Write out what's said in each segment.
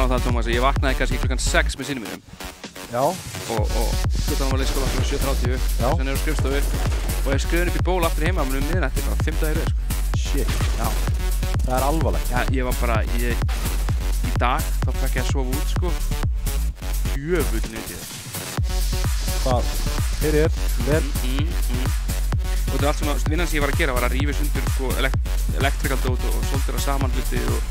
það, Tómas, að ég vaknaði kannski klukkan 6 með syni mínum. Já. Og skuttan var leikskóla frá 7:30, sen eru skrifstofu og ég skrifin upp í ból aftur heima með miðnætti, bara 5 dagar í röð, sko. Shit. Já. Það er alvarlegt. Já, ég var bara, í dag, þá fekk ég að sofa út, sko. Djöfull nýtt ég það. Hvað? Vel. Og þetta er allt svona, vinnan sem ég var að gera var að rífa sundur, sko, electrical dót og soldera saman hluti og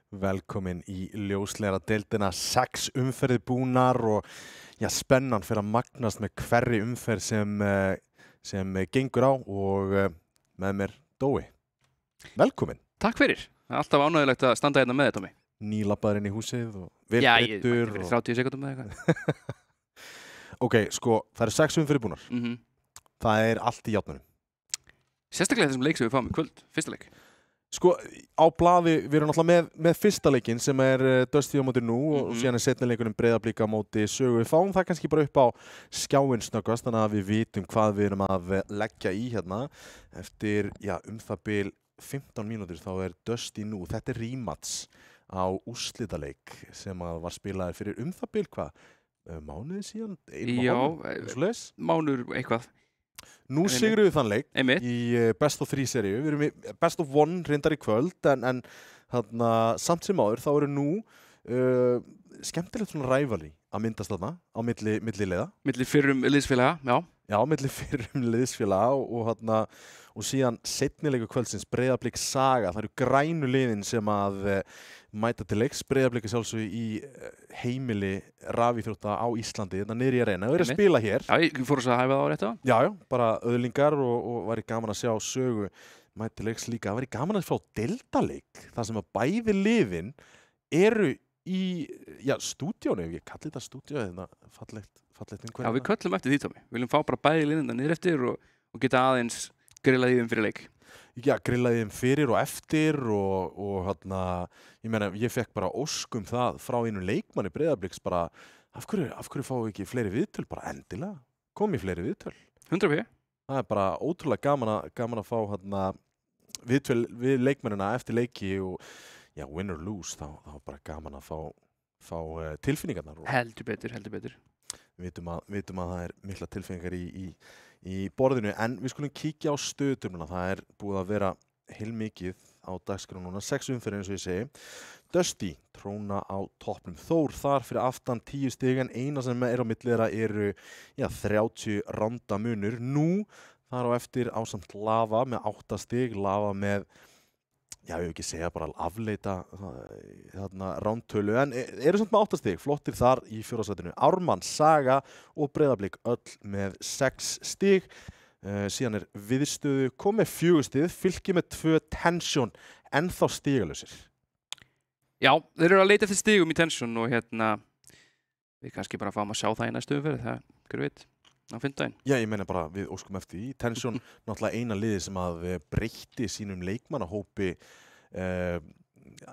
Velkomin í ljósleira deildina, 6 umferðir búnar og spennan fyrir að magnast með hverri umferð sem gengur á og með mér Dói. Velkomin. Takk fyrir. Það er alltaf ánægilegt að standa hérna með þetta mig. Nýlabbaður inn í húsið og vel Já, breyttur. ég fyrir 30 sekundum með eitthvað. Ok, sko, það eru 6 umferðir búnar. Það er allt í járnunum. Sérstaklega þessum leik sem við fáum í kvöld, fyrsta leik. Sko, á blaði, við erum náttúrulega með fyrsta leikinn sem er Dusty á móti nú og síðan er seinni leikurinn Breiðablik á móti Sögu. Við fáum það kannski bara upp á skjáinn snöggvast, þannig að við vitum hvað við erum að leggja í hérna. Eftir, það bil 15 mínútur þá er Dusty nú. Þetta er rematch á úrslitaleik sem var spilaður fyrir það bil mánuði síðan? Mánuður eitthvað. Nú sigrum við þann leik Einmitt. í Best of 3 seríu. Við erum í Best of 1 reyndar í kvöld en samt sem áður þá eru nú skemmtilegt svona rivalry að myndast þarna á milli liða. Milli fyrrum liðsfélaga, já. Já, milli fyrrum liðsfélaga og síðan seinni leikur kvöldsins Breiðablik Saga. Það eru grænu liðin sem að mæta til leiks. Breiðablik er sjálfsögðu í heimili rafíþrótta á Íslandi, þetta niðri í Arena. Þau eru að spila hér. Já, ég fór að hæfa það á rétt á. Já, bara öðlingar og væri gaman að sjá Sögu mæta til leiks líka. Það væri gaman að sjá deildaleik, þar sem að bæði liðin eru í stúdíónu, ef ég kalli þetta stúdíó, þetta fallegt umhverfi. Já, við köllum eftir því, Tómi. Við viljum fá bara bæði liðina niður eftir og geta aðeins grillað í þeim fyrir leik. Já, grillað í þeim fyrir og eftir og ég meina, ég fekk bara ósk það frá einu leikmanni Breiðabliks bara, af hverju fáum við ekki fleiri viðtöl? Bara endilega, komi fleiri viðtöl. 100%. Það er bara ótrúlega gaman að fá viðtöl við leikmennina eftir leiki og win or lose, þá bara gaman að fá tilfinningarnar. Heldur betur. Við vitum að það er mikla tilfinningar í borðinu, en við skulum kíkja á stöðutöfluna. Það er búið að vera heilmikið á dagskrá núna, 6 umferðir eins og ég segi. Dusty tróna á toppnum. Þór þar fyrir aftan 10 stig, en eina sem er á milli þeirra eru 30 randa munur. Nú þar á eftir ásamt Lava með 8 stig, Lava með ég vil ekki segja bara afleita rántölu, en eru samt með 8 stig, flottir þar í 4. sætinu. Ármann, Saga og Breiðablik öll með 6 stig. Síðan er Viðstöðu komið 4 stig, Fylki með 2, Tension ennþá stigalausir. Já, þeir eru að leita eftir stigum í Tension og við kannski bara fáum að sjá það í næstu umferð, það hver veit. Á fimmtudaginn. Já, ég meina bara við óskum eftir því. Tension náttúrulega eina liði sem að breytti sínum leikmannahópi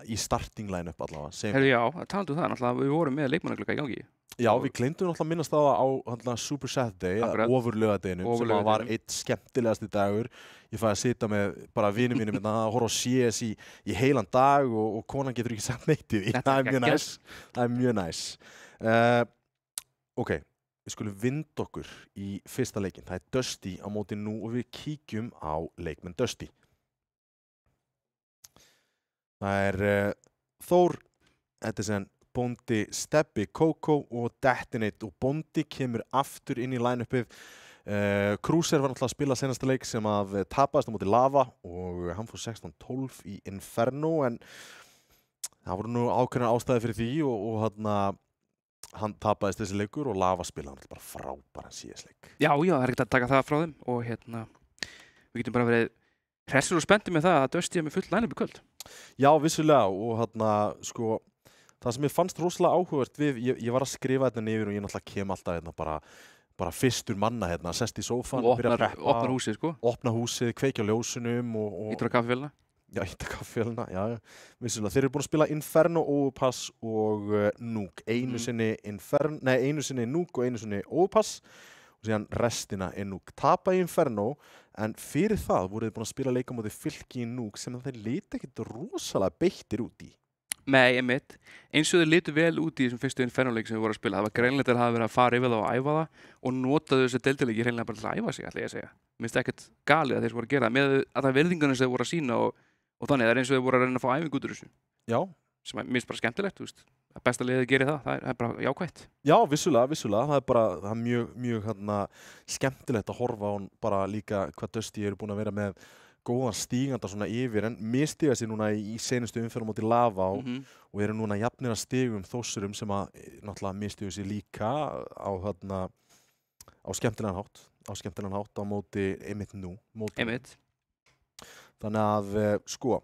í starting line-up allavega. Já, talandu það, náttúrulega við vorum með leikmannaglugga í gangi. Já, við gleymdum náttúrulega minnast það á Super Saturday, ofurlaugardeginum, sem var eitt skemmtilegasti dagur. Ég fæði að sitja með bara vinum mínum að horfa á CS í heilan dag og konan getur ekki sagt neitt í því. Það er mjög næs. Ok. Við skulum vinda okkur í fyrsta leikinn. Það er Dusty á móti nú og við kíkjum á leikmenn Dusty. Það er Þór, þetta er sem Bóndi, Stebbi, Kókó og Detonate, og Bóndi kemur aftur inn í line-upið. Cruiser var náttúrulega að spila senasta leik sem að tapaðist á móti Lava og hann fór 16-12 í Inferno, en það voru nú ákveðnar ástæði fyrir því og hann tapaðist þessi leikur og Lava spilaði bara frábæran CS-leik. Já, það er ekkert að taka það frá þeim og við getum bara verið hressir og spenntir með það að Dusty með full line-up í kvöld. Já, vissulega, og sko, það sem ég fannst rosalega áhugavert við, ég var að skrifa þetta niður og ég náttúrulega kem alltaf bara fyrstur manna sest í sófan, byrja að preppa. Opna húsið, sko. Opna húsið, kveikja á ljósunum og Ítra kaffivélina. Já, Ítra kaffivélina, já. Vissulega, þeir eru búin að spila Inferno, Overpass og Nuke. Einu sinni Nuke og einu sinni Overpass og síðan restina er Nuke. Tapa í Inferno, en fyrir það voru þeir búin að spila leika móti Fylki í Nuke sem þeir lita ekkert rosalega beittir út í. Nei, einmitt. Eins og þeir litu vel út í þessum fyrstu Inferno-leik sem við vorum að spila. Það var greinlegt að hafa verið að fara yfir það og æfa það og notaðu þessu deildarleiki hreinlega bara til að æfa sig, ætla ég að segja. Mér finnst ekkert galið að þeir voru að gera það með að það verðingunum sem þeir voru að sína og þannig. Það er eins og þeir voru að reyna að fá æfingu út úr þessu. Já. Sem mér finnst bara skemmtilegt, þú veist. Að besta liðið gerir það er bara jákvætt. Já, vissulega. Það er mjög skemmtilegt að horfa á bara líka hvað Dusty eru búin að vera með góðan stíganda svona yfir en mistiga sér núna í senustu umferð á móti Lava og eru núna jafnir að stigum Þórsurum sem að náttúrulega mistiga sér líka á skemmtilegan hátt á móti einmitt nú. Einmitt. Þannig að sko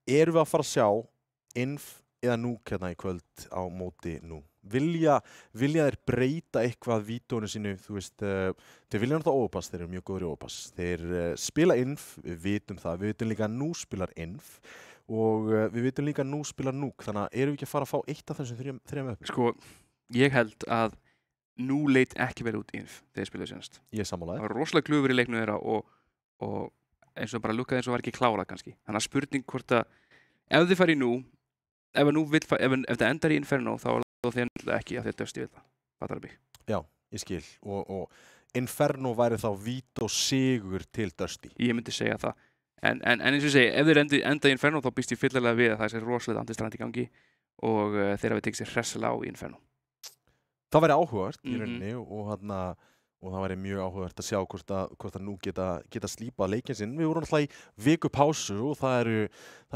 erum við að fara að sjá Inf eða Núk hérna í kvöld á móti nú? Vilja þeir breyta eitthvað vítónu sínu, þú veist, þeir vilja náttúrulega ópass, þeir eru mjög góður í ópass. Þeir spila Inf, við vitum það, við vitum líka að nú spilar Inf og við vitum líka að nú spilar Núk, þannig að erum við ekki að fara að fá eitt af þessum þrejum upp? Sko, ég held að nú leit ekki vel út Inf þegar þeir spilaðu senast. Ég er sammála. Það var rosalega glufur í leiknum þeirra og eins og bara lukkaði eins og var ekki klárað kannski. Þannig að spurning hvort að ef þið fari nú, ef það endar í Inferno þá þeir ekki að þeir dösti við það. Fattar mig. Já, ég skil. Og Inferno væri þá vít og sigur til dösti. Ég myndi segja það. En eins og ég segi, ef þeir enda í Inferno þá býst ég fyllilega við að það sé rosalega andistrand í gangi og þeir hafi tekið sér hressilega á í Inferno. Það væri áhugavert í rauninni og það væri mjög áhugavert að sjá hvort að nú geta slípað leikinn sinn. Við vorum alltaf í vikupásu og það eru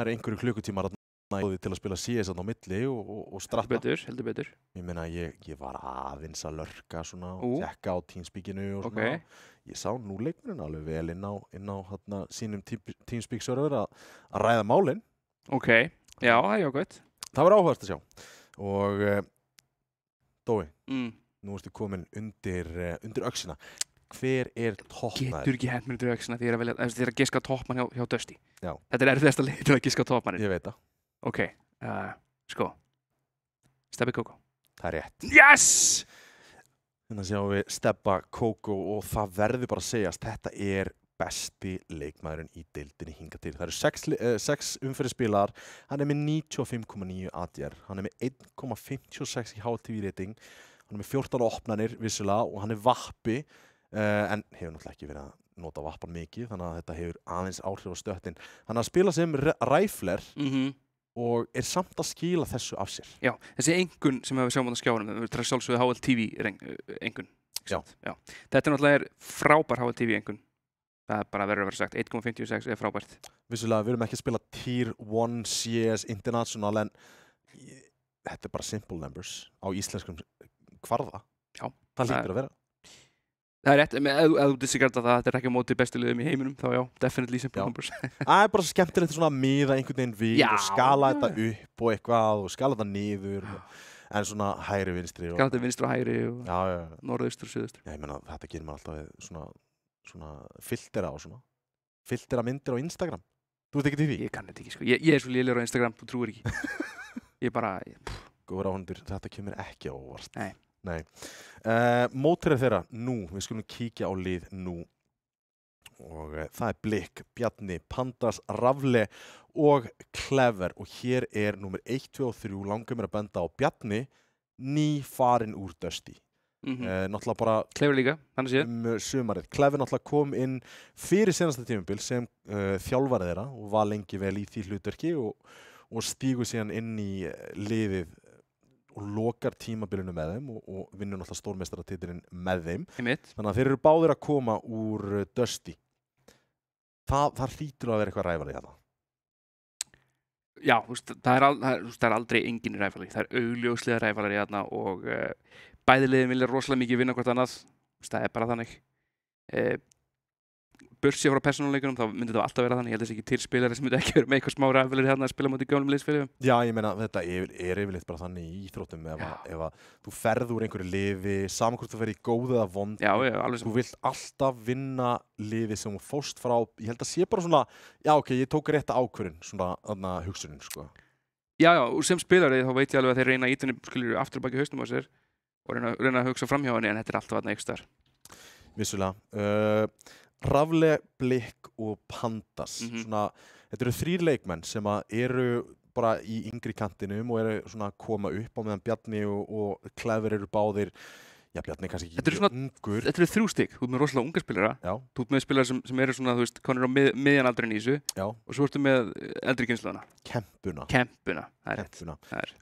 einhverju klukkutímar til að spila CS á milli og stratta. Heldur betur. Ég meina, ég var aðeins að lörka svona og tjekka á Teamspeakinu og svona. Okay. Ég sá nú leikmurinn alveg vel inn á sínum Teamspeak server að ræða málin. Ok, já, það er jákvæmt. Það var áhugavert að sjá. Og Dói, nú ertu komin undir öxina. Hver er toppmaður? Getur ekki hent mér undir öxina því ég er að giska toppmann hjá Dusty. Já. Þetta er erfiðasta leið til að giska toppmannin. Ég veit það. Ok, sko. Stebbi Kókó. Það er rétt. Yes! Þannig að sjáum við Stebba Kókó og það verður bara að segjast, þetta er besti leikmaðurinn í deildinni hingað til. Það eru 6 umferðarspilaðar, hann er með 95,9 ADR, hann er með 1,56 í HTV rating, hann er með 14 opnanir vissulega og hann er vappi, en hefur náttúrulega ekki verið að nota vappan mikið, þannig að þetta hefur aðeins áhrif á stöttin. Hann að spila sem ræfler og er samt að skila þessu af sér. Já, þessi engun sem við sjáum á skjánum, við erum sjálfsögðu HLTV engun. Já. Þetta er náttúrulega frábær HLTV engun. Það bara verður að vera sagt, 1,56 er frábært. Vissulega, við erum ekki að spila Tier 1 CS International en þetta er bara simple numbers á íslenskum kvarða. Já. Það lítur að vera. Það er rétt, ef þú disregarda það, þetta er ekki á móti bestu liðum í heiminum, þá já, definitely simple numbers. Það er bara skemmtilegt svona að miða einhvern veginn við og skala þetta upp og eitthvað og skala þetta niður en svona hægri vinstri. Skala þetta vinstri og hægri og norðaustur og suðaustur. Já, ég meina, þetta gerir maður alltaf við svona filtera og svona. Filtera myndir á Instagram. Þú veit ekki til því? Ég kann þetta ekki, sko. Ég er svo lélegur á Instagram, þú trúir ekki. Ég bara... Góður áhundur, þetta kemur ekki á óvart. Nei. Mótherjar þeirra nú, við skulum kíkja á lið nú og það er Blikk, Bjarni, Pandas, Rafle og Clever og hér er númer 1, 2 og 3 langar mér að benda á Bjarni farin úr Dusty. Náttúrulega bara Clever líka, þannig séð sumarið. Clever náttúrulega kom inn fyrir senasta tímabil sem þjálfari þeirra og var lengi vel í því hlutverki og stígur síðan inn í liðið og lokar tímabilinu með þeim og vinnur náttúrulega stórmeistaratitilinn með þeim. Þannig að þeir eru báðir að koma úr Dusty. Það hlýtur að vera eitthvað ræfali hérna. Já, það er aldrei engin ræfali. Það er augljóslega ræfali hérna og bæði liðin vilja rosalega mikið vinna hvort annað. Það er bara þannig. Bursi frá persónuleikunum, þá myndi þetta alltaf vera þannig. Ég held að þessi ekki til spilari sem myndi ekki vera með eitthvað smá ræfilir hérna að spila mútið gömlum liðsfélögum. Já, ég meina, þetta er yfirleitt bara þannig í íþróttum ef að þú ferð úr einhverju liði, saman hvort þú ferð í góð eða vond. Já, alveg sem. Þú vilt alltaf vinna liði sem þú fórst frá. Ég held að sé bara svona, já, ok, ég tók rétta ákvörðun, svona hugsunin, sko. Já, og sem spilari þá veit ég alveg að þeir reyna að ýta henni, skilur, aftur baki hausnum á sér og reyna að hugsa framhjá henni, en þetta er alltaf þarna einhvers staðar. Vissulega. Rafle, Blikk og Pandas. Svona, þetta eru 3 leikmenn sem eru bara í yngri kantinum og eru svona að koma upp á meðan Bjarni og Clever eru báðir Já, Bjarni er kannski Þetta ekki eru mjög ungur. Þetta eru 3 stig, þú ert með rosalega unga spilara, Já, þú ert með spilara sem eru svona, þú veist, konur á miðjanaldurinn í þessu já, og svo ertu með eldri kynsluna, kempuna. kempuna, það er rétt. Kempuna. Það er.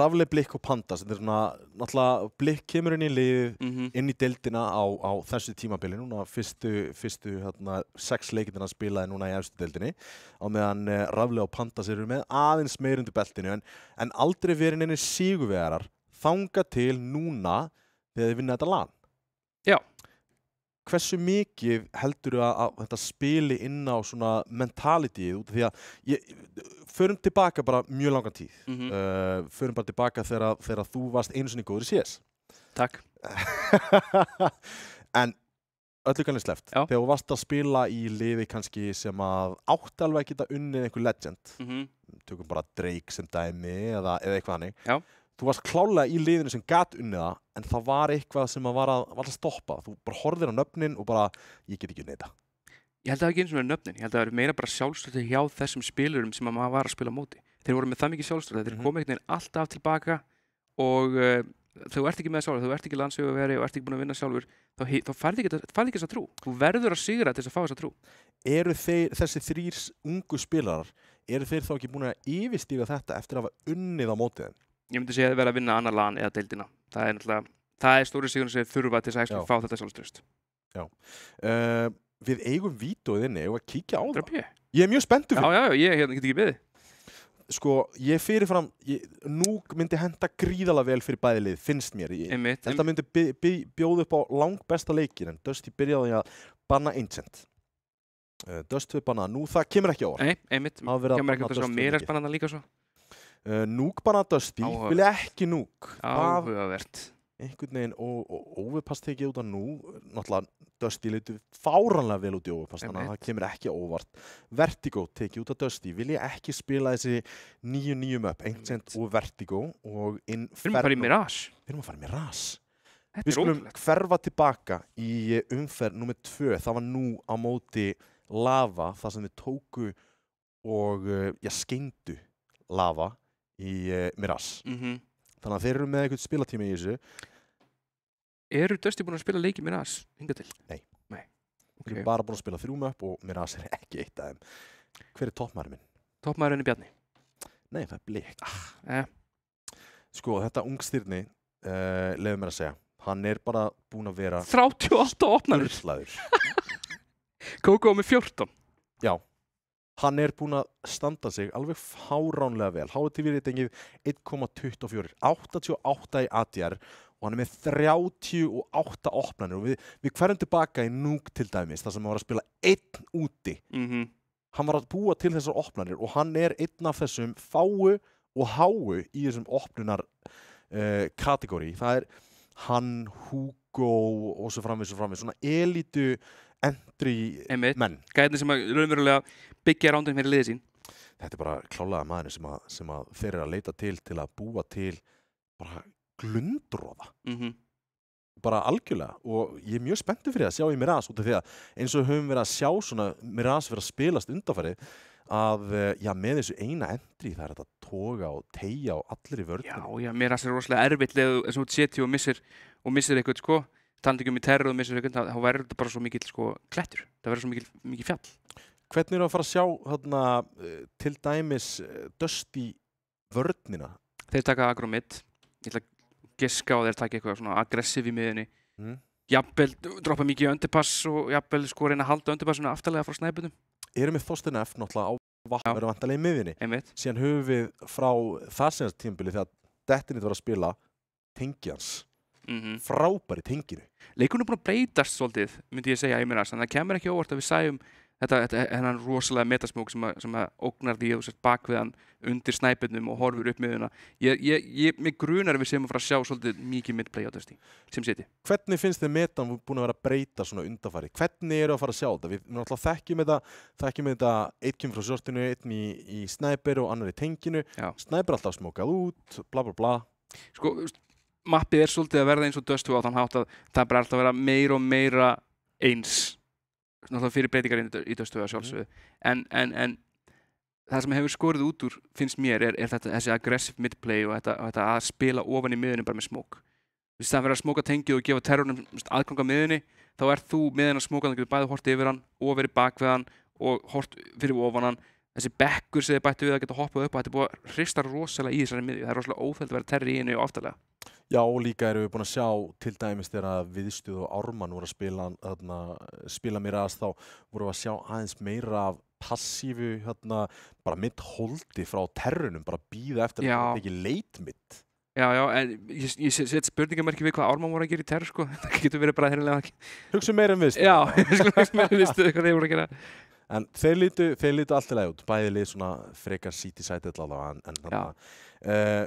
Rafle, Blikk og Panda, þetta er svona, náttúrulega Blikk kemur inn í lið, inn í deildina á þessu tímabili, núna fyrstu 6 leikirnir hann spilaði núna í efstu deildinni, á meðan Rafle og Panda sér með aðeins meir undir beltinu, en aldrei verið neinir sigurvegarar þanga til núna þegar þið vinna þetta LAN. Já. Hversu mikið heldurðu að þetta spili inn á svona mentalityið út af því að förum tilbaka bara mjög langan tíð. Förum bara tilbaka þegar þú varst einu sinni góður í CS. Takk. En öllu kannski sleppt. Já. Þegar þú varst að spila í liði kannski sem að átti alveg að geta unnið einhver legend. Tökum bara Drake sem dæmi eða eitthvað hannig. Já. Þú varst klálega í liðinu sem gat unnið það, en það var eitthvað sem var að stoppa. Þú bara horfðir á nöfnin og bara, ég get ekki unnið þetta. Ég held að það ekki eins og nöfnin, ég held að það er meira bara sjálfstöðu hjá þessum spilurum sem maður var að spila á móti. Þeir voru með það mikið sjálfstöðu, þeir komu einhvern veginn alltaf tilbaka og þú ert ekki með sjálfur, þú ert ekki landsöguveri og ert ekki búin að vinna sjálfur, þá færði ekki þessa trú. Þú verður að sigra til þess að fá þessa trú. Eru þessi 3 ungu spilarar, eru þeir þá ekki búin að yfirstíga þetta eftir að hafa unnið á mótið þeim? Ég myndi segja að vera að vinna annar LAN eða deildina. Það er stóri sigurinn sem þurfa til þess að fá þetta sjálfstraust. Já. Við eigum vídeóið inni og að kíkja á það. Ég er mjög spenntur fyrir. Já, ég get ekki beðið. Sko, ég fyrirfram, Núk myndi henta gríðalega vel fyrir bæði lið, finnst mér. Þetta myndi bjóða upp á langbesta leikinn, en Dusty byrjaði að banna Ancient. Dusty banna, nú það kemur ekki á orð. Nei, einmitt, kemur ekki á mér er spannandi líka svo. Núk bara Dusty, vil ekki Núk. Áhugavert. Einhvern veginn overpass tekið út af nú, náttúrulega Dusty litur fáránlega vel út í overpass, þannig að það kemur ekki óvart. Vertigo tekið út af Dusty, vil ég ekki spila þessi 9 upp, Ancient og Vertigo og Inferno. Við erum að fara í Mirage. Við erum að fara í Mirage. Við skulum hverfa tilbaka í umferð númer 2, það var nú á móti Lava, það sem við tóku og skeindu Lava í Mirage. Þannig að þeir eru með eitthvað spilatíma í þessu. Eru Dusty búin að spila leiki Mirage hingað til? Nei. Okay. Þeir eru bara búin að spila 3 upp og Mirage er ekki eitt af þeim. Hver er toppmaðurinn minn? Toppmaðurinn er Bjarni. Nei, það er Blikk. Sko, þetta ungstyrni, lefum mér að segja, hann er bara búin að vera 38 opnarur. Sturlaður. Kókó með 14. Já. Hann er búin að standa sig alveg fáránlega vel. HTV reytingið 1,24, 88 í ADR og hann er með 38 opnanir. Og við hverjum tilbaka í Núk til dæmis, þar sem hann var að spila 1 úti. Hann var að búa til þessar opnanir og hann er einn af þessum fáu og háu í þessum opnunar kategóri. Það er hann, Hugo og svo framvegis, svona elítu entry menn. Gæðin sem raunverulega byggja rándum fyrir liðið sín. Þetta er bara klálega maður sem að þeir eru að leita til að búa til bara glundróða. Bara algjörlega. Og ég er mjög spenntur fyrir að sjá í Mirage út af því að eins og höfum verið að sjá svona Mirage vera að spilast undanfarið að með þessu eina entry það er þetta toga og teygja og allir í vörðinu. Já, Mirage er rosalega erfitt leið eins og setja og missir eitthvað sko. Talandi ekki um í terror og missur eitthvað, þá verður þetta bara svo mikill sko klettur. Það verður svo mikið fjall. Hvernig eru að fara að sjá til dæmis Dusty vörnina? Þeir taka agro mid. Ég ætla að giska á þeir taka eitthvað svona aggressiv í miðinni. Jafnvel droppa mikið underpass og jafnvel sko reyna að halda underpassinu aftarlega frá snæputum. Erum við Þorstein F náttúrulega á vatn verður vantarlega í miðinni. Síðan höfum við frá það senast tímabili þegar Dettinit var að spila tengjans. Frábæri tenginu. Leikurinn er búin að breytast svolítið, myndi ég segja í Mirage, þannig að það kemur ekki óvart að við sæjum hennan rosalega metasmók sem að ógnar því að þú sért bak við hann undir snæpurnum og horfur upp miðuna. Mig grunar við sem að fara að sjá svolítið mikið midplay á Dusty sem seti. Hvernig finnst þið metan búin að vera að breyta svona undanfari? Hvernig eru að fara að sjá þetta? Við náttúrulega þekkjum þetta einn kemur frá sjórstinu, einn í snæper og annar í tenginu. Snæper alltaf smókað út, bla bla bla. Sko, mappið er svolítið að verða eins og Dust 2 á þann hátt að það er bara alltaf að vera meira og meira eins. Náttúrulega fyrir breytingar í Dust 2 að sjálfsögðu. En það sem hefur skorið út úr, finnst mér, er þessi aggressive midplay og þetta að spila ofan í miðunum bara með smók. Hvis það verið að smóka tengið og gefa terrornum aðgang að miðunni, þá þú miðin að smóka, þannig að þú bæði hort yfir hann og verið bak við hann og hort fyrir ofan hann. Þessi bekkur sem þið bættu við að geta hoppað upp og þetta búið að hrista rosalega í þessari miðju. Það rosalega óþægt að vera terri í henni og aftarlega. Já, og líka erum við búin að sjá til dæmis þegar Viðstuð og Ármann voru að spila mér aðast, þá voru við að sjá aðeins meira af passífu bara mitt-holdi frá terrunum, bara bíða eftir að þetta ekki leitmitt. Já, en ég set spurningamerki við hvað Ármann voru að gera í terru, sko. Það getur verið bara herrilega ekki. Hugsa meira Viðstuð. Já, hugsa meira Viðstuð hvað þeir voru að gera. En þeir lítu allt í lagi út, bæði lið svona frekar city-sided allavega,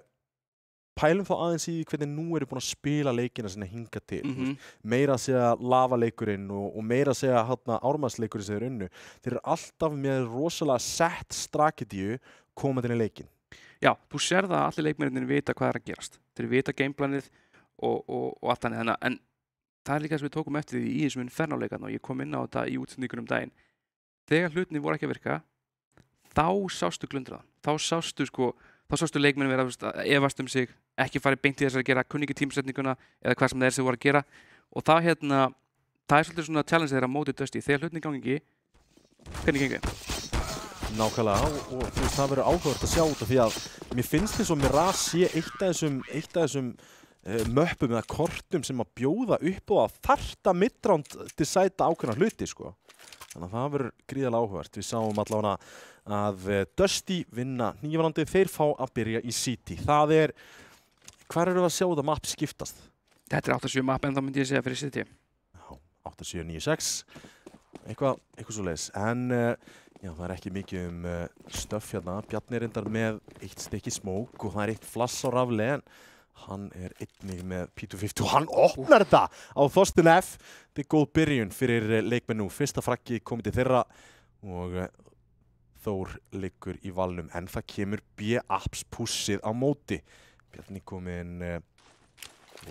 pælum þá aðeins í hvernig nú eru búin að spila leikina sinna hinga til. Meira að segja lavaleikurinn og meira að segja Ármannsleikurinn sem þeir unnu. Þeir eru alltaf með rosalega sett strategíu komandi inn í leikinn. Já, þú sér það að allir leikmennirnir vita hvað að gerast. Þeir vita gameplanið og allt annað. En það líka sem við tókum eftir því í þessum Inferno-leikarna og ég kom inn á þetta í útsendingunum daginn. Þegar hlutinni voru ekki að virka, þá sástu glundraðan. Þá sástu leikmenn vera að efast sig, ekki farið beint í þess að gera kunningi tímasetninguna eða hvað sem það sem voru að gera. Og það er svolítið svona challenge þeirra mótið Dusty. Þegar hlutinni gangi ekki, hvernig gengur? Nákvæmlega, og það verður áhugavert að sjá út af því að mér finnst eins og Mirage sé eitt af þessum möppum eða kortum sem að bjóða upp og að þarta midround decida ákveðna hluti, sko. Þannig að það verður gríðarlega áhugavert. Við sáum allavega að Dusty vinna 9. roundið, þeir fá að byrja í City. Það hvar eru við að sjá þetta mapp skiptast? Þetta er 8-7 mapp en þá myndi ég segja fyrir City. Já, 8-7-9-6, eitthvað svoleiðis. En já, það er ekki mikið stöff hérna. Bjarni reyndar með eitt stykki smoke og það er eitt flass á rafli en hann er einnig með P250 og hann opnar þetta á Þorstein F. Þetta er góð byrjun fyrir leikmenn nú. Fyrsta fraggi komið til þeirra og Þór liggur í valnum en það kemur B-Apps pussið á móti. Bjarni kominn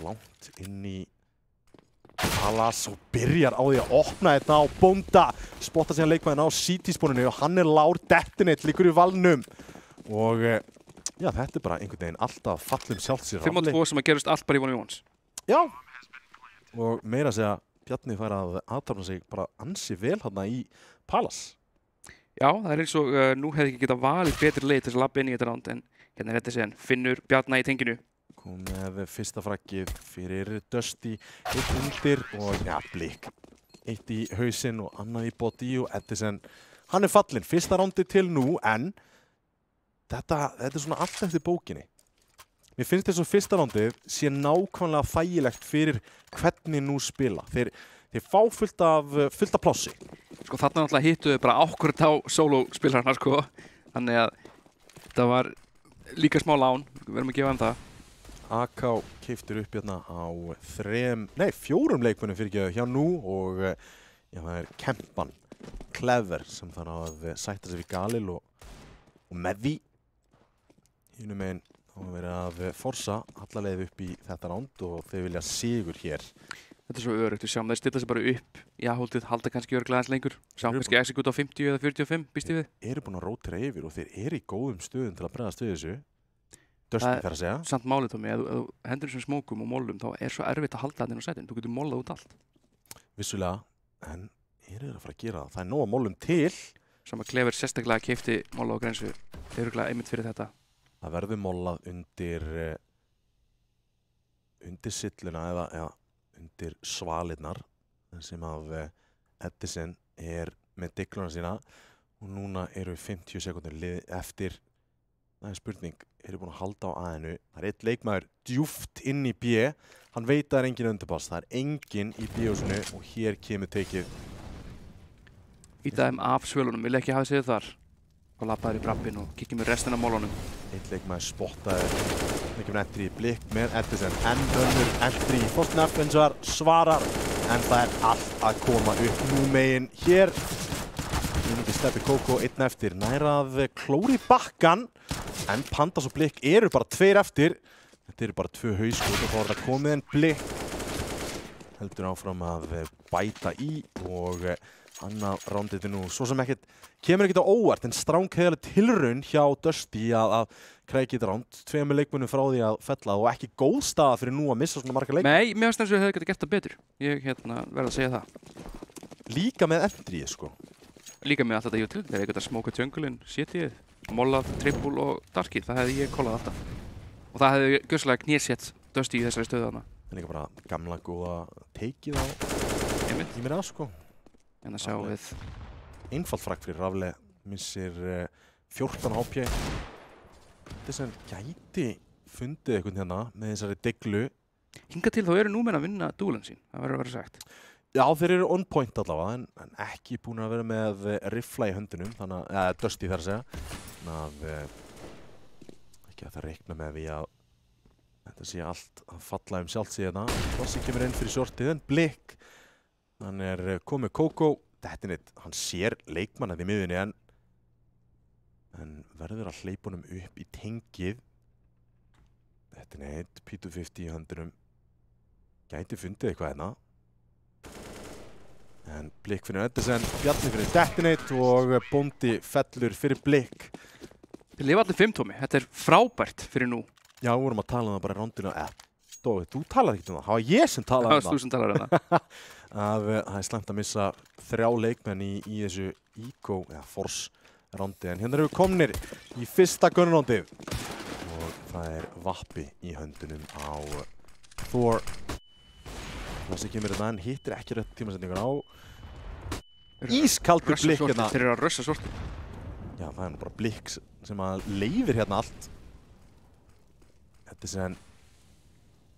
langt inn í Palas og byrjar á því að opna þetta á Bónda. Spotta síðan leikmenn á CT-spónunni og hann er lár dettinett, liggur í valnum og já, þetta er bara einhvern veginn alltaf fallum sjálfsir. 5-2 sem að gerast allt bara í 1v1s. Já, og meira að segja Bjarni fær að aðtapna sig bara ansi vel hérna í Palas. Já, það er eins og nú hefði ekki getað valið betri leið til þess að labba inn í þetta round en hérna er þetta síðan Finnur Bjarna í tenginu. Kom með fyrsta fraggið fyrir Dusty, eitt undir og ja, Blik. Eitt í hausinn og annað í body og Edison. Hann er fallinn, fyrsta roundið til nú en þetta er svona allt eftir bókinni. Mér finnst þess að fyrsta roundið sé nákvæmlega þægilegt fyrir hvernig nú spila. Þeir fá fullt af plássi. Sko þarna náttúrulega hittuðu bara ákvörð á solo-spilarna, sko. Þannig að það var líka smá lán, við verðum að gefa hann það. AK keyptur upp hérna á 4 leikmönnum fyrir hjá nú og já, það er Kempan, Clever sem þarf að sætta sig við Galil og Mevi. Hínum meginn þá verið að forsa alla leið upp í þetta ránd og þeir vilja sigur hér. Þetta er svo örugt, við sjáum þeir stilla sig bara upp í aðholdið, halda kannski örugglega aðeins lengur. Sjáum kannski execute á 50 eða 45, býst ég við. Þeir eru búin að rótera yfir og þeir eru í góðum stöðum til að bregðast við þessu. Dusty þarf að segja. Samt málið Tómi, ef þú hendur þessum smókum og mollum, þá er svo erfitt að halda þetta inn á sætin. Þú getur mollað út allt. Vissulega, en eru þeir að fara að gera það? Það er nóg að mollum til. Sem að Clever sérstaklega keypti molla á grensu. Þeir eru örugglega einmitt fyrir þetta. Það verður mollað undir silluna eða undir svalirnar sem að Edison er með digluna sína og núna eru 50 sekúndur eftir. Það er spurning, eru búin að halda á A-inu. Það er eitt leikmaður djúft inn í B. Hann veit að það er engin undirpass. Það er engin í B-húsinu og hér kemur tekið. Íta þeim af svölunum, vil ekki hafa sig þar. Og labbaður í brabbin og kikið með restina af mólunum. Eitt leikmaður spottaður. Leikmaður entri í Blik með Edison. En önnur entri í Fortnaf eins og svarar. En það er allt að koma upp nú megin hér. Myndi Steppi Kókó einn eftir. Nærað klóri bakkan. En Pandas og Blik eru bara 2 eftir. Þetta eru bara 2 hauskot og þá er það komið en Blik heldur áfram að bæta í og annað rándið nú svo sem kemur ekkert á óvart en strángheðaleg tilraun hjá Dusty að krækja þetta ránd 2 leikmönnum frá því að fella og ekki góð staða fyrir nú að missa svona marga leikmenn. Nei, mér finnst eins og við hefði gert það betur. Ég verð að segja það. Líka með endrið sko. Líka með allt þetta ég til. Þegar ég geta smókað jungulinn, setið, mollað, trippul og darkið. Það hefði ég kollað alltaf. Og það hefði gjörsamlega knésett Dusty í þessari stöðu þarna. En líka bara gamla góða teikið á í mér að sko. En að sjá við einfalt frakk fyrir Rafle missir 14 HP. Þetta sem gæti fundið eitthvað hérna með þessari deglu. Hingað til þá eru númenn að vinna dúlinn sín. Það verður að vera sagt. Já, þeir eru on point allavega en ekki búin að vera með rifla í höndunum þannig að Dusty þar að segja. Þannig að ekki að það reikna með því að þetta sé allt að falla sjálft sig hérna. Flossi kemur inn fyrir shortið en Blikk. Hann komið Kókó. Þetta hann sér leikmannað í miðunni en verður að hleypa honum upp í tengið. Þetta P250 í höndunum. Gæti fundið eitthvað hérna. En Blikk fyrir Öndesen, Bjarni fyrir Detonate og Bóndi fellur fyrir Blikk. Þeir lifa allir 5 tómi. Þetta frábært fyrir nú. Já, við vorum að tala það bara í rándinu. Dói, þú talar ekkert það. Það var ég sem talaði það. Það var þú sem talaði það. Það slæmt að missa 3 leikmenn í þessu Eco, eða Force rándi. En hérna eru við komnir í fyrsta gunnarándið. Og það vappi í höndunum á Thor. Það sem kemur þetta en hittir ekki rétt tímasetningur á. Ískaldur Blikk hérna. Þeir eru að rössa sorti. Já, það nú bara Blikk sem að leifir hérna allt. Þetta sem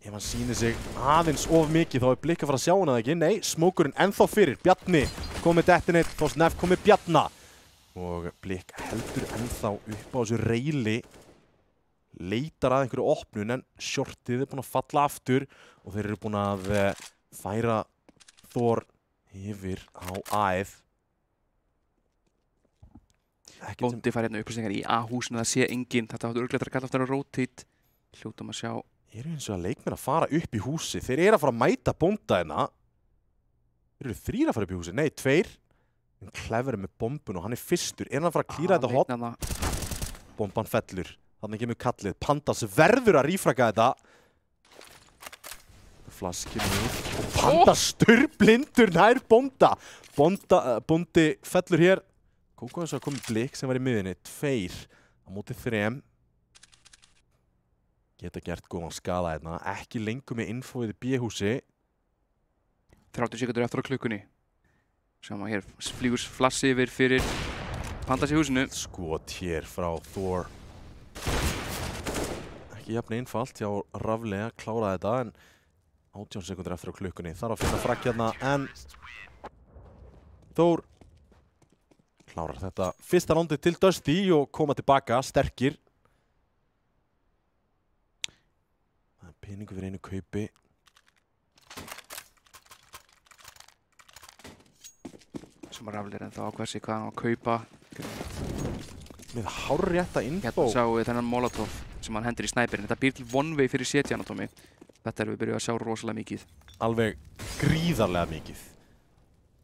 ef hann sýnir sig aðeins of mikið þá Blikk að fara að sjá hann eða ekki. Nei, smókurinn ennþá fyrir. Bjarni komið Detonate, Þorsteinn F komið Bjarna. Og Blikk heldur ennþá upp á þessu reyli. Leitar að einhverju opnun en shortið búin að falla aftur. Og þeir eru búin að færa Thor yfir á A-ið. Bóndi fær hérna upplýsingar í A-húsinu, það sé enginn. Þetta áttu örugglega að kalla eftir að rotate. Hljótum að sjá. Ég eins og að leikmenn að fara upp í húsi. Þeir eru að fara að mæta Bónda hérna. Þeir eru 3 að fara upp í húsi. Nei, 2. En Clever með bombun og hann fyrstur. Hann að fara að klíra þetta hot. Bomban fellur. Þannig kemur kallið. Pandas verður að rífraka þetta. Flaskinu. Og Pandas störblindur nær Bónda. Bóndi fellur hér. Kókó eins og að komið Blikk sem var í miðinni. 2 á móti 3. Geta gert góðan skala hérna. Ekki lengur með infóið í B-húsi. 30 sekundur eftir á klukkunni. Sjáum að hér flýgur flassi yfir fyrir Pandas í húsinu. Skot hér frá Thor. Ekki jafn einfalt hjá Rafle að klára þetta en 18 sekundur eftir á klukkunni. Þarf að finna frakk hérna en Thor klárar þetta fyrsta rándið til Dusty og koma tilbaka sterkir. Peningu fyrir einu kaupi. Sem að Rafle ennþá ákveða sig hvað hann á að kaupa. Með hárrétta info. Hérna sjáum við þennan Molotov sem hann hendur í snæperinn. Þetta býr til one-way fyrir setjana, Tommy. Þetta við byrjuð að sjá rosalega mikið. Alveg gríðarlega mikið.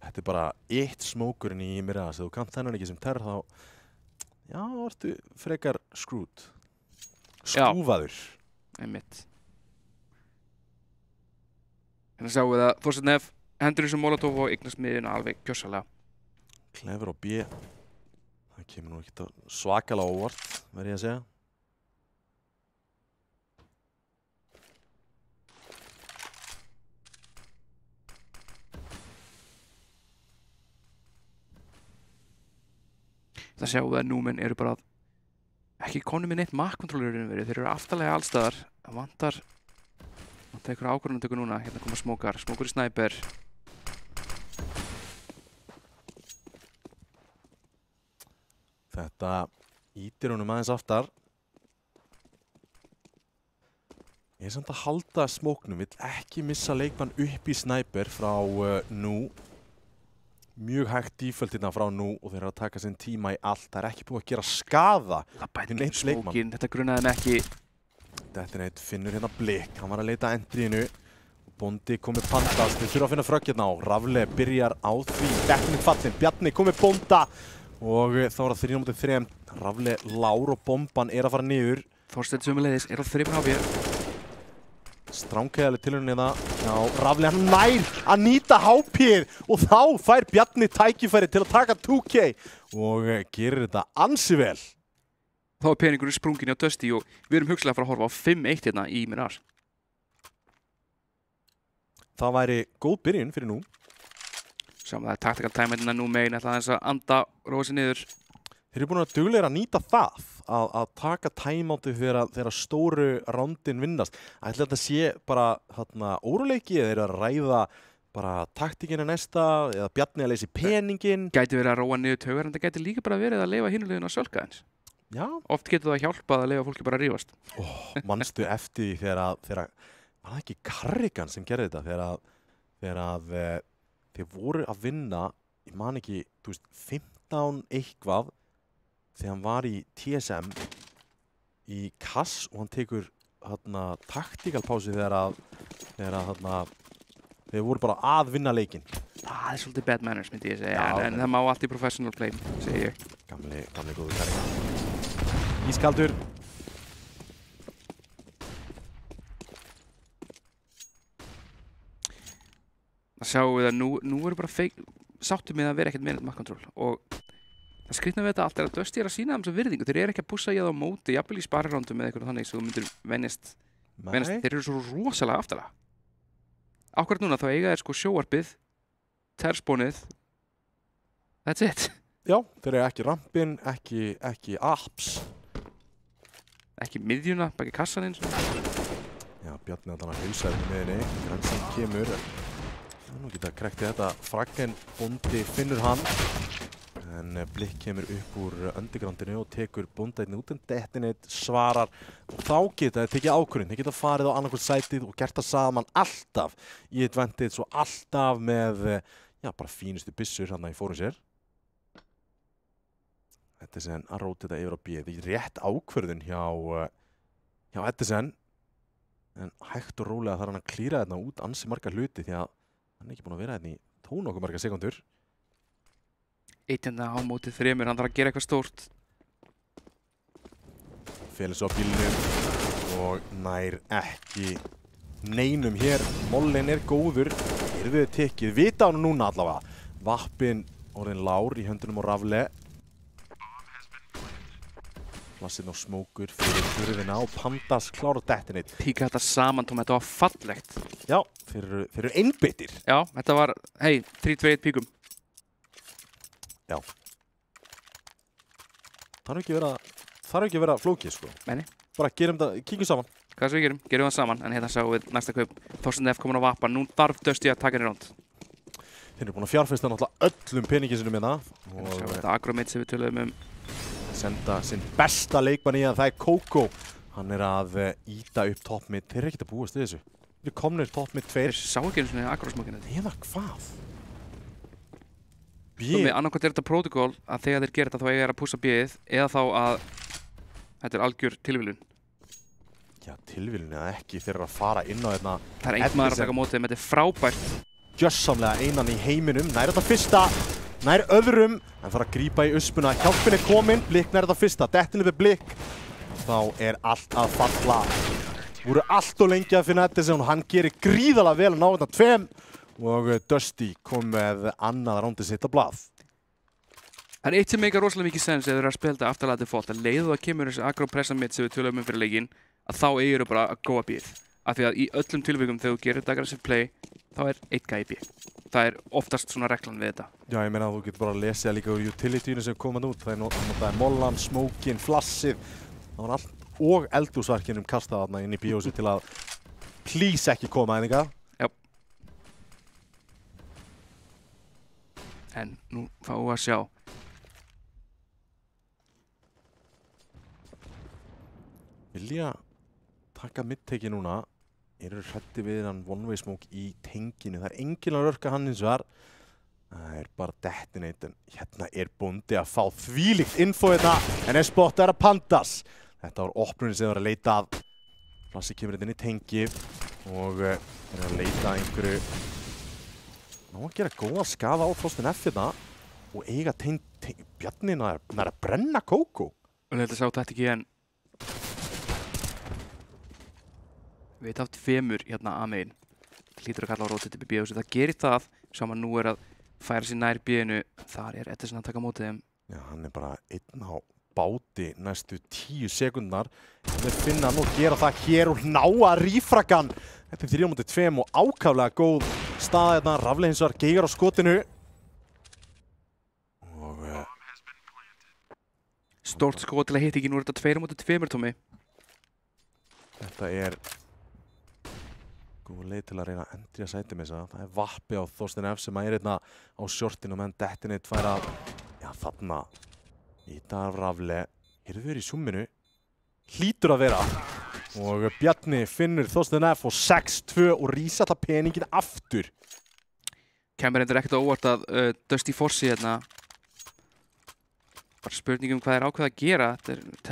Þetta bara eitt smókurinn í mér að þú kannt þennan ekki sem terr þá já, ertu frekar screwed. Skrúfaður. Einmitt. Hérna sjáum við að Þorsteinn F hendur þessu Molotov og eignast miðjuna alveg gjörsamlega. Clever á B. Það kemur nú ekkert svakalega óvart, verð ég að segja. Það sjáum við að númenn eru bara ekki konum með neitt makkkontrollurinn verið. Þeir eru aftalega allstaðar. Það vantar einhverja ákvörðunartöku núna. Hérna koma smókar. Smókur í snæper. Þetta ítir honum aðeins aftar. Ég samt að halda smóknum. Vill ekki missa leikmann upp í snæper frá nú. Mjög hægt díföldina frá nú og þeir eru að taka sinn tíma í allt. Það ekki búið að gera skaða. Smókin, þetta grunaði mig ekki. Detonate finnur hérna Blikk. Hann var að leita endriðinu. Bóndi komið Pandas, þeir þurfa að finna frögg hérna á. Rafle byrjar á því, Dettinit fallin, Bjarni komið Bónda og þá er það 3-3. Rafle, Lár og bomban er að fara niður. Þorsteinn sömuleiðis er á 3 HP. Stránkæðaleg tilhörun hérna. Já, Rafle hann nær að nýta HP-ið og þá fær Bjarni tækifæri til að taka 2K og gerir þetta ansi vel. Þá er peningurinn sprungin á Dusty og við erum hugsalega að fara að horfa á 5-1 hérna í Mirage. Það væri góð byrjun fyrir nú. Saman það er tactical time hérna nú megin ætla aðeins að anda róa sig niður. Þeir eru búin að duglega að nýta það, að taka timeouti þegar stóru rándin vinnast. Ætli þetta sé bara óruleiki eða þeir eru að ræða bara taktíkina næsta eða Bjarni að leysi peningin. Gæti verið að róa niður taugar en það gæti líka bara verið að leyfa hinulegin á sjálka eins. Já. Oft getur það hjálpað að leyfa fólki bara að rífast. Manstu eftir því þegar var það ekki Carrigan sem gerði þetta þegar þeir voru að vinna, ég man ekki, 15 eitthvað þegar hann var í TSM í Kass og hann tekur taktíkalpási þegar þeir voru bara að vinna leikinn. Það er svolítið bad manners myndi ég segja, en það má allt í professional play, segi ég. Gamli góðu Carrigan. Ískaldur. Það sjáum við að nú eru bara sáttum við að vera ekkert meira markkontról og það skrýtna við þetta allt er að Dusty er að sína þeim sem virðingu. Þeir eru ekki að pússa í það á móti, jafnvel í sparirándum eða eitthvað þannig sem þú myndir venjast. Þeir eru svo rosalega aftalega. Akkurat núna þá eiga þeir sko sjóarpið, terspónið, that's it. Já, þeir eru ekki rampin, ekki apps. Ekki miðjuna, bara ekki kassan eins. Já, Bjarni að þannig að hausaði með henni, Gransin kemur. Nú geta krektið þetta, Fraggen, Bóndi finnur hann. En Blikk kemur upp úr undergroundinu og tekur Bóndaðinni út en Dettinit svarar. Og þá geta þeir tekið ákvörðun, þeir geta farið á annarkvæmt sætið og gert það saman alltaf í advantage og alltaf með, bara fínustu byssur hann í fórum sér. Edison að róta þetta yfir á B. Það er rétt ákvörðun hjá Edison. En hægt og rólega þarf hann að klíra þetta út ansi marga hluti því að hann er ekki búinn að vera hérna í nokkuð marga sekundur. 1 á móti 3, hann þarf að gera eitthvað stórt. Félis á bílnum og nær ekki neinum hér. Mollin er góður, við tekið. Vita hann núna allavega. Vappin orðin Lár í höndunum á Rafle. Plassinn á Smókur fyrir hurðina og Pandas klára Dettinit. Píka þetta saman, Tom, þetta var fallegt. Já, þeir eru einbeittir. Já, þetta var, 3-2-1 píkum. Já. Það þarf ekki að vera flókið, sko. Nei. Bara gerum þetta, kíkjum saman. Hvað sem við gerum það saman, en hérna sjáum við næsta kaup. Þorsteinn F komin á Vappa, nú þarf Dusty að taka henni ránd. Þeir eru búin að fjárfesta náttúrulega öllum peningin sinum hérna. Og sjáum við þetta agromit sem við töluðum senda sinn besta leikmann í að það er Kókó. Hann er að íta upp toppmid. Þeir eru ekkert að búast við þessu. Þeir eru komnir toppmid 2. Þeir sá ekki einu svona agrosmokinu. Eða hvað? Annarkvæmt er þetta protocol að þegar þeir gera þetta þá eiga þeir að pússa B-ið eða þá að þetta er algjör tilviljun. Já, tilviljun eða ekki. Þeir eru að fara inn á hérna. Það er einn maður að taka mótið, þetta er frábært. Gjössamlega einan í heiminum. Nær þetta fyrsta. Nær öðrum, en þarf að grípa í uspuna. Hjálpin er komin, Blikk nær þetta fyrsta. Dettinit við Blikk. Þá er allt að falla. Voru allt og lengi að finna Edison og hann gerir gríðalega vel að ná þetta 2. Og Dusty kom með annað rándið sitt á blað. Það er eitt sem meikar rosalega mikið sens ef þeir eru að spila þetta aftarlega default. Að leiðu að kemur þessi agropressa mitt sem við tölum fyrir leikinn, að þá eigir þau bara að góa B-ið. Af því að í öllum tilvikum þegar þú gerir þetta aggressive play, þá er 1 gæi B. Það er oftast svona reglan við þetta. Já, ég meina að þú getur bara að lesa líka úr utilityinu sem komað út. Það er mollan, smókin, flassið. Það var allt og eldúsverkinum kastað þarna inn í bíósi til að please ekki koma einhverja. Já. En nú fáum við að sjá. Vilja taka middteki núna. Eru hrætti við hann one-way smoke í tenginu. Það er enginn að rörka hann hins vegar. Það er bara Dettinit, en hérna er Bóndi að fá þvílíkt info hérna. En spot er að Pandas. Þetta var opnunin sem það var að leita að. Flassi kemur hérna inn í tengi. og er að leita að einhverju ná að gera góða skaða á Þorstein F hérna og eiga Bjarni nær að brenna Kókó. Og þetta sá þetta ekki en við haft 5 hérna að megin. Hlýtur að kalla á rótið til B og það gerir það saman nú er að færa sér nær B-inu. Þar er Edison að taka mótið þeim. Já, hann er bara einn á báti næstu 10 sekundar. Þeir finna hann og gera það hér og ná að rífrakan. Þetta er 3-2 og ákaflega góð staða hérna. Rafli hins vegar geigar á skotinu. Og Stórt skot til að hitta ekki, nú er þetta 2-2, Tommy. þetta er góð leið til að reyna að endja sæti með þessa. Það er vappi á Þorstein F sem er hérna á shortinu menn Dettinate fær að þarna íta af Rafli. Heyrðu þeir í summinu? Hlýtur að vera. Og Bjarni finnur Þorstein F og 6-2 og rísa það peningin aftur. Kemur endur ekkert á óvart að Dusty Forsey hérna. Bara spurning hvað er ákveð að gera.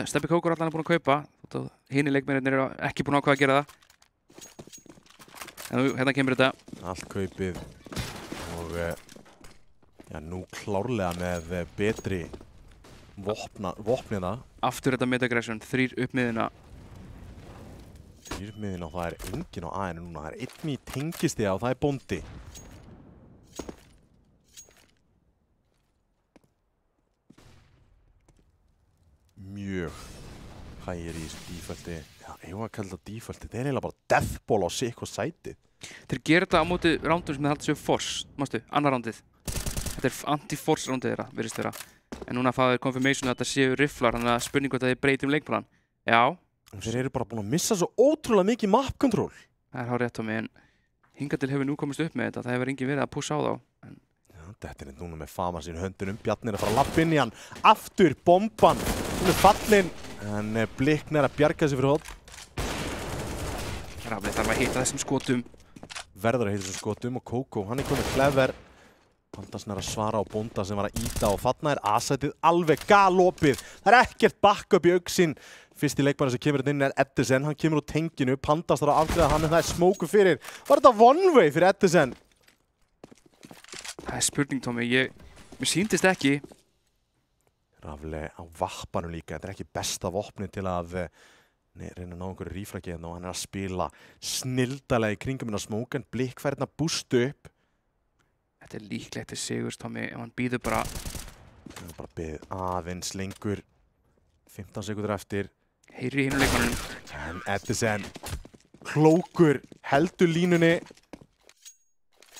Steppi Kókó allan er búinn að kaupa. Hinni leikmennir eru ekki búinn að ákveða að gera það. En hérna kemur þetta. Allt kaupið og nú klárlega með betri vopnina. Aftur þetta mid-aggression, 3 upp miðina. 3 upp miðina og það er engin á A-inu núna. Það er einn í tengistiga og það er Bóndi. Mjög hægir í þessu dífælti. Já, ég var að kalla þetta dífælti. Þetta er eiginlega bara deathball á sig og sætið. Þeir gera þetta á móti rándum sem þeir halda sér force, mástu, annar rándið. Þetta er anti-force rándið þeirra, virðist þeirra. En núna fá þeir confirmation að þetta séu rifflar, þannig að spurning hvort að þeir breytum leikplan. Já. Þeir eru bara búin að missa svo ótrúlega mikið map control. Það er hárrétt á mig, en hingað til hefur nú komist upp með þetta. Það hefur enginn verið að pussa á þá. Þetta er núna með fama sín höndunum. Bjarni er að fara að lappa inn í hann. Aftur bomban. Hún er fallin. En Blikn er að bjarga sig fyrir hótt. Rafli þarf að hitta þessum skotum. Verður að hitta þessum skotum og Kókó, hann er komið clever. Pandarsson er að svara á Bónda sem var að íta og þarna er A-sætið alveg galopið. Það er ekkert backup í auksinn. Fyrsti leikmann sem kemur inn er Edison. Hann kemur úr tenginu. Pandars þarf að afgreiða hann en það er smóku fyrir. Var þetta one way fyrir Edison? Það er spurning, Tommy. Mér sýndist ekki. Rafli á vappanum líka. Þetta er ekki besta vopni til að reyna að ná einhverju rífraki og hann er að spila snildalega í kringum en að smóka en Blikk fær hérna bústu upp. Þetta er líklegt til sigurs, Tommy, ef hann býður bara. Það er bara beðið aðeins lengur. 15 sekundur eftir. Heyri í hinu leikmannum. En Edison, klókur, heldur línunni.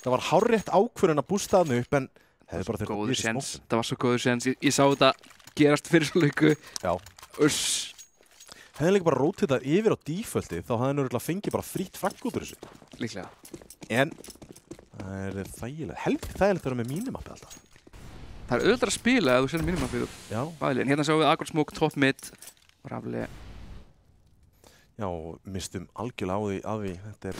Það var hárrétt ákvörðun að bústa þarna upp en hefði bara þurft að góður séns. Það var svo góður séns. Ég sá þetta gerast fyrir svo leiku. Já. Uss. Hefði líka bara rótið þetta yfir á defaulti þá hefði hann örugglega fengið bara frýtt fragg út úr þessu. Líklega. En það er þægilegt. Helviti þægilegt að vera með mínimappi alltaf. Það er auðvitað að spila ef þú sér mínimappi. Já. En hérna sjáum við Agro Smoke, top mid. Rafli. Já, mistum algjörlega á því. Þetta er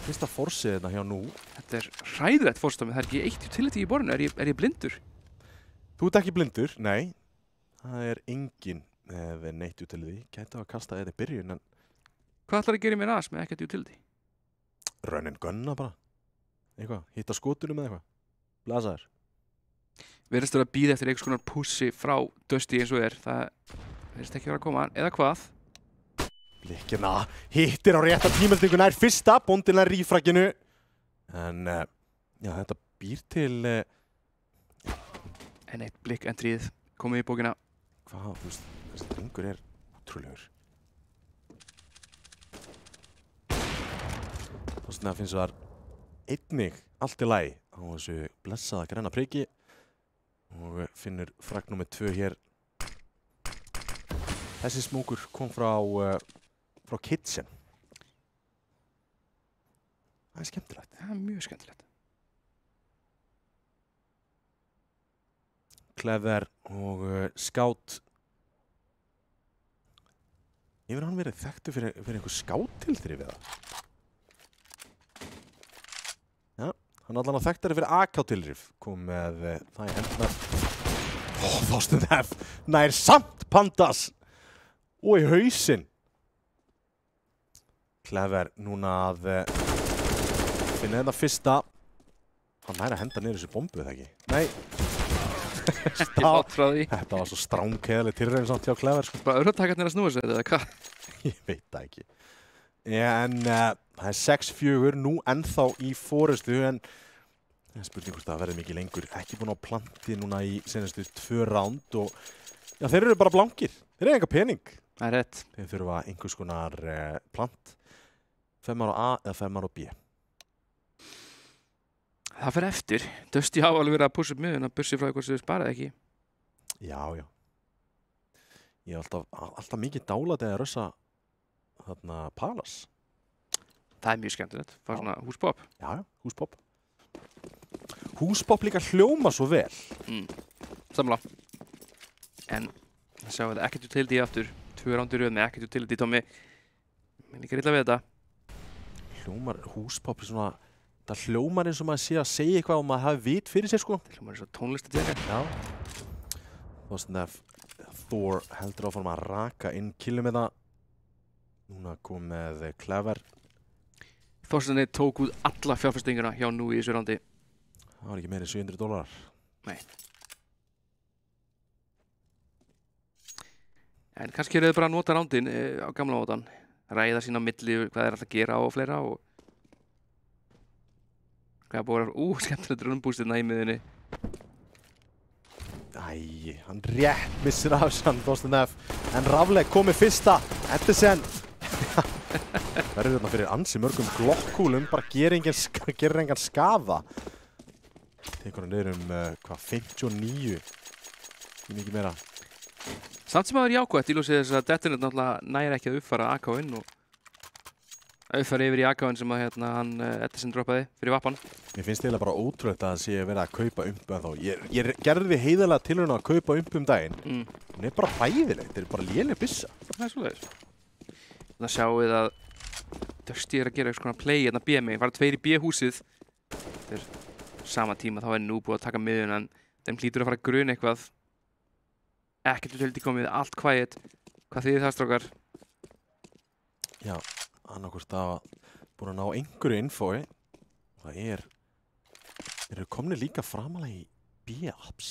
fyrsta forsið hérna hjá nú. Þetta er hræðilegt forstömi. Það er ekki eitt utility í borðinu. Er ég blindur? Þú ert ekki blindur, nei. Það er engin neitt utility. Gæti að kasta þetta í byrjun en Hvað ætlar að gera í mér as með ekkert utility? run and gunna bara. Eitthvað, hitta skotunum eða eitthvað. Blasaður. Verðist að bíða eftir einhvers konar pussi frá Dusty eins og það verðist ekki vera að koma. Eða hvað? Blikkina hittir á rétta tímeldingu nær fyrsta, Bóndin er rífraginu. En já, þetta býr til En eitt Blikk endrið komið í bókina. hvað, þú veist, þessi drengur er útrúlegur. Þannig að finnst það einnig allt í lagi á þessu blessaða græna priki og finnur fragg númer 2 hér. Þessi smókur kom frá Kitchen. Það er skemmtilegt. Það er mjög skemmtilegt. Clever og Scout. Hefur hann verið þekktur fyrir einhver Scout-tilþrif við það? Já, hann allan að þekktari fyrir AK-tilþrif. Kom með það í hendnar. Þorstein F. Nær samt Pandas. Og í hausinn. Clever núna að finna þetta fyrsta. Hann næri að henda niður þessu bombu, eða ekki? Nei. Ekki látt frá því. Þetta var svo strángkeðaleg tilraun samt hjá Clever, sko. Bara örðartakarnir að snúa sér eða hvað? Ég veit það ekki. En það er 6-4 nú ennþá í forystu, en það er spurning hvort það verði mikið lengur. Ekki búin á planti núna í senastu 2 ránd og já, þeir eru bara blankir. Þeir eru enga pening. Það er rétt. Þeir þurfa einhvers konar plant. 5 á A eða 5 á B. Það fyrir eftir. Dusty hafa alveg verið að pússa upp miðun að bussi frá eitthvað sem þau sparaði ekki. Já, já. Ég er alltaf mikið dálæti að rössa þarna Palace. Það er mjög skemmtilegt. Það er svona húspopp. Já, já, húspopp. Húspopp líka hljóma svo vel. Samla. En það sjáum við ekkert utility aftur. 2 rándir röð með ekkert utility, Tommy. Mér líkar illa við þetta. Hljómar húspopp er svona... Það hljómar eins og maður sé að segja eitthvað og maður hafi vit fyrir sér, sko. Það hljómar eins og tónlistateka. Já. Thor heldur áfram að raka inn killu með það. Núna kom með Clever. Þorstenni tók út alla fjárfestinguna hjá nú í þessu rándi. Það var ekki meira en $700. Nei. En kannski eru þau bara að nota rándin á gamla mótan. Ræða sín á milli hvað er alltaf að gera og fleira og hvað er búið að skemmtilegt runnbústirna í miðunni. Æ, hann rétt missir af sann Thorsten F. En Rafleg komið fyrsta. Edison. Verður þarna fyrir ansi mörgum glokkkúlum. Bara gerir engan skaða. Tekur hann niður hvað, 59. Í mikið meira. Samt sem að það er jákvætt í ljósið þess að Detonet náttúrulega næri ekki að uppfara AK-inn og uppfara yfir í AK-inn sem að hann Edison droppaði fyrir vappan. Mér finnst eiginlega bara ótrúlegt að það sé verið að kaupa umbu en þá. Ég gerði heiðarlega tilraun að kaupa umbu daginn. Hún er bara hræðilegt, þetta er bara léleg byssa. Það er svoleiðis. Þannig að sjáum við að Dusty er að gera eitthvað svona play hérna B-megin. Fara 2 í B-húsið. Þetta er sama tíma þá er nú búið að taka miðun en þeim hlýtur að fara að gruna eitthvað. Ekkert utility komið, allt quiet. Hvað þýðir það, strákar? Já, annarkvort að búin að ná einhverju infói. Það eru komnir líka framalega í B-apps.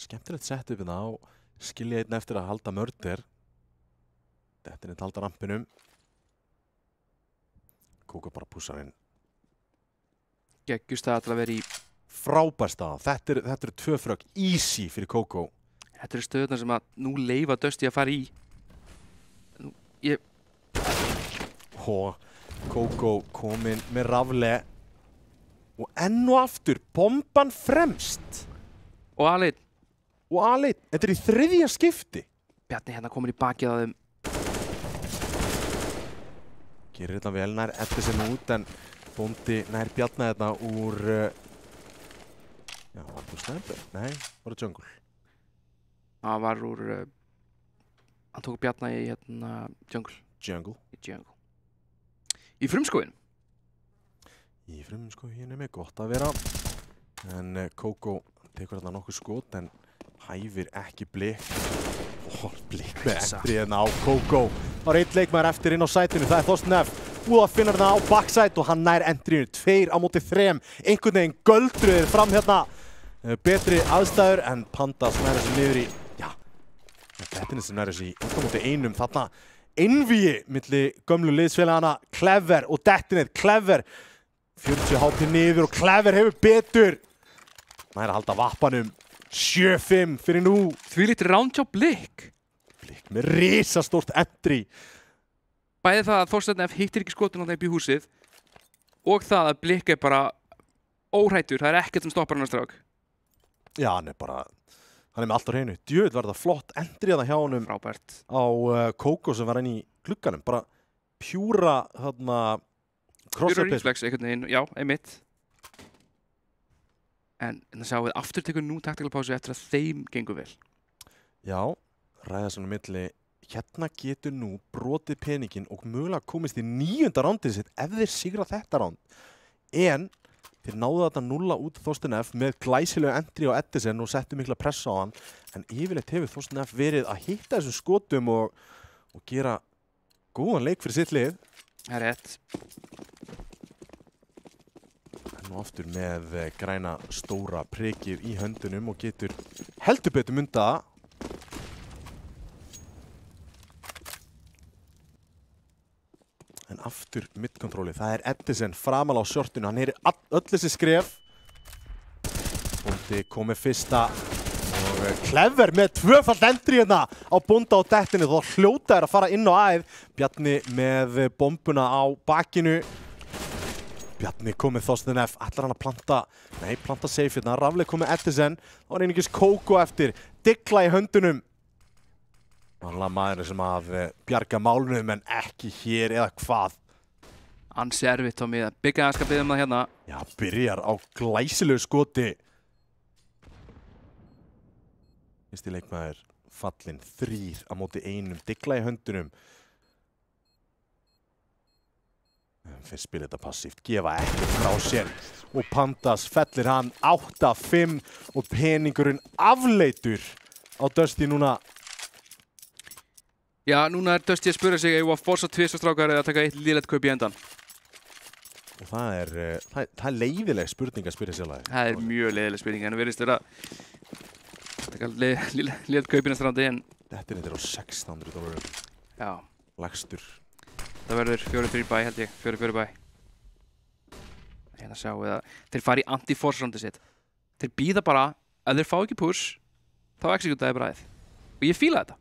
Skemmtilegt sett upp hérna og skilja einn eftir að halda mörder. Þetta er einn halda rampinum. Kóko bara pússar inn. Geggjust það til að vera í... Frábær staða. Þetta eru 2 frögg. Easy fyrir Kóko. Þetta eru stöðunar sem að nú leyfa Dusty að fara í. Kóko kominn með Rafleg. Og enn og aftur, bomban fremst. Og Aleit. Þetta er í 3. skipti. Bjarni hérna komur í bakið á þeim. Gerir þetta vel, nær Edison út, en Bóndi nær Bjarni þetta úr... Já, var það úr Sniper? Nei, var það Jungle. Það var úr... hann tók Bjarni í Jungle. Í frumskóin. Í frumskóinu með gott að vera. En Kóko tekur þarna nokkuð skot, en hæfir ekki Blik. Blik með entry hérna á Kóko. Það var 1 leikmaður eftir inn á sætinu, það er Thorsten F. Og það finnur þarna á backside og hann nær entryinu. 2 á móti 3. Einhvern veginn göldruðir fram hérna. Betri aðstæður, en Panda snæra sig niður í... Já, þetta er sem næra sig í 1 á móti 1. Þarna einvíi milli gömlu liðsfélagana Clever og Detonet. Clever 40 HP niður og Clever hefur betur. Næra að halda vappanum. 7-5 fyrir nú. Því lítið ránd hjá Blik. Blik með risastórt entry. Bæði það að Thorsten F hittir ekki skotun á þeim í húsið og það að Blik er bara óhrættur. Það er ekkert sem stoppar hann að strák. Já, hann er með allt á hreinu. Djöð var það flott entry að það hjá honum. Frábært. Á Kóko sem var inn í glugganum. Bara pjúra þarna Pjúra reflex einhvern veginn, já, einmitt. En það sjáum við aftur tekur nú tactical pásu eftir að þeim gengur vel. Já, ræða svona milli. Hérna getur nú brotið peningin og mögulega komist í 9. rándið sitt ef þeir sigra þetta ránd. En þeir náðu þetta 0 út Thorsten F með glæsilegu entry á Edison og settu mikla pressa á hann. En yfirleitt hefur Thorsten F verið að hitta þessum skotum og gera góðan leik fyrir sitt lið. Það er rétt. Nú aftur með græna stóra prikið í höndunum og getur heldur betur mynda það. En aftur midkontróli, það er Edison framan á shortinu, hann heyri öll þessi skref. Bondi komið fyrsta og Clever með tvöfald endri hérna á Bonda á dettinu, þá hljóta er að fara inn á æð. Bjarni með bombuna á bakinu. Bjarni komið Þorsteinn F, ætlar hann að planta safe hérna. Rafleik komið Edison, þá var einungis Kókó eftir, Digla í höndunum. Vanlega maður sem að bjarga málunum en ekki hér eða hvað. Ansi erfitt á mig að byggja að skapið það hérna. Já, byrjar á glæsilegu skoti. Fyrsti leikmaður fallinn 3 á móti 1, Digla í höndunum. Fyrst spila þetta passíft, gefa ekkert frá sér. Og Pandas fellir hann 8-5 og peningurinn afleitur á Dusty núna. Já, núna er Dusty að spura sig ef að forsa tvisvarstrákar eða taka eitt lélegt kaup í endan. Og það er leiðileg spurning að spyrja sjálf. Það er mjög leiðileg spurning, en það virðist vera taka lélegt kaupina strandi en... Þetta er á $600. Já. Lagstur. Það verður 4-3 bæ held ég, 4-4 bæ. Hérna sjáum við að þeir fara í anti-force roundið sitt. Þeir býða bara, ef þeir fá ekki push, þá executaði bara aðeð. Og ég fíla þetta.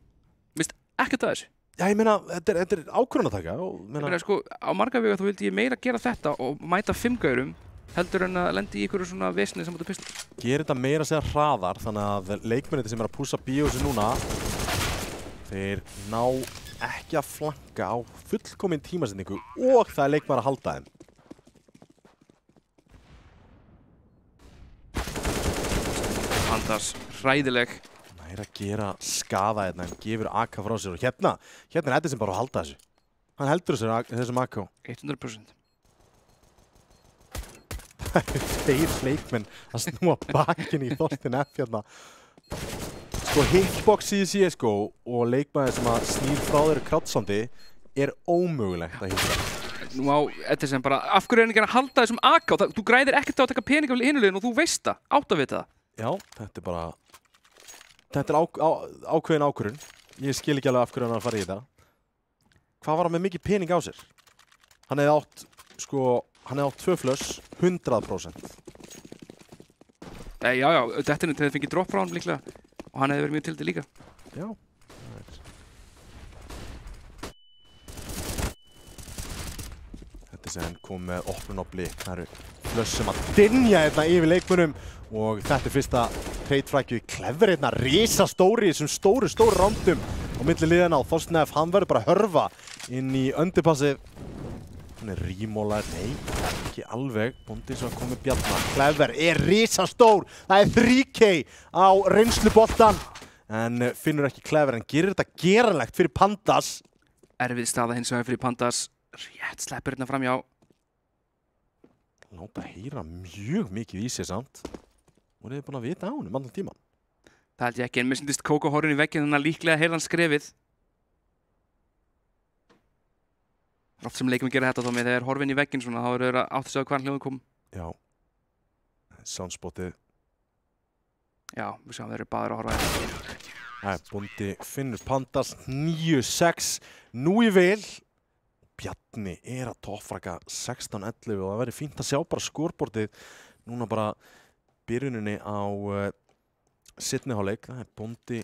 Mist ekkert að þessu. Já, ég meina, þetta er ákvörðunartaka. Ég meina, sko, á marga vegu þá vildi ég meira gera þetta og mæta 5 gaurum heldur en að lendi í einhverju svona vesni sem áttu pistol. Gerir þetta meira að segja hraðar, þannig að leikmennir sem er að pússa bíósi núna, þeir ná ekki að flanka á fullkomin tímasetningu og það er leikmaður að halda þeim. Anders, hræðileg. Það er að gera skaða hérna, hann gefur AK frá sér og hérna er Edison bara að halda þessu. Hann heldur þessum AK. 100%. Það eru 2 leikmenn að snúa bakinn í Þorsteinn F hérna. Sko hitbox í CSGO og leikmaður sem að snýr frá þeirra kráttsandi er ómögulegt að hitta. Nú á Edison bara, af hverju er hann ekki að halda þessum AK? Þú græðir ekkert á að taka pening af hinulegin og þú veist það, átt að vita það. Já, þetta er bara... Þetta er ákveðin ákvörðun. Ég skil ekki alveg af hverju hann er að fara í þetta. Hvað var hann með mikið pening á sér? Hann hefði átt, sko, hann hefði átt 2 flush, 100%. Já, þetta er þegar þið fengið drop frá hann líklega. Og hann hefði verið mjög til þetta líka. Já. Þetta sem hann kom með opnun á blik. Það eru flush sem að dynja þetta yfir leikmönnum. Og þetta er fyrsta trade-frækju í Clever hérna, risastóri í þessum stóru rándum á milli liðana og Þorsteinn F, hann verður bara að hörfa inn í undirpassið. Hann er rímólar, nei, ekki alveg, Bondi sem að koma með Bjarna. Clever er risastór, það er 3K á reynsluboltan, en finnur ekki Clever, en gerir þetta geranlegt fyrir Pandas. Erfið staða hins vegar fyrir Pandas, rétt sleppur hérna framjá. Láta heyra mjög mikið í sig samt. Voruð þið búin að vita á honum allan tíman? Það held ég ekki, en mér syndist Kókó horfinn í vegginn þannig að líklega heyrði hann skrefið. Oft sem leikum gera þetta þá með þegar horfinn í vegginn svona, þá eru þeir að átt að segja hvaðan hljóðum kom. Já. Soundspotið. Já, við sjáum þeir eru báðir að horfa þetta. Bondi finnur Pandas 9-6. Nú í vil. Bjarni er að toppfraka 16-11 og það verður fínt að sjá bara skorbortið núna bara byrjuninni á seinni hálfleik. Það er Bondi,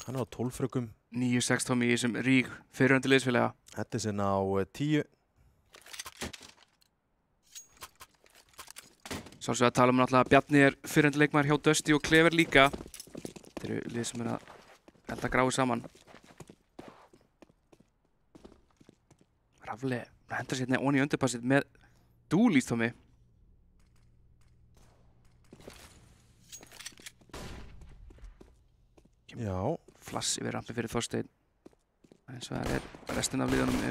hann er á 12 frökum. 9-6 tómi í þessum rík fyrirhundi liðsfélaga. Edison á 10. Svo að tala um náttúrulega að Bjarni er fyrirhundi leikmaður hjá Dusty og Clever líka. Þetta eru lið sem er að elda gráu saman. Rafli hendur sér hérna onni í undirpassið með dúlís tómi. Já. Flass yfir rampi fyrir Þorsteinn. Eins og það er restin af liðunum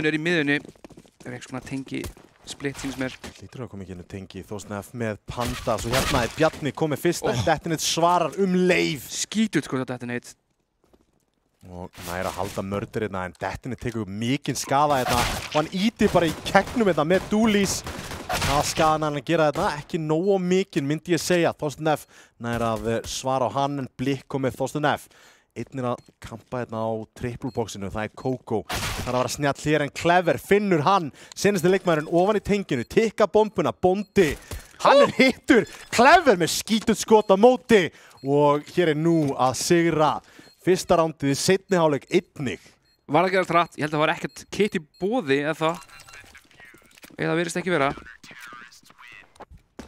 er í miðunni. Það er eitthvað svona tengi splitt síns mér. Lítur að koma ekki inn tengi Þorsteinn F með Pandas og hérna er Bjarni komið fyrst en Detonate svarar leið. Skítut sko þetta Detonate. Og næra að halda mördur hérna, en Dettinni tekur mikinn skaða hérna og hann ítir bara í kegnum hérna með Dúlís. Það skaðan hann að gera þetta, ekki nógu mikinn myndi ég segja. Þorsteinn F næra að svara á hann, en Blikk kom með Þorsteinn F. Einn að kampa hérna á trippulboxinu, það Kókó. Það að vera snjall hér, en Clever finnur hann. Seinasti leikmaðurinn ofan í tenginu, tikka bombuna, Bondi. Hann hittur Clever með skítut skot á móti. Og hér nú að sigra fyrsta rándið í seinni hálfleik einnig. Var það gerast rætt, ég held að það var ekkert kitt í boði eða virðist ekki vera.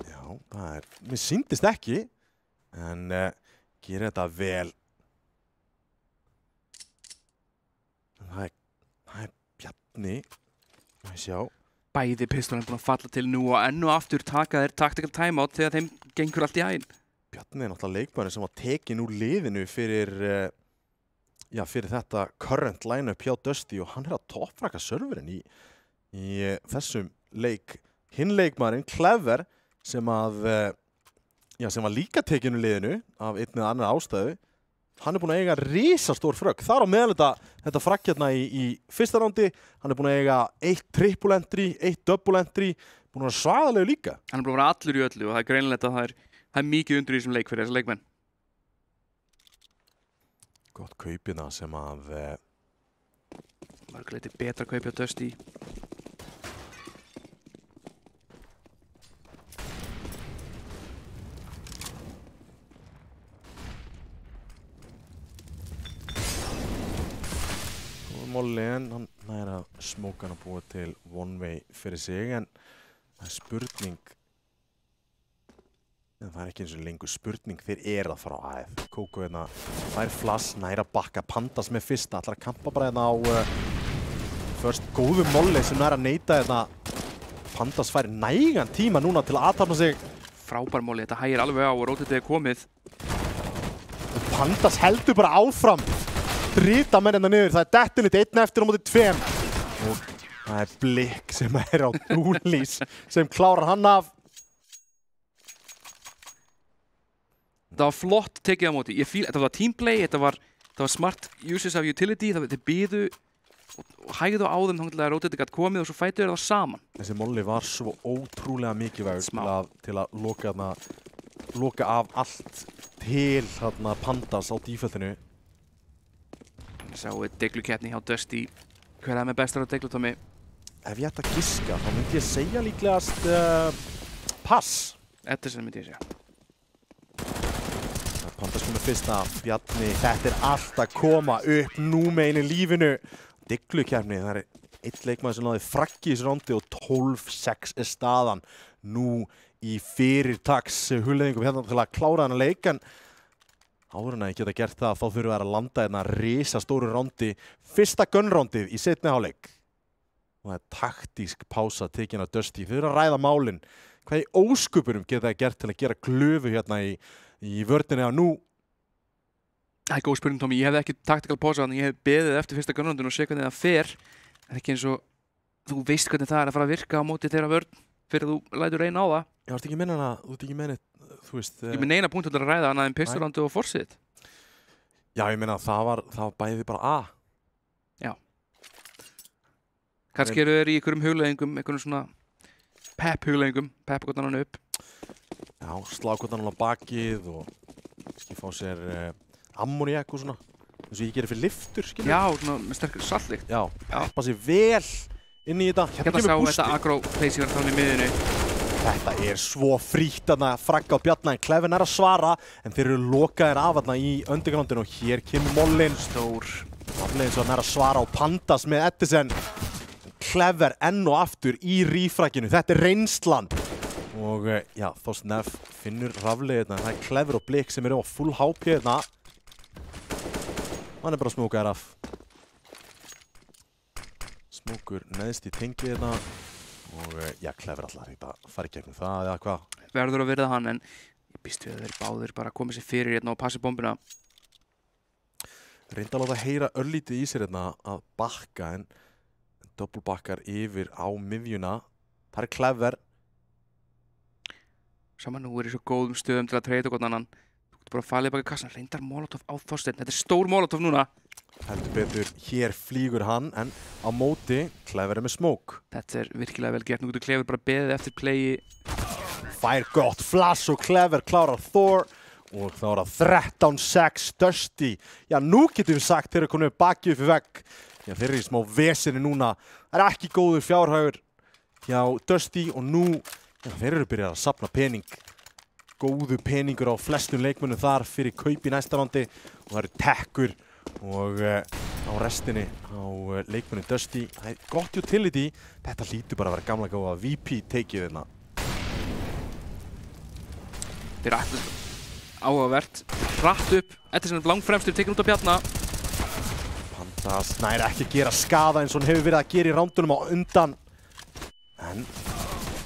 Já, mér sýndist ekki, en gerir þetta vel. Það er Bjarni, má ég sjá. Bæði pistolinn búin að falla til nú og enn og aftur taka þeir tactical timeout þegar þeim gengur allt í hæginn. Bjarni er náttúrulega leikmaðurinn sem var tekin úr liðinu fyrir þetta current line-up hjá Dusty, og hann er að toppfraka serverinn í þessum leik. Hinn leikmaðurinn, Clever, sem var líka tekin úr liðinu af einn eða annar ástæðu, hann er búinn að eiga risastór frögg. Þar á meðal þetta fragg hérna í fyrsta rándi, hann er búinn að eiga 1 triple entry, 1 double entry, búinn að vera svaðalegu líka. Hann er búinn að vera allur í öllu og það er greinilegt að það er mikið undur í þessum leik fyrir þessa leikmenn. Gott kaupina sem að Mörguleiti betra kaupi á Dusty. Molli, en hann næra smókan að búa til one way fyrir sig, en það er spurning, en það er ekki eins og lengur spurning, þeir að fara á AF. Kókó hérna fær flass, næra bakka, Pandas með fyrsta, ætlar að kampa bara hérna á först góðu Molli sem næra neita hérna. Pandas fær nægan tíma núna til að aðtapna sig. Frábær Molli, þetta hægir alveg á og rótitið komið. Pandas heldur bara áfram. Drita menn hérna niður, það er Dettinni 1 eftir á móti 2. Og það er Blikk sem er á Dúlís sem klárar hann af. Þetta var flott tekið á móti. Þetta var teamplay, þetta var smart uses of utility, þeir biðu og hægðu á þeim þannig að rótitið gætt komið og svo fætu þeir það saman. Þessi Molli var svo ótrúlega mikilvægur til að loka af allt til Pandas á díföldinu. Sáu deglukeppni hjá Dusty. Hver er með bestar á deglutómi? Ef ég ætti að giska, þá myndi ég segja líklegast pass. Edison myndi ég segja. Pandas komið fyrsta, Bjarni, þetta er allt að koma upp nú með einu lífinu. Deglukeppni, það er einn leikmaður sem náði fraggi í þessu rándi og 12-6 er staðan nú í fyrirtaks hulleðingum hérna til að klára þennan leik, en áður en að ég geta gert það, þá þurfum við að landa hérna risastóru rándi, fyrsta gunrándið í seinni hálfleik. Og það er taktísk pása tekin af Dusty. Þau eru að ræða málin. Hvað í óskupurum geta það gert til að gera glöfu hérna í vörninni á nú? Það er góð spurning, Tommy. Ég hefði ekki tactical pása, þannig ég hef beðið eftir fyrsta gunrándinu og sé hvernig það fer. Það er ekki eins og þú veist hvernig það er að fara að virka á móti þeirra vörn fyrir þú lætur reyna á það. Ég varst ekki meina þú ert ekki meina, þú veist. Ég með neina punktur til að ræða annað en pistolandi og forsið. Já, ég meina það var bæði bara A. Já. Kannski eru þeir í einhverjum hugleiðingum, einhverjum svona pep-hugleiðingum, pep-gottan hann upp. Já, slaggottan hann á bakið og kannski fá sér ammoniak og svona. Eins og ég gerir fyrir liftur, skilur. Já, svona með sterkur saltlykt. Já, peppa sér vel inn í þetta. Hérna sá þetta agro-peysi var þannig í miðinu. Þetta er svo frítt að fragga á Bjarna, en Clever er að svara, en þeir eru lokaðir af þarna í undergroundinu og hér kemur Mollin. Stór. Aflegin svo hann er að svara á Pandas með Edison. Clever enn og aftur í rífragginu, þetta er reynslan. Og já, Þorsteinn F finnur raflegirna, það er Clever og Blikk sem eru á full HP hérna. Hann er bara smókaðir af. Smókur neðst í tengið hérna. Og já, Clever allar ekki að fara í gegnum það eða hvað. Verður að verða hann, en ég býst við að þeir báðir bara komið sér fyrir hérna og passi bombina. Reynda að láta heyra örlítið í sér hérna að bakka, en doppelbakkar yfir á miðjuna. Það er Clever. Saman nú er í svo góðum stöðum til að treyta hvort annan. Þetta bara falið baka kassan, reyndar Molotov á Þorsteinn. Þetta stór Molotov núna. Heldur betur, hér flýgur hann, en á móti Clever með smoke. Þetta virkilega vel gert. Nú getur Clever bara beðið eftir playi. Fær gott flash og Clever klárar Thor. Og þá það 13-6 Dusty. Já, nú getum við sagt þeir eru konið bakið upp í vegg. Já, þeir eru í smá vesinni núna. Það ekki góður fjárhagur hjá Dusty og nú, já, þeir eru byrjað að safna pening. Góðu peningur á flestum leikmönnum þar fyrir kaup í næsta randi. Og það eru tekkur og á restinni á leikmönnum Dusty. Það er gott utility. Þetta hlýtur bara að vera gamla góða VP teikið hérna. Þeir eru alltaf áhugavert, hratt upp, þetta sem langfremstur tekin út á Bjarna. Pandas nær ekki að gera skaða eins og hann hefur verið að gera í rándunum á undan. En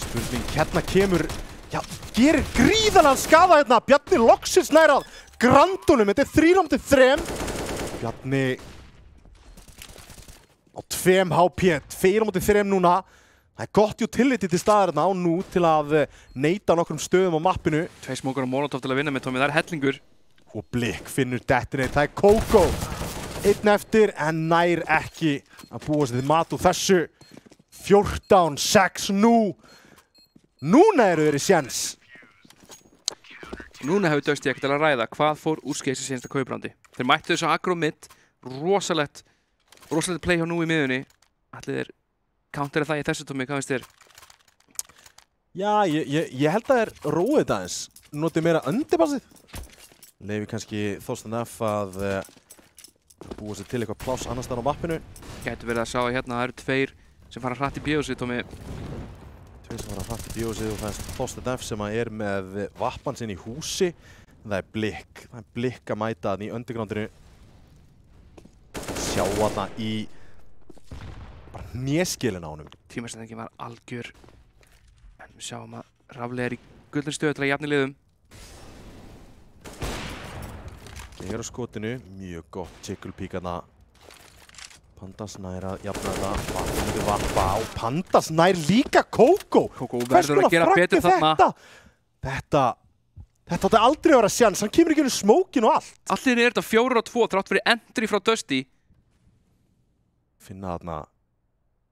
spurning hérna kemur, já, gerir gríðarlegan skaða hérna. Bjarni loksins nær að grandunum, þetta er 3-3. Bjarni á 2 HP, 4-3 núna. Það er gott utility til staðarna á nú til að neita nokkrum stöðum á mappinu. 2 smókar og Molotov til að vinna með Tommy, það er hellingur. Og Blikk finnur detonate, það er Kókó. Einn eftir en nær ekki að búa sér til mat úr þessu. 14-6 nú. Núna eru þeir í séns. Núna hefur Dusty ekkert til að ræða hvað fór úrskeiðis í seinasta kauprandi. Þeir mættu þessu aggro mid, rosalegt play hjá nú í miðunni. Allir þeir counter það í þessu Tommy, hvað finnst þér? Já, ég held að það er róið þetta eins. Notið meira undirbassið. Leifi kannski Þorsteinn F að búa sér til eitthvað pláss annars þar á mappinu. Gætu verið að sjá hérna, það eru 2 sem fara hratt í bjósið, Tommy. 2 sem fara hratt í bjósið og það er Þorsteinn F sem er með vappan sinn í húsi. Það er Blikk. Það er Blikk að mæta þannig í undergroundinu. Sjá þarna í neskilin á honum. Tímasetningin var algjör. En við sjáum að Rafli er í gullin stöðu til að jafna liðum. Geir á skotinu, mjög gott chickle-pík þarna. Pandas nær að jafna þetta, vatnum varpa á Pandas nær líka Kókó. Kókó verður að gera betur þarna. Þetta átti aldrei að vera sjans, hann kemur ekki inn í smókin og allt. Allir er þetta 4-2 þrátt fyrir entry frá Dusty. Finna þarna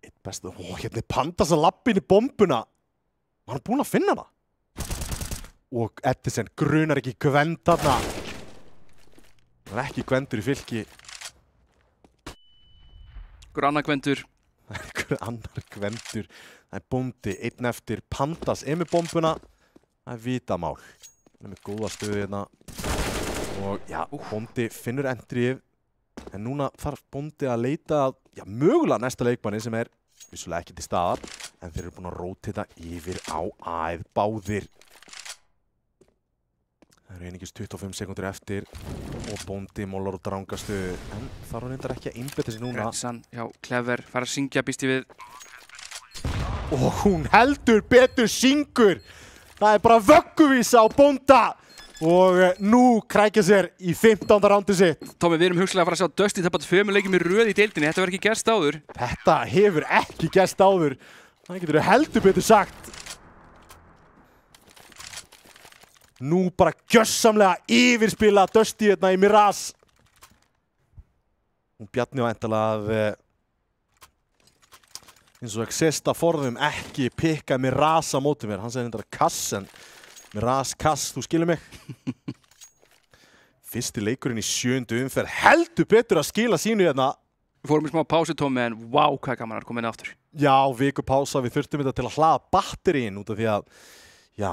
eitt bestu, hérna er Pandas að labba inn í bombuna. Var hann búinn að finna hana? Og Edison grunar ekki Gwend þarna. Það er ekki Gwendur í fylki. Hver annar Gwendur? Hver annar Gwendur. Það er bóndi, einn eftir. Pandas er með bombuna. Það er vitamál. Það er með góða stöðu hérna. Og já, bóndi finnur entryið. En núna þarf bóndi að leita að, já, mögulega næsta leikmanni sem er vissulega ekki til staðar. En þeir eru búin að rótita yfir á æð báðir. Það eru einungis 25 sekúndur eftir og bóndi mólar og drangastöðu. En þarf hann reyndar ekki að einbeita sig núna. Grensan, já, Clever, fara að syngja býst ég við. Og hún heldur betur syngur. Það er bara vögguvísa á bónda. Og nú krækja sér í 15. rándi sitt. Tommy, við erum hugsalega að fara að sjá Dusty tappa 2 leikjum í röð í deildinni. Þetta verður ekki gerst áður. Þetta hefur ekki gerst áður. Það getur heldur betur sagt. Nú bara gjörsamlega yfirspila Dusty hérna í Mirage. Hún Bjarni á endalega að eins og Exista forðum ekki pikka Mirage á móti mér. Hann segir þetta kass en Mirage kass, þú skilur mig. Fyrsti leikurinn í 7. umferð heldur betur að skila sínu hérna. Við fórum í smá pásu, Tommy, en vá, hvað gaman að koma inn aftur. Já, viku pása, við þurftum þetta til að hlaða batterín út af því að, já,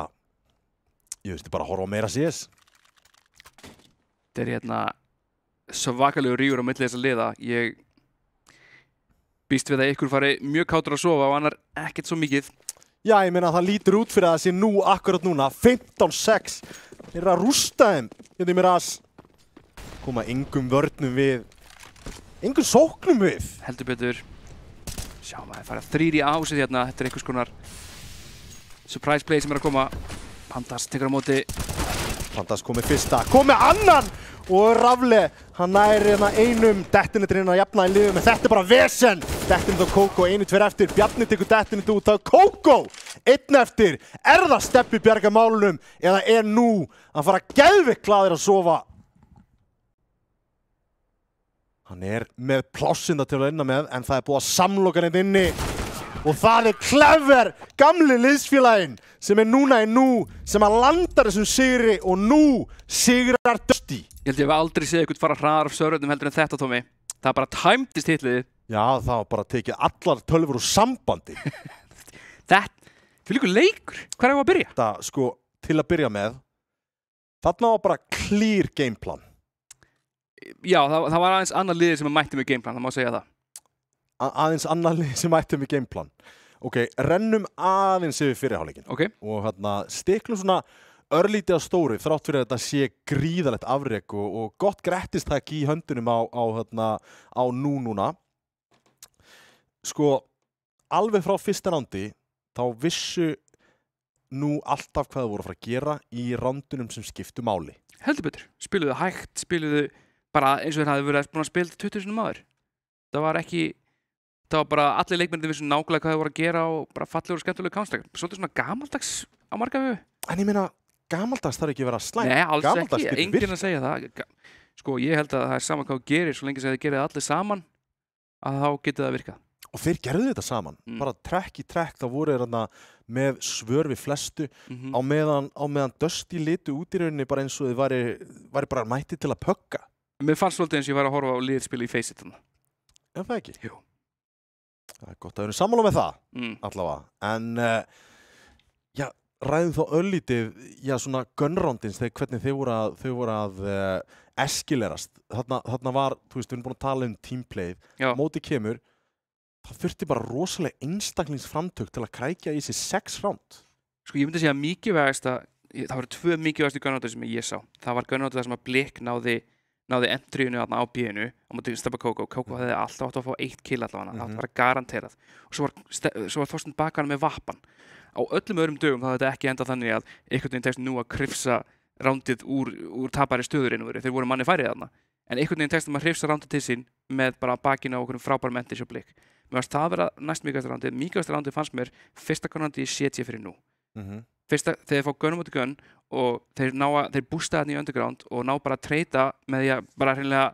ég veist bara að horfa á meira CS. Þetta er hérna svakalegur rígur á milli þess að liða. Ég býst við að ykkur fari mjög kátur að sofa og annar ekkert svo mikið. Já, ég meina að það lítur út fyrir að það sé nú, akkurat núna, 15-6. Þeir eru að rústa þeim, hérna í Mirage. Koma engum vörnum við, engum sóknum við. Heldur betur. Sjáum að það fara 3 í ásið hérna, þetta er einhvers konar surprise play sem er að koma. Pandas tekur á móti. Pandas kom með fyrsta, kom með annan! Og Rafli, hann nær hérna einum dettinetrinn að jafna í liðum, en þetta er bara vesen! dettin þá Kókó, 1-2 eftir, Bjarni tekur dettin þetta út, það Kókó, 1 eftir, það Steppi bjarga málunum eða nú að fara geðveikt glaður að sofa? Hann með plássinda til að inna með, en það búið að samloka hann inni og það Clever, gamli liðsfélaginn sem núna nú, sem að landar þessum sigri og nú sigrar Dusty. Ég held ég hef aldrei séð eitthvað fara hraðar af söröndum heldur en þetta, Tómi. Það bara tæmdist hitliðið. Já, það var bara tekið allar tölvur úr sambandi. Þetta, fyrir ykkur leikur, hvað er að byrja? Þetta, sko, til að byrja með, þarna var bara clear gameplan. Já, það var aðeins annar liðið sem mætti með gameplan, það má segja það. Aðeins annar liðið sem mætti með gameplan. Ok, rennum aðeins yfir fyrirháleikinn. Ok. Og stiklum svona örlítið á stóru, þrátt fyrir að þetta sé gríðalegt afrek og gott grettistak í höndunum á núna. Sko, alveg frá fyrsta rándi, þá vissu nú alltaf hvað það voru að fara að gera í rándunum sem skiptu máli. Heldur betur. Spiluðu hægt, spiluðu bara eins og þeir hafði verið búin að spila 20.000 maður. Það var bara allir leikmennir vissu nákvæmlega hvað þeir voru að gera og bara fallegur og skemmtilegur counter-strike. Svolítið svona gamaldags á marga við. En ég meina, gamaldags þarf ekki að vera slæmt. Nei, alls ekki. Enginn að segja það. Sko, ég held að það saman hvað þú gerir, svo lengi sem þið gerir allir saman, að þá getur það virkað. Og þeir gerðu þetta saman. Bara trekk í trekk, þá voru þeir með svör við flestu á meðan Dusty litu út í rauninni bara eins og þið væri bara mætti til að pögga. Mér fannst svolítið eins og ég var að horfa á liðspil í Face-It. En það ekki? Jú. Það gott að vera sammála með það, allavega. En, ræðum þá örlítið, svona gunroundins, hvernig þau voru að eskilerast. Þarna var, þú veist, við erum búin að tala um teamplayið, móti kemur, það þurfti bara rosalega einstaklingsframtök til að krækja í þessi 6 ránd. Sko, ég myndi segja mikilvægast það voru 2 mikilvægastu gunroundir sem ég sá. Það var gunroundið þar sem að Blik náði entryinu á B-inu á móti Steppa Kókó. Kókó hefði alltaf átt að fá 1 kill allavega, það var garanterað. Og svo var Þorsteinn Bakari með vappan. Á öllum öðrum dögum þá þetta ekki endað þannig að einhvern veginn tekst nú að krifsa rándið úr tapari stöðurinn. Þeir voru manni færið þarna. En einhvern veginn tekst að maður hrifsa rándið til sín með bara bakinu á okkur frábærum mentis og Blik. Mér fannst það vera næst mikilvægasta rándið. Mikilvægasta rándið fannst mér fyrsta gunroundið í CT fyrir nú. Fyrsta, þegar þeir fá gun út í gun og þeir bústa þarna í underground og ná bara að treyta með því að bara hreinlega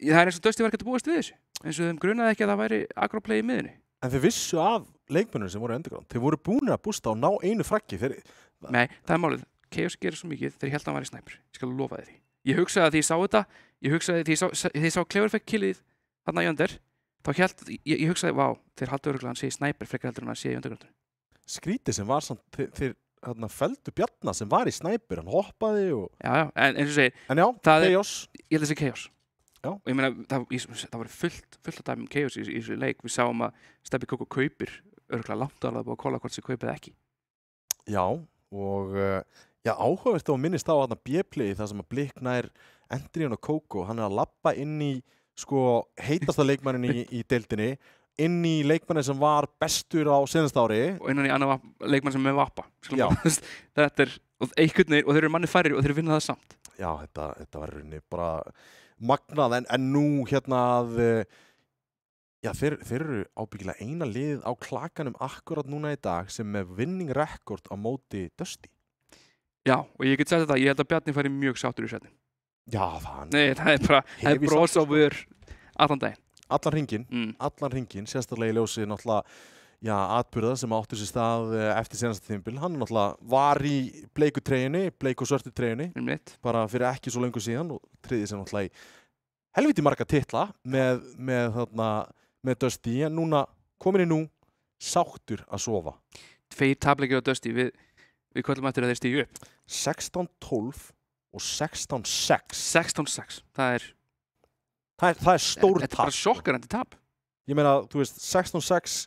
það er eins og Dusty var ekki að búast við þessu eins og þeim grunaði ekki að það væri agroplay í miðunni. En þeir vissu af leikmennum sem voru í underground. Þeir voru búinir að bústa og ná einu fraggi. Nei, það er málið. Chaos gerir svo mikið þegar ég held að hann væri snæpur. Ég skal lofa þér því. Ég hugsaði að því ég sá þetta, því ég sá Clever fekk killið þarna í under, þá ég hugsaði, vá, þeir haldi örugglega hann sé snæpur frekar heldur en hann sé í undergroundinu. Skrítið sem var samt, þeir felldu Bjarna sem var í snæpur, hann hoppaði og... Já, en eins og segir... En já, Chaos. Ég held að það sé Chaos. Já. Og ég meina, það var fullt af dæmum Chaos í þessu leik. Við sáum að Steppi Kókó kaupir örugglega langt alveg búið að kolla hvort sem kaupið ekki. Já, og áhugavert að minnist á þarna B-play þar sem að Blik nær Endriðan og Kókó. Hann að labba inn í, sko, heitasta leikmannin í deildinni, inn í leikmanni sem var bestur á síðasta ári. Og innan í annar leikmann sem með vappa. Já. Þetta og einhvern veginn, og þeir eru manni færri og þeir vinna það samt. Já, þetta var rauninni bara magnað, en nú þeir eru ábyggilega eina liðið á klakanum akkurat núna í dag sem með winning record á móti Dusty. Já, og ég get sagt þetta, ég held að Bjarni færi mjög sáttur í setnin. Já, það er bara bros á vör allan daginn. Allan hringinn, sérstaklega í ljósi náttúrulega atburða sem áttu sér stað eftir seinasta tímabil. Hann náttúrulega var í bleiku treyjunni, bleiku svörtu treyjunni, bara fyrir ekki svo löngu síðan og tryggði sér náttúrulega í helviti marga titla með Dusty, en núna komin í nú sáttur að sofa. 2 tapleikir á Dusty, við köllum eftir að þeir stígu upp. 16-12 og 16-6. 16-6, það er stór tap. Þetta er bara sjokkarandi tap. Ég meina, þú veist, 16-6,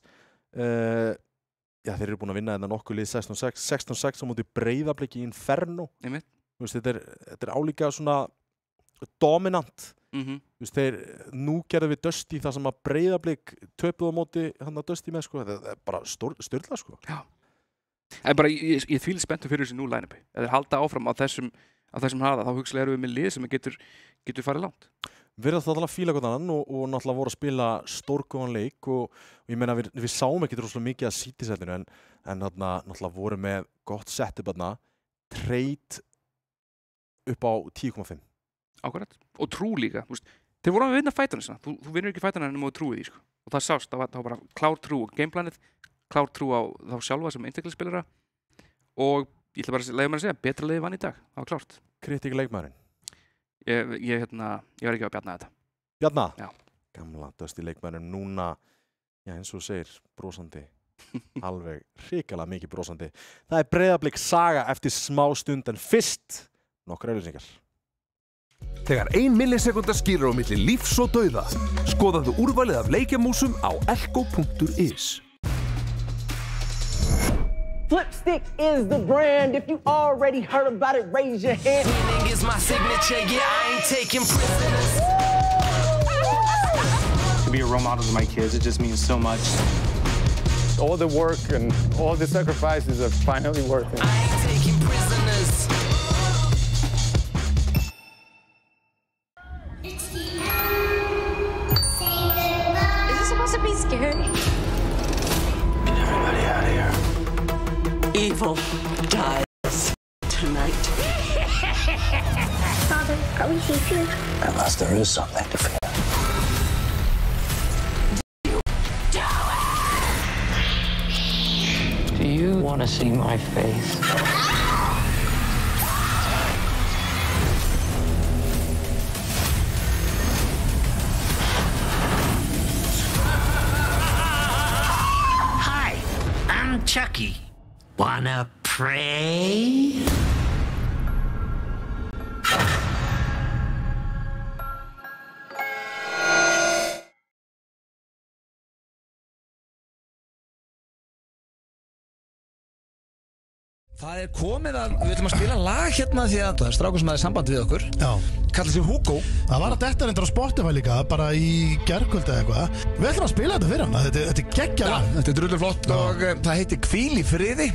þeir eru búin að vinna þetta nokkuð lið 16-6. 16-6 á móti Breiðablik í Inferno. Þú veist, þetta er álíka svona dominant. Þú veist, nú gerðu við Dusty það sem að Breiðablik töpuðu á móti hann að Dusty með, sko. Þetta er bara styrla, sko. Já. En bara, ég fíl spenntur fyrir þessi nú line-upi. Ef þeir halda áfram á þessum hraða, þá hugsalega erum við með lið sem getur farið langt. virðast alltaf fíla hvort annan og náttúrulega voru að spila stórgóðan leik og ég meina við sáum ekki rosalega mikið að City-setinu en náttúrulega voru með gott setup trade upp á 10,5. Akkurat. Og trú líka. Þeir voru að vinna fætana sinna. Þú vinnur ekki fætana nema þú trúið því. Sko. Og það sást. Það var bara klár trú á gameplanið, klár trú á þá sjálfa sem einstaklingsspilara og ég ætla bara að leiða mér að segja, betra liði vann í dag. Það var klárt. Kritík leikmaðurinn. Ég var ekki að bjarna þetta. Bjarna? Já. Gamla dösti leikmaðurinn núna, eins og segir, brosandi. Alveg hrikalega mikið brosandi. Það Breiðablik saga eftir smá stund en fyrst nokkrar auglýsingar. Þegar 1 millisekúnda skilur á milli lífs og dauða, skoðaðu úrvalið af leikjamúsum á elko.is. Flipstick is the brand. If you already heard about it, raise your hand. Winning is my signature. Yeah, I ain't taking prisoners. To be a role model to my kids, it just means so much. All the work and all the sacrifices are finally worth it. I ain't taking prisoners. Is this supposed to be scary? Get everybody out of here. Evil dies tonight. Father, are we safe here? Unless there is something to fear. Do you want to see my face? Hi, I'm Chucky. Wanna pray? Það komið að við ætlum að spila lag hérna því að það strákur sem hafði samband við okkur. Já. Kallar sig Hugo. Það var að detta reyndar á Spotify líka, bara í gærkvöldi eða eitthvað. Við ætlum að spila þetta fyrir hann, þetta er geggjað lag. Þetta er drullu flott og það heitir Hvíl í friði.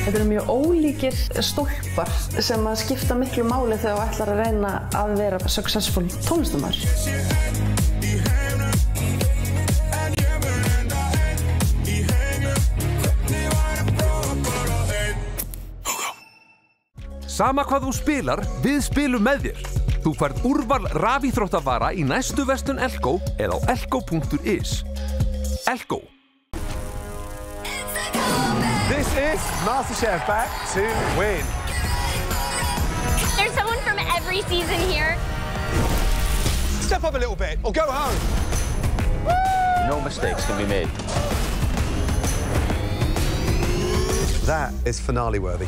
Þetta eru mjög ólíkir stólpar sem að skipta miklu máli þegar þú ætlar að reyna að vera successful tónlistarmaður. Sama hvað þú spilar, við spilum með þér. Þú færð úrval rafíþróttavara í næstu verslun Elko eða á elko.is. Elko. This is MasterChef back to win. There's someone from every season here. Step up a little bit or go home. No mistakes can be made. That is finale worthy.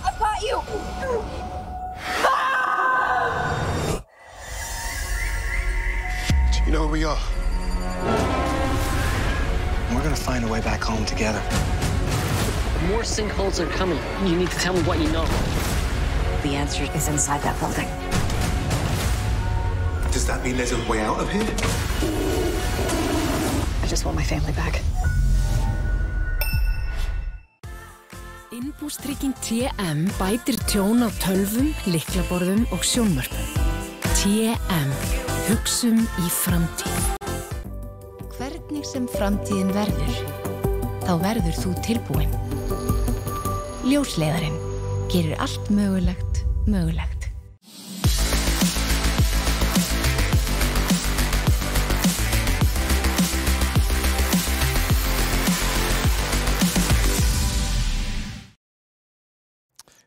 I've got you. You know where we are? We're gonna find a way back home together. More sinkholes are coming. You need to tell me what you know. The answer is inside that building. Does that mean there's a way out of here? I just want my family back. Innbústrygging TM bætir tjón á tölvum, lyklaborðum og sjónvörpum. TM. Hugsum í framtíð. Hvernig sem framtíðin verður, þá verður þú tilbúinn. Ljósleiðarinn gerir allt mögulegt mögulegt.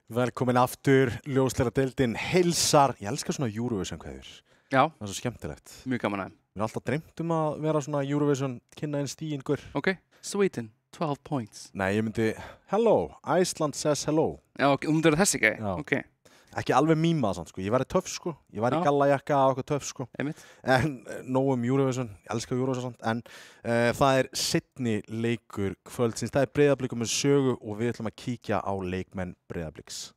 Velkomin aftur, ljósleiðardeildin heilsar. Ég elskar svona Eurovision-kveður. Já. Það er svo skemmtilegt. Mjög gaman að. Við erum alltaf dreymt að vera svona Eurovision kynna einn stíingur. Ok, Sweden, 12 points. Nei, ég myndi, hello, Iceland says hello. Já, þú myndir þessi ekki? Já. Ok. Ekki alveg mýmað samt, sko. Ég væri töff, sko. Ég væri í gallajakka og eitthvað töff, sko. Einmitt. En nóg Eurovision, ég elska Eurovision samt. En það seinni leikur kvöldsins. Það Breiðablik með sögu og við ætlum að kíkja á leikmenn Breiðabliks.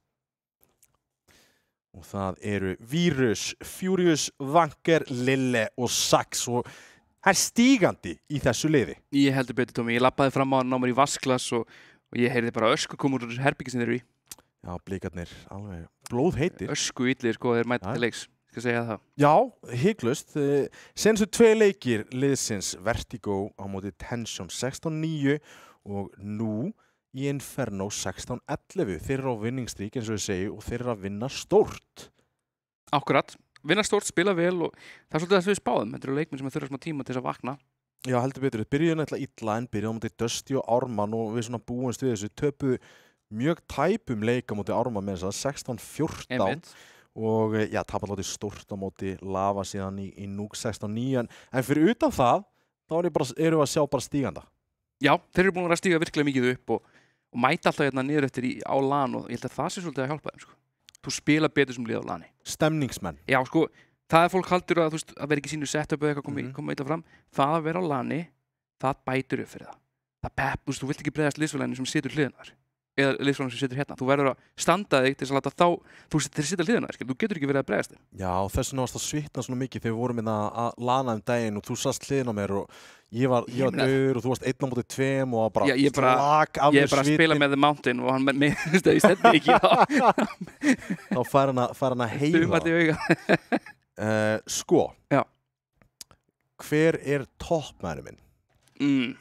Og það eru Virus, Furious, Vanker, Lille og Sax og það stígandi í þessu liði. Ég heldur betur, Tómi. Ég labbaði fram á hann á mér í vasklas og ég heyrði bara ösku koma úr herbyggi sem þeir eru í. Já, blikarnir alveg blóðheitir. Ösku illir, sko, þeir mæta til leiks. Skal segja það. Já, hygglust. Senstu 2 leikir liðsins Vertigo á móti Tension 16-9 og nú í Inferno 16-11. Þeir eru á vinningstrík eins og ég segi og þeir eru að vinna stórt. Akkurat. Vinna stórt, spila vel og það svolítið það sem við spáðum. Þetta eru leikmenn sem þurfa smá tíma til þess að vakna. Já, heldur betur. Byrjuðu náttúrulega illa en byrjuðu á móti Dusty og Ármann og við svona búumst við þessu töpuðu mjög tæpum leik á móti Ármann með þess að 16-14 og já, tapalóti stórt á móti Lava síðan í Núk 16-9 en fyrir utan það, þá erum við að sjá bara stíganda. Já, þeir eru búin að vera að stíga virkilega mikið upp og mæta alltaf hérna niður eftir á LAN og ég held að það sé svolítið að hjálpa þeim, sko. Þú spila betur sem lið á LAN-i. Stemningsmenn. Já, sko, það fólk haldur að, að vera ekki sínu setup eða eitthvað koma eitthvað fram. Það að vera á LAN-i, það bætur upp fyrir það. Það pepp, þú vilt ekki bregðast liðsfélaginu sem situr hliðnar. Eða liðsfélaginu sem situr hérna. Þú verður að standa þig til að láta þá, þeir sitja hliðnar, þú getur ekki verið að bregðast þig. Já, þess vegna varst að svitna svona mikið þegar við vorum að lana daginn og þú sast hliðin á mér og ég var döður og þú varst 1 á móti 2 og bara slak af mér Ég er bara að spila með The Mountain og hann minnst að ég stefni ekki þá fær hann að heyra. Sko, hver er toppmaðurinn minn?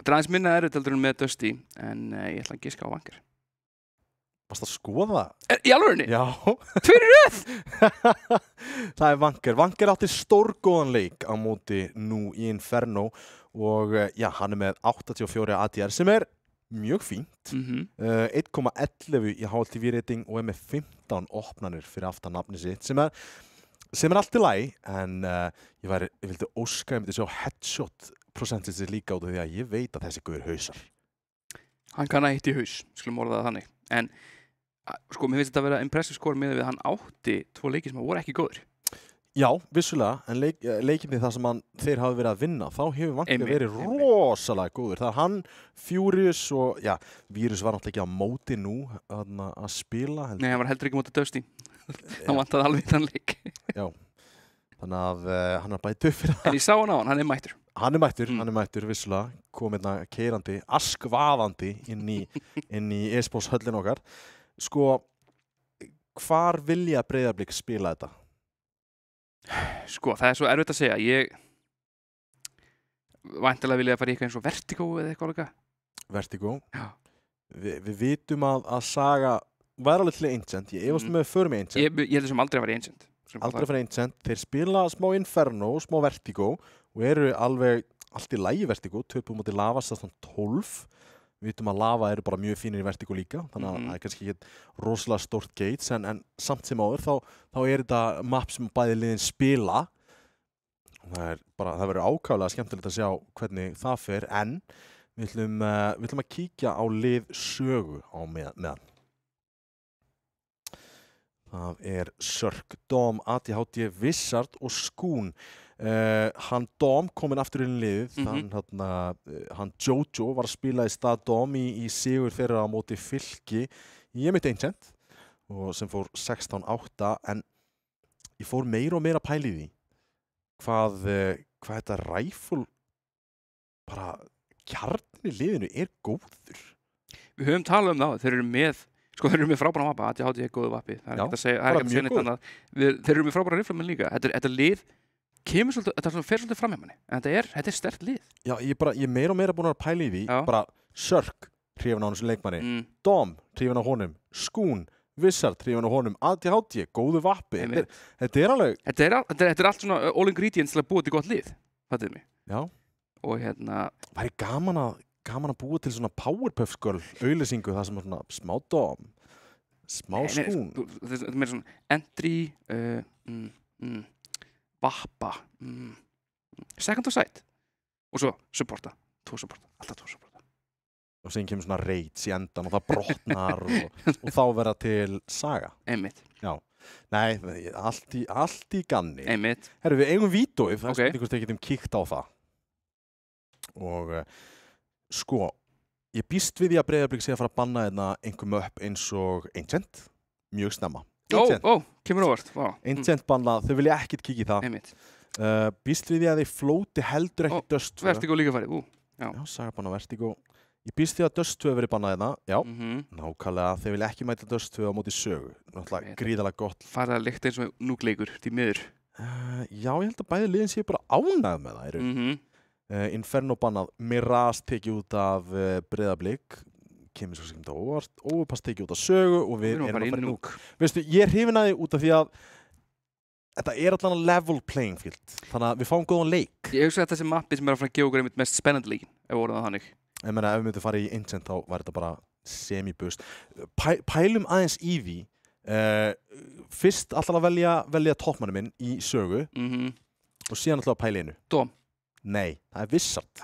Það er aðeins minna erfitt með Dusty en ég ætla að giska á Vanker. Varst að skoða? Í alvörunni? Já. 2 í röð! Það er Vanker. Vanker átti stórgóðan leik á móti nú í Inferno og já, hann með 84 ADR sem mjög fínt. 1,11 í HLTV rating og með 15 opnanir fyrir aftan nafni sitt sem allt í lagi en ég vildi óska ég myndi sjá headshot percentage líka út af því að ég veit að þessi guður hausar. Hann kann að hitta í haus, skulum orða það þannig. En sko, mér finnst þetta að vera impressive score með við að hann átti 2 leiki sem voru ekki góðir. Já, vissulega, en leikinni þar sem þeir hafa verið að vinna, þá hefur Vanker verið rosalega góður. Það er hann, Furious og, já, Virus var náttúrulega ekki á móti nú að spila. Nei, hann var heldur ekki móti Dusty. Hann vantaði alveg þann leik. Já, þannig að hann bætið upp fyrir það. En ég sá hann á hann er mættur. Hann er mættur, vissulega, kom keirandi, askvaðandi inn í e-sports höllin okkar. Sko, hvar vilja Breiðablik spila þetta? Sko, það er svo erfitt að segja. Ég væntanlega vilja fara í eitthvað eins og Vertigo eða eitthvað líka. Vertigo? Já. Við vitum að Saga var alveg til Ancient. Ég efast með för með Ancient. Ég held þessum aldrei að vera Ancient. Aldrei fyrir Ancient. Þeir spila smá Inferno, smá Vertigo og eru alveg allt í lagi Vertigo, töpum móti Lava 12. Við vitum að Lava eru bara mjög fínir í Vertigo líka, þannig að það er kannski ekki rosalega stórt gates, en samt sem áður þá er þetta map sem bæði liðin spila. Það verður ákaflega skemmtilegt að sjá hvernig það fer, en við ætlum að kíkja á lið sögu á meðan. Það er Sörk, Dom, ADHD, Wizard og Skún. Hann Dom kominn aftur inn í liðið, hann Jojo var að spila í stað Dom í sigur þeirra á móti Fylki í Ancient og sem fór 16-8 en ég fór meira og meira að pæla í því hvað þetta ræful bara kjarnin í liðinu er góður. Við höfum talað um það, þeir eru með frábæra mappa, ADHD er góðu vappi, það er ekki að segja neitt annað. Þeir eru með frábæra riflamenn líka, þetta lið fer svolítið fram hjá manni, en þetta er sterkt lið. Já, ég meira og meira búin að pæla í því, bara Sörk, hrifin á honum sem leikmanni, Dom, hrifin á honum, Skún, Wizard, hrifin á honum, ADHD, góðu vappi. Þetta er alveg... Þetta er allt svona all ingredients til að búa til gott lið, fattuðu mig. Já. Og væri gaman að búa til svona Powerpuff Girl auglýsingu það sem er svona smá Dom, smá Skún. Þetta er meira svona entry, Vappa, second to site og svo supporta, 2 supporta, alltaf 2 supporta. og síðan kemur svona reits í endan og það brotnar og þá verða til saga. Einmitt. Já. Nei, allt í ganni. Einmitt. Herru, við eigum vítóið, það Okay. spurning hvort við getum kíkt á það. Og sko, ég býst við því að Breiðablik sé að fara að banna einhver möpp eins og Ancient, mjög snemma. Kemur óvart. Wow. Ancient banna, þau vilja ekkert kíkja í það. Einmitt. Býst við því að þeir flóti heldur ekki Dust 2. Vertigo líka farið. Já, saga banna Vertigo. Ég býst því að Dust 2 verið bannað hérna, já. Nákvæmlega, þeir vilja ekki mæta Dust 2 á móti sögu. Náttúrulega gríðarlega gott. Farið að lykta eins og núkleikur, því miður. Já, ég held að bæði liðin séu bara ánægð með það. Inferno bannað, Mirage tekið út af Breiðablik, kemur svo sem þetta óvart tekið út af sögu og við erum að fara í núk. Veistu, ég hrifin að því út af því að þetta allan level playing field, þannig að við fáum góðan leik. Ég hugsa að þessi mappi sem að fara að gefa okkur mest spennandi leikin, ef voruð það þannig. Ég meina, ef við myndum fara í Ancient þá var þetta bara semi-bust. Pælum aðeins í því, fyrst alltaf að velja toppmannu minn í sögu og síðan alltaf að pæla einu. Dóm. Nei, það Wizard.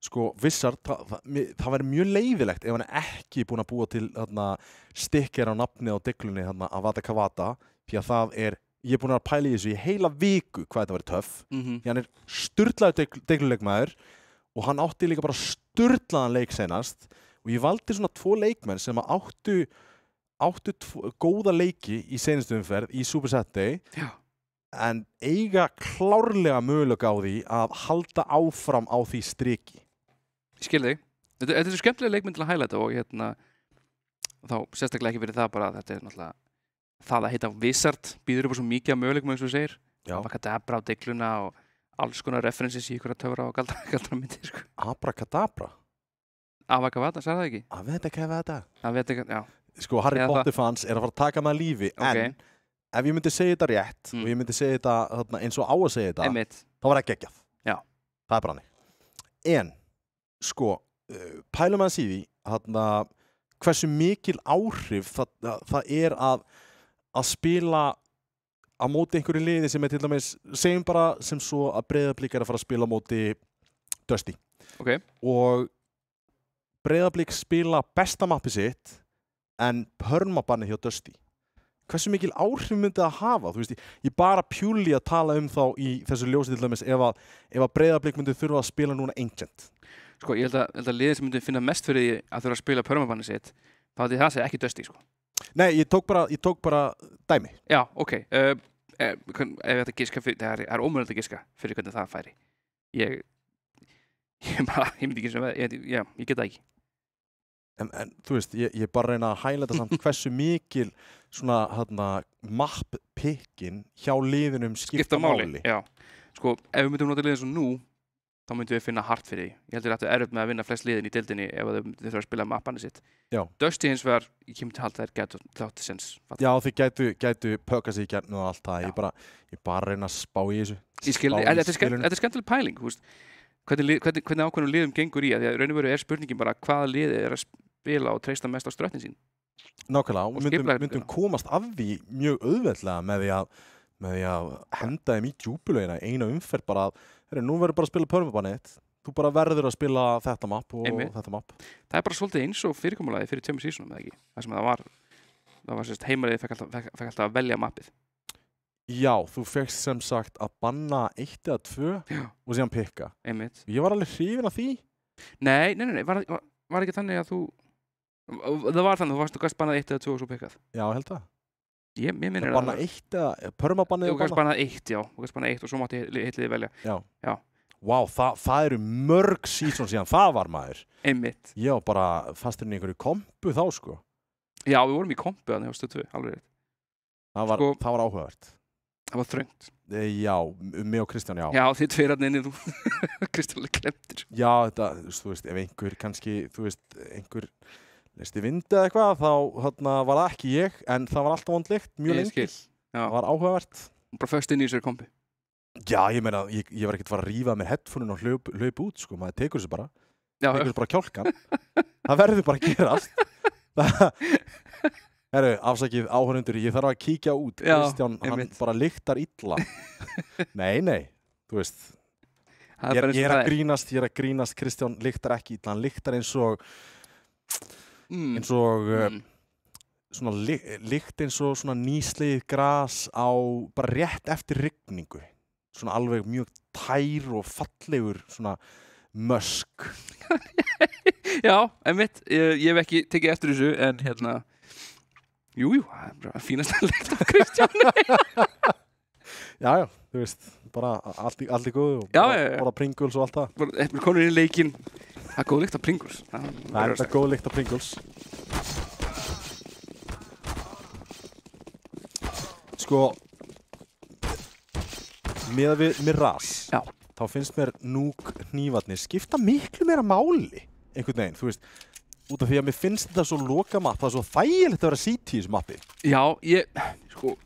Sko, Wizard, það væri mjög leiðilegt ef hann ekki búinn að búa til sticker á nafnið á deglunni Avada Kedavra, því að það ég búinn að pæla í þessu í heila viku hvað þetta væri töff. Því hann sturlaður degluleikmaður og hann átti líka bara sturlaðan leik senast og ég valdi svona 2 leikmenn sem áttu góða leiki í senastu umferð í Super Saturday. Já. En eiga klárlega möguleika á því að halda áfram á því striki. Ég skil þig. Þetta er svo skemmtilega leikmynd til að highlighta og þá sérstaklega ekki verið það bara að þetta náttúrulega það að heita Wizard býður upp á svo mikið af möguleikum eins og þú segir. Abrakadabra á degluna og alls konar references í ykkur að töfra og galdra myndir. Sko. Abrakadabra? Avada Kedavra, sagði það ekki? Avada Kedavra. Já. Sko, Harry Potter fans að fara að taka með lífi, en ef ég myndi segja þetta rétt og ég myndi segja þetta eins og á að segja þetta, þá var ekki geggjað. Já. Það bara hannig. En, sko, pælum að því hversu mikil áhrif það er að spila á móti einhverju liði sem til dæmis, segjum bara sem svo að Breiðablik að fara að spila á móti Dusty. Okay. Og Breiðablik spila besta mappi sitt en permabanni hjá Dusty. Hversu mikil áhrif myndi það hafa? Þú veist, ég bara pjúli að tala þá í þessu ljósi til dæmis ef að Breiðablik myndi þurfa að spila núna Ancient. Sko, ég held að liðin sem myndi finna mest fyrir því að þurfa að spila permabanni sitt, þá er það að segja ekki Dusty, sko. Nei, ég tók bara dæmi. Já, ok. Ef þetta giska, það er ómögulegt að giska fyrir hvernig það færi. Ég myndi ekki sem ég get það ekki. En þú veist, ég bara reyna að highlighta samt hversu mikil svona map-pickin hjá liðinum skipta máli. Já, sko, ef við myndum nota liðin svo nú, þá myndum við finna hart fyrir því. Ég heldur að þetta er erfitt með að vinna flest liðin í deildinni ef þau þurfa að spila mappanni sitt. Já. Dusty hins vegar, ég kemur til að halda þær gætu þátti sens. Já, þið gætu pöka sig í gærnu og allt það. Ég bara reyna að spá í þessu. Ég skil, þetta er skemmtileg pæling, þú veist. Hvernig ákveðnum liðum gengur í, að því að raun og veru spurningin bara hvaða liði er að spila og treysta mest á ströttin sín. Nákvæmlega, og við myndum komast af því mjög auðveldlega með því að henda þeim í djúpulögina eina umferð bara að nú verður bara að spila permabannið, þú bara verður að spila þetta mapp og þetta mapp. Það er bara svolítið eins og fyrirkomulagið fyrir 2 sísonum, eða ekki? Það sem það var sérst heimaliðið fekk alltaf að velja mappið. Já, þú fekkst sem sagt að banna 1 eða 2 og síðan pikka. Einmitt. Ég var alveg hrifinn af því. Nei, var ekki þannig að þú það var þannig, þú gæst bannað 1 eða 2 og svo pikkað. Já, held það. Mér minnir að banna 1 eða permabannið þú gæst bannað 1, já, þú gæst bannað 1 og svo mátti heitt liðið velja. Já. Vá, það eru mörg sísón síðan það var maður. Einmitt. Já, bara fasturinn í einhverju kompu þá, sko. Já, við vorum í kompu þannig á Stöð 2, alveg rétt. Það var áhugavert. Það var þröngt. Já, mig og Kristján, já. Já, þið tveirarni inni, þú Kristján alveg klemtir. Já, þetta, þú veist, ef einhver kannski, þú veist, einhver lesti vindi eða eitthvað, þá var það ekki ég, en það var alltaf vondlegt, mjög lengi. Það var áhugavert. Bara föst inn í þessari kompu. Já, ég meina, ég var ekkert að fara að rífa með headphone-un og hlaup út, sko, maður tekur þessu bara. Tekur þessu bara kjálkan. Það verður bara að gerast. Herru, afsakið áhörundur, ég þarf að kíkja út. Kristján, hann bara lyktar illa. Nei, þú veist. Ég er að grínast, Kristján lyktar ekki illa, hann lyktar eins og svona lykt eins og svona nýslegið gras á bara rétt eftir rigningu. Svona alveg mjög tær og fallegur svona mösk. Já, einmitt, ég hef ekki tekið eftir þessu, en hérna, jú, það er bara fínast að lykt af Kristjáni. Já, þú veist, bara allt í góðu og bara Pringles og allt það. Bara konur inn í leikinn, það er góð lykt af Pringles. Það er góð lykt af Pringles. Sko, með Miraz, þá finnst mér Nuke hnífarnir skipta miklu meira máli, einhvern veginn, þú veist, út af því að mér finnst þetta svo lokamapp, það er svo þægilegt að vera CT í þessu mappi. Já, sko,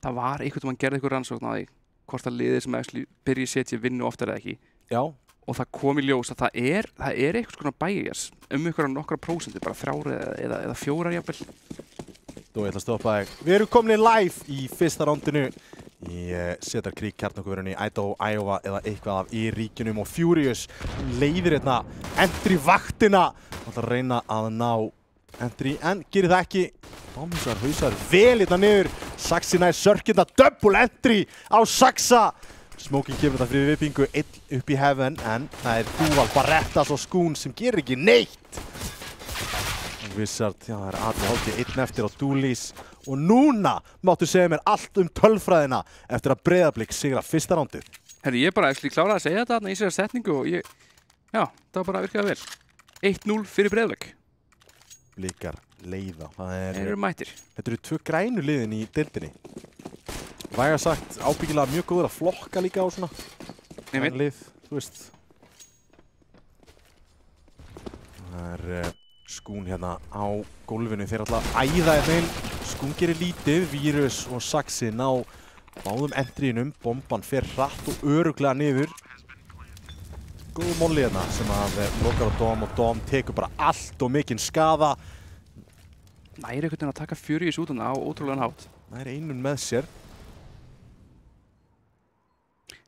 það var einhvern veginn gerði eitthvað rannsókn á því hvort að liðið sem byrja í CT vinnu oftar eða ekki. Já. Og það kom í ljós að það er eitthvað svona bias einhverja nokkra prósentu, bara 3 eða 4 jafnvel. Þú ætla að stoppa þig. Við erum komin í live í fyrsta rándinu í Cedar Creek kjarnorkuverunni í Idaho, Iowa eða eitthvað af í ríkjunum og Furious leiðir hérna entry vaktina og ætla að reyna að ná entry en gerir það ekki. Bámsar hausar vel hérna niður. Saxi nær sörkinda double entry á Saxa. Smoking kemur þetta fyrir viðbingu 1 upp í heaven en það er Duval, Barrettas og Skún sem gerir ekki neitt. Wizard, já það er ADHD 1 eftir á Dooley's og núna máttu segja mér allt tölfræðina eftir að Breiðablik sigra fyrsta rándið. Herri, ég bara kláraði að segja þetta í þessari setningu og já, það var bara virkaði vel. 1-0 fyrir Breiðablik. Blikar leiða. Þeir eru mættir. Þetta eru 2 grænu liðin í deildinni. Væga sagt, ábyggilega mjög góður að flokka líka á svona. Nei, lið, þú veist. Það er Skún hérna á gólfinu, þeir ætla að æða hérna inn. Skún gerir lítið, Vírus og Saxi ná báðum entryinum. Bomban fer hratt og örugglega niður. Góðu molli hérna sem að lokar á Dom og Dom tekur bara allt og mikinn skaða. Næri einhvern veginn að taka Furious út hana á ótrúlegan hátt. Næri einun með sér.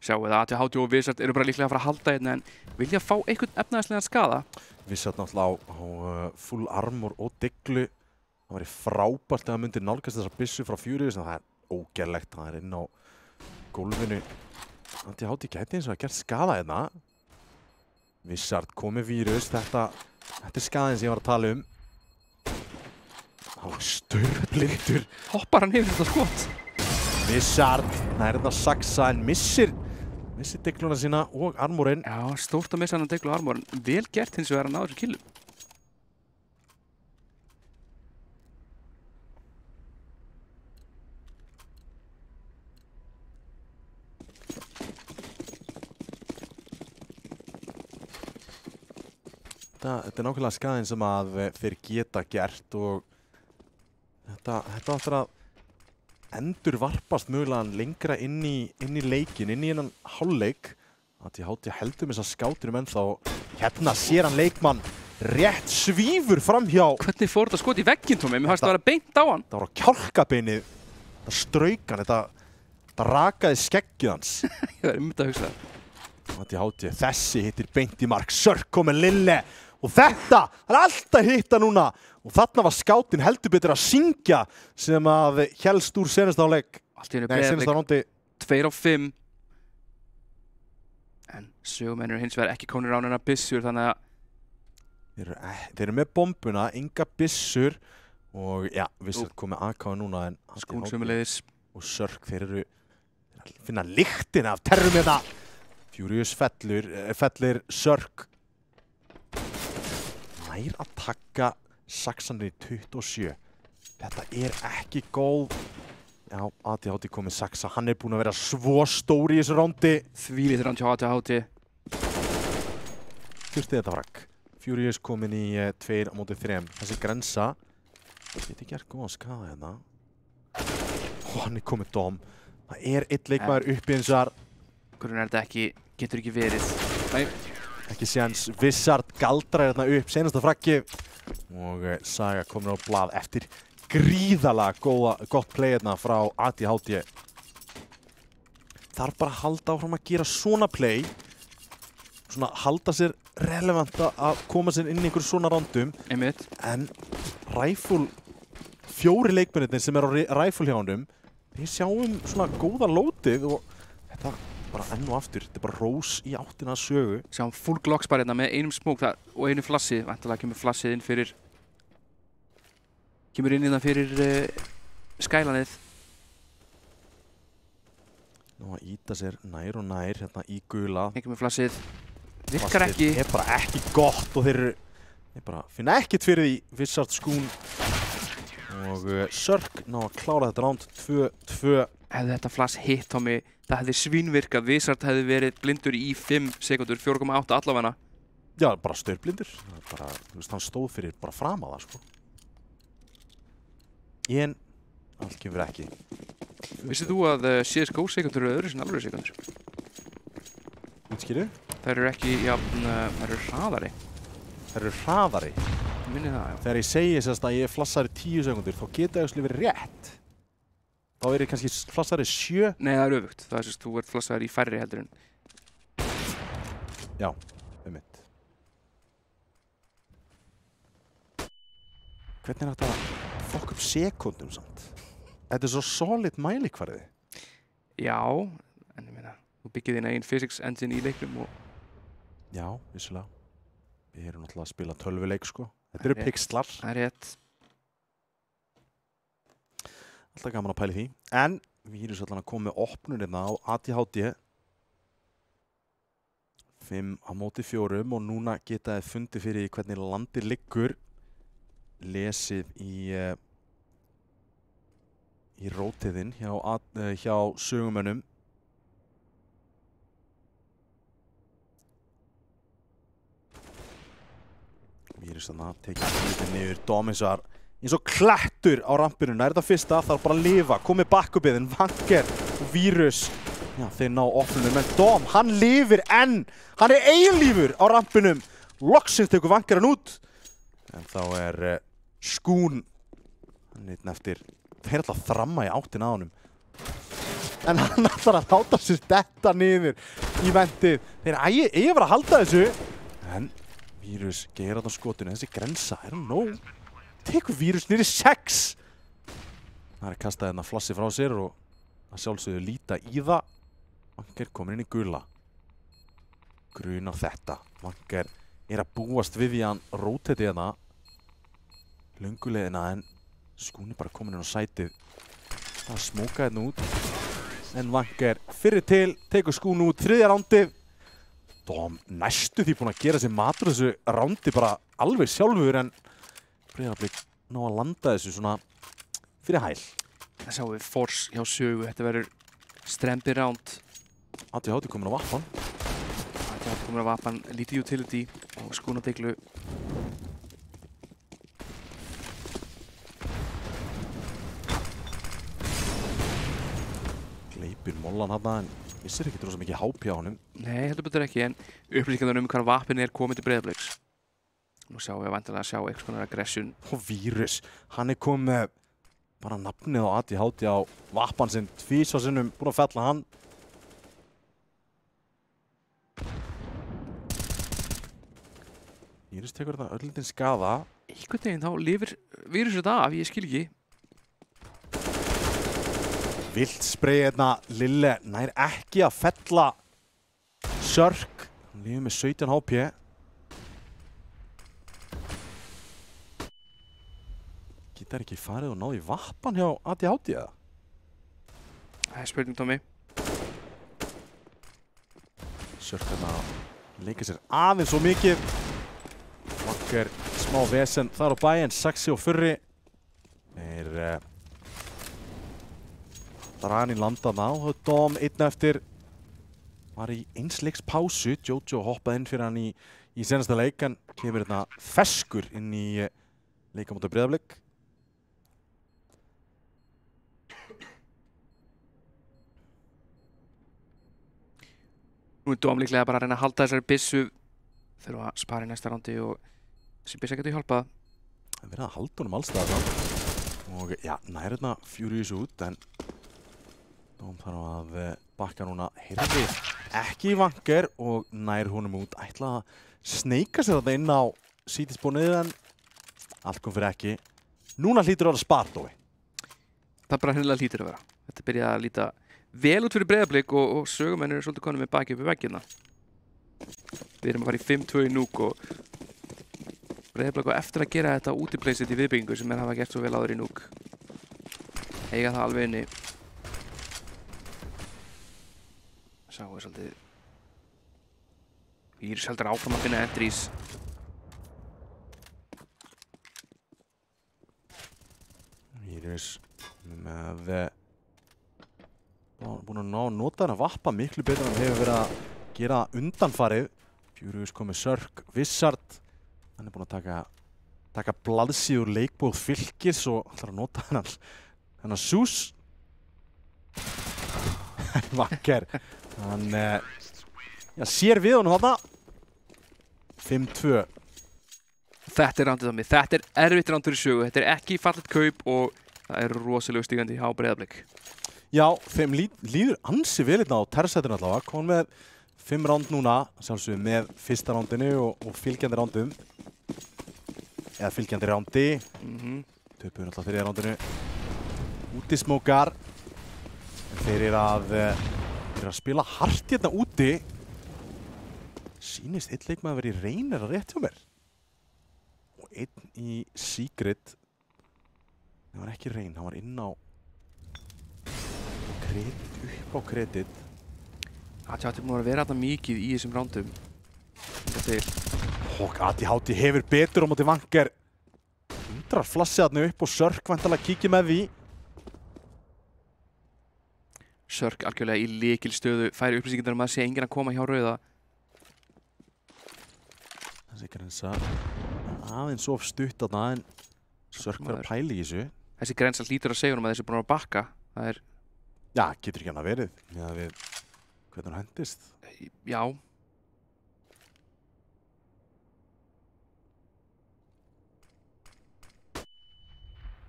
Sjáu það, ADHD og Wizard eru bara líklega að fara að halda hérna en vilja fá einhvern efnaðislegan skaða. Wizard náttúrulega á full armor og deglu. Það væri frábært að það myndi nálgast þessa byssu frá Furious en það er ógerlegt. Það er inn á gólfinu. ADHD gæti eins og að gert skaða hérna. Wizard komið Vírus. Þetta er skaðin sem ég var að tala um. Það var störðblindur. Hoppar hann yfir þetta skot. Wizard, það er þetta Saxa en missir degluna sína og armorinn. Já, stórt að missa hann deglu og armorinn. Vel gert hins vegar að ná þessu killum. Þetta er nákvæmlega skaðin sem að þeir geta gert og þetta áttur að endur varpast mögulega lengra inn í leikin, inn í hennan hálfleik. ADHD heldur með þess að skátunum ennþá. Hérna sér hann leikmann rétt svífur framhjá. Hvernig fór þetta skot í vegginn, Tómi? Mér fannst það að vera beint á hann. Það var á kjálkabeinið. Það strauk hann, þetta rakaði skeggið hans. Ég var að hugsa það. ADHD, þessi hittir beint í mark. Sörk komið Lille. Og þetta, hann er alltaf hitta núna. Og þarna var skáttinn heldur betur að syngja sem að helst úr senasta áleik. Allt í einu Breiðablik 2 á 5. En sögumenn eru hins vegar ekki konur á neina byssur þannig að þeir eru með bombuna, enga byssur og já, Wizard komið AK núna en Skún sömuleiðis og Sörk, þeir eru að finna lyktina af terrum hérna. Furious fellir Sörk. Nær að taka Saxanir í 27. Þetta er ekki góð. Já, ADHD komið Saxa. Hann er búinn að vera svo stór í þessu rándi. Þvílíkt ránd hjá ADHD. Þurfti þetta frakk. Furious komin í 2 á móti 3. Þessi grensa. Geti gert góða skaða hérna. Og hann er komið Dom. Það er einn leikmaður uppi eins og hvernig er þetta ekki, getur ekki verið. Nei. Ekki séans, Wizard galdrar hérna upp, senasta frakkið og Saga komin á blað eftir gríðalega gott play hérna frá ADHD. Þarf bara að halda áfram að gera svona play svona halda sér relevant að koma sér inn í einhver svona rándum. Einmitt. En Rifle, 4 leikmennir sem á Rifle hjá honum, við sjáum svona góða lótið og þetta bara enn og aftur, þetta bara rós í áttina að sögu. Sjáum full Glocks bara hérna með einum smók og einu flassi. Væntanlega kemur flassið inn fyrir skælanið. Nú að íta sér nær og nær hérna í gula. Ekki með flassið. Virkar ekki. Flassið er bara ekki gott og þeir bara finna ekkert fyrir því. Wizard Skún og Sörk ná að klára þetta ránd 2-2. Hefði þetta flass hitt á mig, það hefði svínvirkað. Wizard hefði verið blindur í 5 sekundur, 4,8 allavega. Já, bara staurblindur. Bara, þú veist, hann stóð fyrir bara fram að það, sko. En allt kemur ekki. Vissið þú að CSGO sekundur eru öðru sem alvöru sekundur? Útskýrðu? Það eru ekki, þær eru hraðari. Þær eru hraðari? Minni það, já. Þegar ég segi sérst að ég flassar í 10 sekundur, þá geta það verið rétt. Þá er ég kannski flassar í 7. Nei, það er öfugt. Það er sérst, þú ert flassar í færri heldur en. Já, einmitt. Hvernig er þetta að fokka upp sekundum samt? Þetta er svo solid mælikvarði. Já, en ég meina, þú byggir þín eigin physics engine í leiknum og... Já, vissulega. Við erum náttúrulega að spila tölvuleik, sko. Þetta eru pixlar. Það er rétt. Alltaf gaman að pæli því. En Vírus allan að koma með opnun hérna á ADHD. 5 á móti 4 og núna geta þið fundið fyrir hvernig landið liggur. Lesið í rótiðinn hjá sögumönnum. Vírus þarna, tekið hlutin niður, Domisar eins og klættur á rampinu. Er þetta fyrsta, þarf bara að lifa, komið bakkubiðin, Vanger og Vírus. Já, þeir ná opnunum, en Dom, hann lifir enn, hann er eilífur á rampinum. Loksins tekur Vanger hann út. En þá er Skún, hann nýtt eftir, þeir ætla að þramma í áttina á honum. En hann ætlar að láta sér detta niður í vendið. Þeir eigi bara að halda þessu. En Vírus gerir þarna skotinu, þessi grensa, er hann nóg? Tekur Vírus niður í 6. Það er kastað hérna flassi frá sér og að sjálfsögðu líta í það. Vanger komin inn í gula. Grunar þetta. Vanger er að búast við því að hann róteti hérna. Lönguleiðina en Skún er bara komin inn á sætið. Það smóka hérna út. En Vanger fyrir til, tekur Skún út, 3. rándið. Dom næstu því búinn að gera sér matur þessu rándi bara alveg sjálfur en Breiðablik ná að landa þessu svona fyrir hæl. Það sjáum við Force hjá sögu, þetta verður strempið ránd. ADHD komin á vappan. ADHD komin á vappan, lítið utility og Skún á deglu. Gleipir mollan hann en vissir ekki rosa mikið HP á honum. Nei, heldur betur ekki, en upplýsingarnar hvað vapin er komið til Breiðabliks. Nú sjáum við vantilega að sjá eitthvað konar aggression. Og Vírus, hann er komið með bara nafnið á ADHD á vappan sinn, 2 sinnum búinn að fella hann. Vírus tekur þetta öllítinn skaða. Einhvern veginn þá lifir Vírus þetta af, ég skil ekki. Vilt spreyja hérna, Lille nær ekki að fella Sörk. Hann lifir með 17 HP. Getur ekki farið og náði vappan hjá ADHD eða? Það er spurning, Tommy. Sörk hérna leika sér aðeins svo mikið. Vanger smá vesen þar á bæinn, Saxi og Furri. Þeir Drani landaðna og Dom einn eftir var í einsleiks pásu. Jojo hoppaði inn fyrir hann í senasta leik en kemur hérna feskur inn í leika móti Breiðablik. Nú er Dom líklega bara að reyna að halda þessari byssu. Þurfa að spara í næsta rándi og þessi byssa getur hjálpað. Það verið að halda honum alls það. Og já, nær hérna Furious út en Dóm þarf að bakka núna. Heyrði ekki í Vanger og nær honum út. Ætla að sneika sér þetta inn á sítispónið en allt kom fyrir ekki. Núna hlýtur að vera Spartói. Það bara hreinlega hlýtur að vera. Þetta byrjaði að líta vel út fyrir Breiðablik og sögumennir eru svolítið konum með baki upp í veggina. Við erum að fara í 5-2 í núk og Breiðablik á eftir að gera þetta útipleysit í viðbyggingu sem hafa gert svo vel áður í núk. Eiga það alveg inni. Sáu svolítið Vírus heldur áfram að finna entries. Vírus með búin að nota hann að vappa miklu betur en hann hefur verið að gera undanfarið. Furious komið Sörk, Vissard. Hann búin að taka blaðsíður leikbóð Fylkis og ætlar að nota hennar Sús. Vakker. Hann sér við honum þarna. 5-2. Þetta rándið á mig. Þetta erfitt ránd fyrir sögu. Þetta ekki fallet kaup og það rosalega stígandi á Breiðablik. Já, þeim líður ansi vel hérna á terrsætinu allavega. Kom með 5 ránd núna, sjálfsögðu með fyrsta rándinu og fylgjandi rándum. Eða fylgjandi rándi. Töpuður alltaf fyrir rándinu. Útismókar. Þeir eru að spila hart hérna úti. Sýnist einn leikmaður verið í Reynir að rétt hjá mér. Og einn í Secret. Það var ekki Reyn, hann var inn á upp á kredit. ATH búin að vera þetta mikið í þessum rándum. ATH hefur betur á móti Vanger. Undrar flassið þarna upp og Sörk væntanlega kíkir með því. Sörk algjörlega í lykilstöðu, færi upplýsingar um að sé enginn að koma hjá rauða. Þessi grensa aðeins of stutt þarna en Sörk verður að pæla í þessu. Þessi grensa hlýtur að segja honum að þessi er búin að bakka. Það er... Já, getur ekki hann að verið. Með hvernig hann hendist. Já.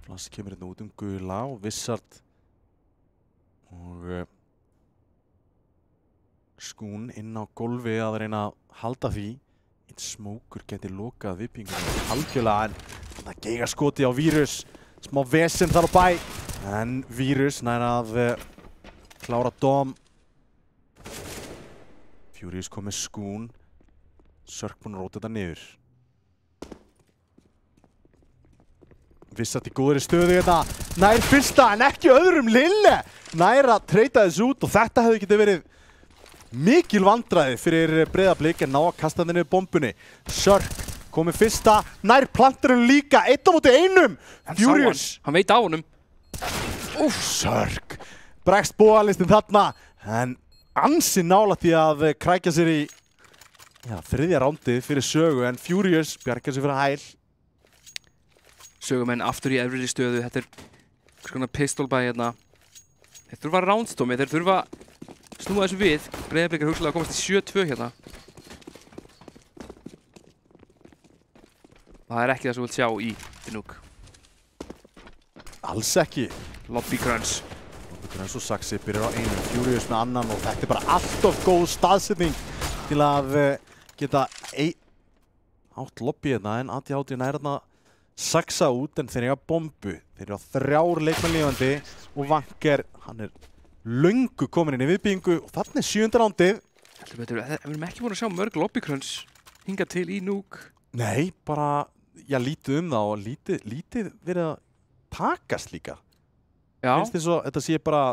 Flass kemur hérna út gula og Vissard og Skún inn á gólfi að reyna að halda því. Einn smókur geti lokað vippingunum algjörlega en það geiga skoti á Vírus. Smá vesen þar á bæ. En Vírus nær að klára Dóm. Furious kom með Skún. Sörk búinn að róta þetta niður. Vissard í góðri stöðu hérna. Nær fyrsta en ekki öðrum Lille. Nær að treyta þessu út og þetta hefði getið verið mikil vandræði fyrir Breiðablik en ná að kasta þenni bombunni. Sörk komið fyrsta. Nær planturinn líka. 1 á móti 1. Furious. Hann veit á honum. Sörk. Bregst bóalistin þarna. En ansi nálægt því að krækja sér í þriðja rándið fyrir sögu en Furious bjargar sér fyrir hæl. Sögumenn aftur í efri stöðu. Þetta svona pistolbæ hérna. Þeir þurfa ránstómi. Þeir þurfa snúa þessu við. Breiðablik hugsalega að komast í 7-2 hérna. Það er ekki það sem við vilt sjá í núk. Alls ekki. Lobby Crunch. Lobby Crunch og Saxi byrjar á einum. Furious með annan og þetta er bara allt of góð staðsetning til að geta átt lobby hérna en ATH nær hérna saxa út en þeir eiga bombu. Þeir eru á 3 leikmenn lifandi og Vanger, hann er löngu komin inn í viðbyggingu og þarna er 7. rándið. Við erum ekki búin að sjá mörg lobby crunch hingað til í núk. Nei, bara, lítið það og lítið verið að takast líka. Já. Finnst þess að þetta sé bara,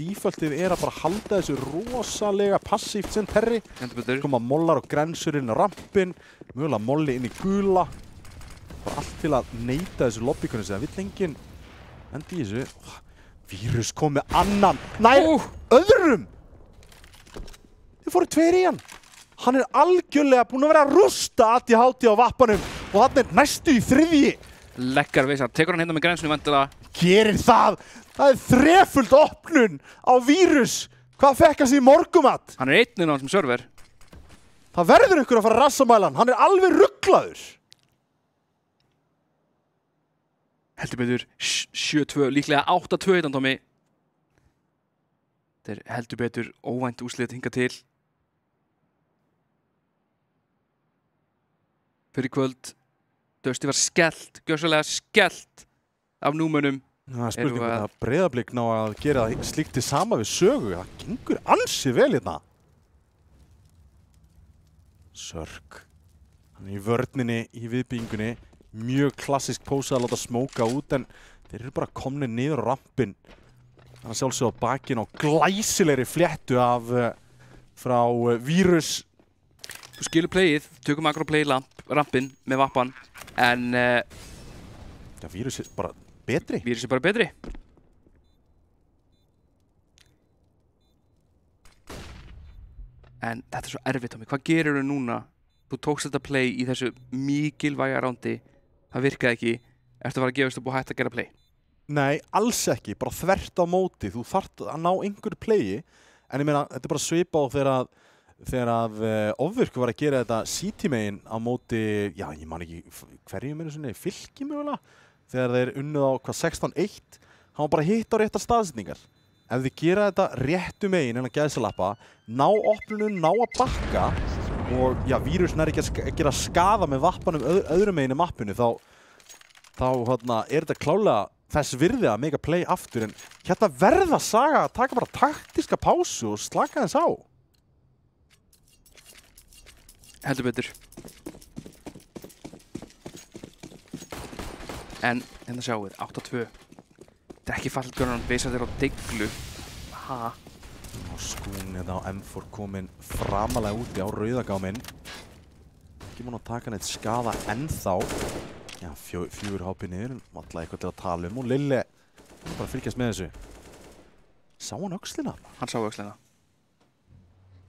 defaultið er að bara halda þessu rosalega passíft sem Terri. Koma mollar og grensur inn á rampin, mögulega molli inn í gula. Bara allt til að neita þessu lobbykunni sem það vill enginn endi í þessu. Vírus kom með annan. Nær öðrum. Þið fóru 2 í hann. Hann er algjörlega búinn að vera að rústa ATH á vappanum og hann er næstu í 3. Leggar Vissard. Tekur hann hérna með grensunum vantilega. Gerir það. Það er 3-fuld opnun á Vírus. Hvað fekk hann sér í morgumat? Hann er 1 inn á hann sem server. Það verður ykkur að fara að rassamæla hann. Hann er alveg rugglaður. Heldur betur 7-2, líklega 8-2 hérna, Tommy. Þetta heldur betur óvænt úrslit hingað til. Fyrir kvöld. Dusty var skellt, gjörsamlega skellt af númunum. Það er spurning að Breiðablik ná að gera slíkt til sama við Sögu. Það gengur ansi vel hérna. Sörk. Hann í vörninni, í viðbyggingunni. Mjög klassisk pósa að láta smóka út en þeir eru bara komnir niður á rampinn. Hann er sjálfsög á bakinn á glæsilegri fléttu af frá Vírus. Þú skilur playið, tökum akkur á play rampinn með vappan en Já, Vírus er bara betri. Vírus er bara betri. En þetta er svo erfitt, Tommy. Hvað gerirðu núna? Þú tókst þetta play í þessu mikilvæga rándi. Það virkaði ekki. Ertu að fara að gefast upp og hætta að gera play? Nei, alls ekki. Bara þvert á móti. Þú þarft að ná einhverju playi. En ég meina, þetta er bara svipað þegar að Ofvirk var að gera þetta CT-megin á móti, já, ég man ekki hverju meira sinni, Fylki mögulega, þegar þeir unnuð á 16-1, hann var bara hitt á réttar staðsetningar. Ef þið gera þetta réttu megin innan gæðsalappa, ná opnunum, ná að bakka og já, Vírus nær ekki að gera skaða með vappanum öðrum megin í mappinu, þá er þetta klálega þess virði að mega play aftur, en hérna verða Saga að taka bara taktíska pásu og slaka þess á. Heldur betur. En hérna sjáum við, 8-2. Þetta er ekki fallit görðan, veisa þeir á deglu. Ha? Og Skún þetta á M4 komin framalega úti á rauðagáminn. Ekki múin að taka neitt skaða ennþá. Já, 4 HP niður, alltaf eitthvað til að tala um og Lille bara fylgjast með þessu. Sá hann öxlina? Hann sá öxlina.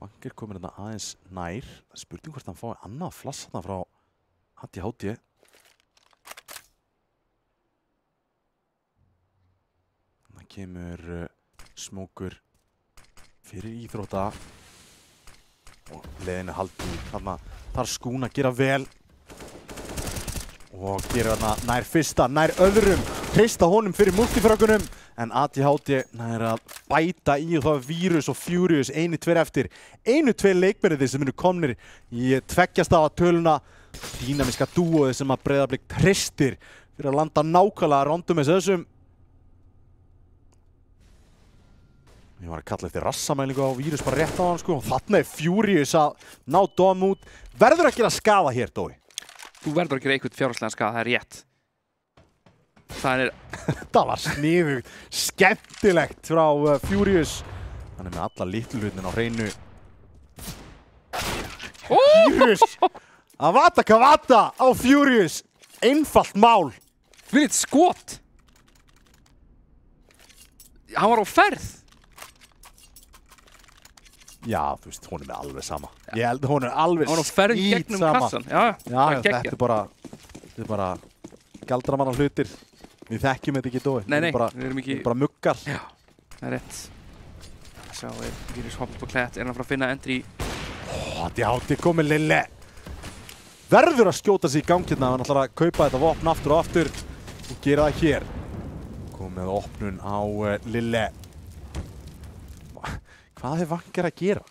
Vanger komir þetta aðeins nær. Spurning hvort hann fái annað flass þarna frá ADHD. Það kemur smókur fyrir íþrótta og leiðinu haldið. Þar Skún að gera vel og gera þarna nær fyrsta, nær öðrum, treysta honum fyrir multifragunum. En ADHD nær að bæta í og það er Vírus og Furious 1-2 eftir. 1-2 leikmennir sem eru komnir í tveggjastafa töluna. Dýnamiska dúoði sem að Breiðablik treystir fyrir að landa nákvæmlega rondum þessum. Ég var að kalla eftir rassamælingu á Vírus bara rétt á hann sko. Og þarna er Furious að ná Dom út. Verður að gera skaða hér, Dói? Þú verður að gera eitthvað fjárhagslegan skaða, það er rétt. Það var sniðugt, skemmtilegt frá Furious. Hann er með alla litlu hlutin á hreinu. Furious Avata Kavata á Furious. Einfalt mál. Fyrir skot. Hann var á ferð. Já, þú veist, hún er með alveg sama. Ég held að hún er alveg skít sama. Hún er á ferð gegnum kassan. Já, þetta er bara galdramanna hlutir. Við þekkjum þetta ekki, Dói. Nei, við erum bara muggar. Já, það er rétt. Sjá, Vírus hoppar på klætt. Er hann frá að finna entry? ADHD komið Lille. Verður að skjóta sig í gang hérna. Hann ætlar að kaupa þetta vopn aftur og aftur og gera það hér. Komið opnun á Lille. Hvað er Vanger að gera?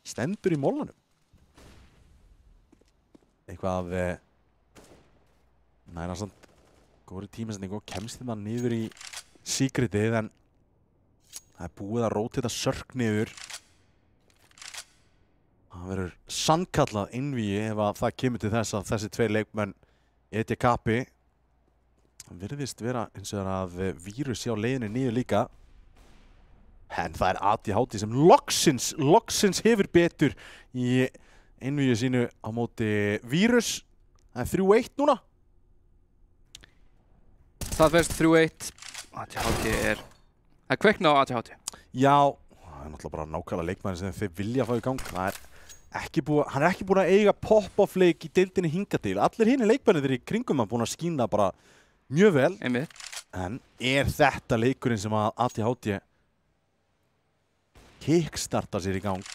Stendur í mollanum. Eitthvað næra samt góðri tímasending og kemst hérna niður í secretið, en það er búið að rótita Sörk niður. Það verður sannkallað innvíi ef að það kemur til þess að þessi 2 leikmenn etja kappi. Það virðist vera eins og að Vírus sé á leiðinu niður líka. En það er ADHD sem loksins hefur betur í innvíi sínu á móti Vírus. Það er 3-1 núna. Það fyrst 3-1. ADHD er... Það er kveikna á ADHD. Já, það er náttúrulega bara nákvæmlega leikmæri sem þeir vilja að fá í gang. Hann er ekki búin að eiga pop-off leik í deildinni hingað til. Allir hinni leikmæri í kringum hann búin að skína bara mjög vel. Einmitt. En er þetta leikurinn sem að ADHD kickstartar sér í gang?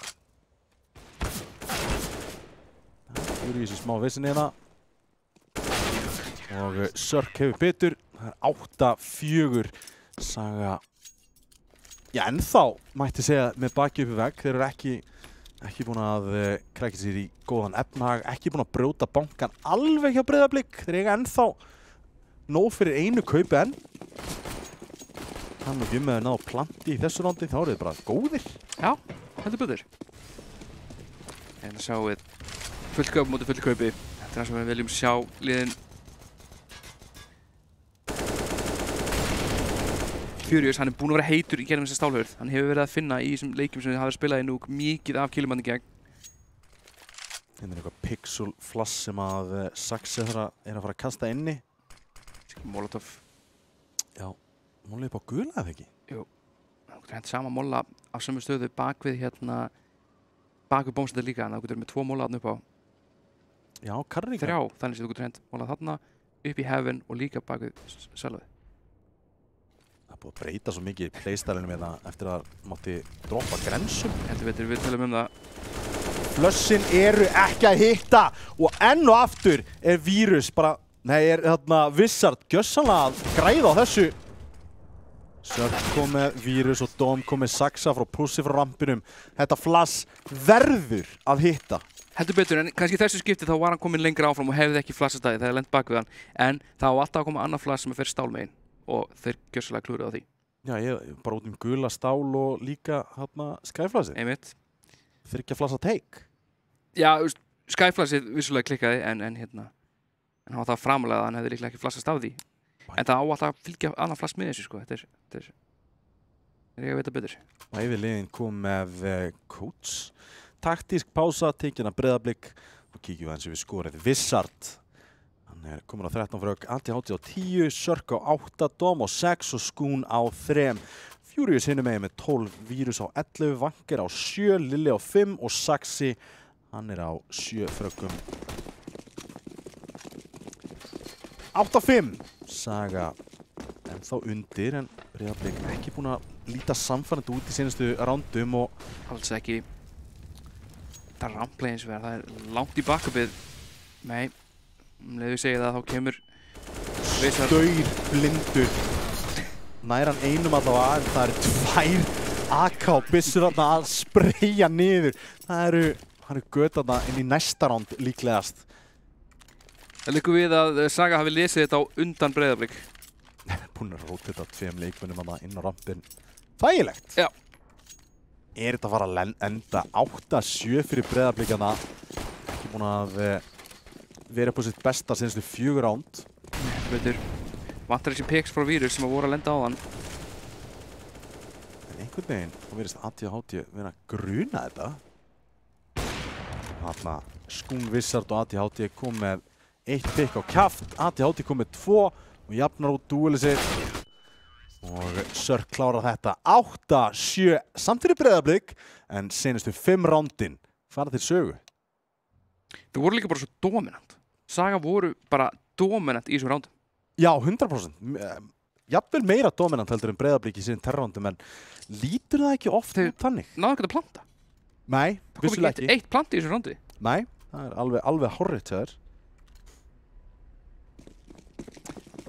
Það er í þessu smá vissinni hérna. Og Sörk hefur betur. Það er 8-4. Saga Já, ennþá mætti segja með baki upp í vegg. Þeir eru ekki búin að krækja sér í góðan efnahag, ekki búin að brjóta bankan alveg hjá Breiðablik. Þeir eiga ennþá nóg fyrir einu kaupi enn. Hann og Gummi hefur náð planti í þessu rándi, þá eru þeir bara góðir. Já, heldur betur. En það sjáum við fullkaup móti fullkaupi. Þetta er það sem við viljum sjá liðin. Furious, hann er búinn að vera heitur í gegnum þessa stálhörð. Hann hefur verið að finna í þessum leikjum sem við hafa spilað í nú mikið af kilumandi gegn. Hérna er eitthvað pixel flass sem að Saxi er að fara að kasta inni. Molotov. Já, molla upp á gula eða ekki? Jú, það getur hent sama molla á sömu stöðu bakvið bakvið bómsættir líka, en það getur með 2 molla þarna upp á. Já, karringa. 3, þannig að þú getur hent molla þarna, upp í heaven og líka bakvið sölvið. Það er búið að breyta svo mikið í playstylinu með það eftir að mátti droppa grensum. Heldur betur, við tölum það. Flössin eru ekki að hitta og enn og aftur er Vírus bara, er Wizard gjössanlega að græða á þessu. Sörk kom með Vírus og Dom kom með Saxa frá pussi frá rampinum. Þetta flass verður að hitta. Heldur betur, en kannski þessu skipti þá var hann komin lengra áfram og hefði ekki flassastæði þegar það lent bak við hann. En það var alltaf að koma annað flass sem fer stálmegin og þeir gjössalega klúrið á því. Já, ég bara út gula stál og líka Skyflassið. Einmitt. 3 flassa take. Já, Skyflassið vissulega klikkaði en hann var það framalega að hann hefði líklega ekki flassast af því. En það á alltaf að fylgja annað flass með þessu, sko. Þetta er ég að vita betur. Og yfirliðin kom með coach. Taktísk pása, tekin að Breiðablik og kíkjum við hans yfir skorið. Wizard, hann er komin á 13 frögg, ATHT á 10, Sörk á 8, Dom á 6 og Skún á 3. Furious hinum megin með 12, Vírus á 11, Vanger á 7, Lilli á 5 og Saxi, hann er á 7 fröggum. 8-5, Saga ennþá undir en Breiðablik ekki búin að líta samfærandi út í senastu rándum og alls ekki. Þetta ramplegin eins og verða, það er langt í bakkupið. Nei, leðu segja það þá kemur Staur blindur. Nær hann einum allavega en það eru 2 AK-byssur að spreyja niður. Það eru göt inn í næsta ránd líklegast. Það liggur við að Saga hafi lesið þetta á undan Breiðablik. Búin að róta þetta 2 leikmönnum inn á rampin. Þægilegt. Já. Er þetta að fara að enda 8-7 fyrir Breiðablikana? Ekki búin að vera upp á sitt besta senastu 4 ránd. Veitur, vantar þessi piks frá Vírus sem að voru að lenda á hann. En einhvern veginn, þá verðist ATHT vera að gruna þetta. Þarna Skún, Wizard og ATHT kom með 1 pikk á kjaft, ATHT kom með 2 og jafnar út dúelið sitt. Og Sörk klárar þetta 8-7 samt fyrir Breiðablik en senastu 5 rándin fara til sögu. Þau voru líka bara svo dominant. Saga voru bara dominant í þessum rándum. Já, 100%. Jafnvel meira dominant heldur en Breiðablik í síðan terrándum en lítur það ekki oft út þannig? Náðu ekki að planta? Nei, vissulega ekki. Það kom ekki eitt plant í þessu rándi? Nei, það er alveg horrið til þér.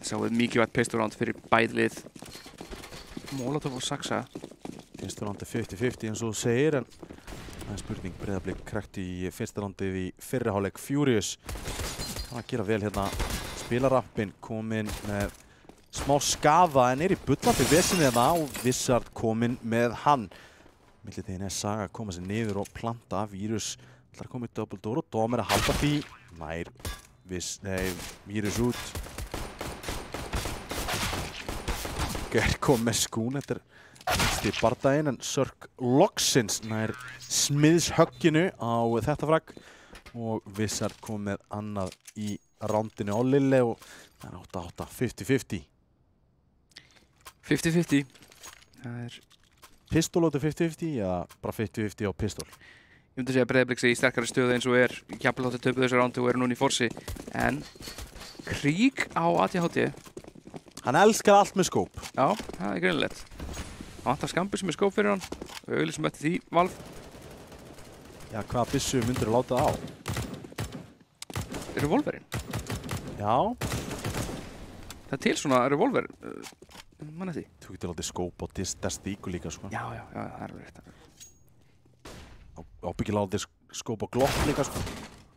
Sáum mikilvægt pistolránd fyrir bæði lið. Molotov og Saxa. Pistolránd er 50-50 eins og þú segir en það er spurning. Breiðablik krækti í fyrsta rándið í fyrri hálfleik. Furious kann að gera vel hérna. Spilarappin kominn með smá skaða en er í bullandi vesinni hérna og Wizard kominn með hann. Millitegin er Saga að koma sér niður og planta. Vírus ætlar að koma í double door og Dom er að halda því. Nær Vírus út. Gær kom með Skún eftir næsti bardaginn en Sörk loksins nær smiðshögginu á þetta fragg og Wizard kom með annað í rándinu á Lille og það er 8-8, 50-50. 50-50. Það er pistolóti 50-50 eða bara 50-50 á pistol? Ég myndi að segja að Breiðablik sé í sterkari stöðu eins og er. Jafnvel þátti töpuð þessu rándu og er núna í forsi. En Krík á ATHT. Hann elskar allt með skóp. Já, það er greinilegt. Hann vantar skambissu með skóp fyrir hann. Við auðlýsum eftir því, Valv. Já, hvaða byssu myndir þú láta á? Revolverinn. Já. Það til svona revolver, mann eftir. Þú getur látið skóp á Destíku líka, sko. Já, það er alveg rétt. Ábyggilega látið skóp á Glock líka, sko.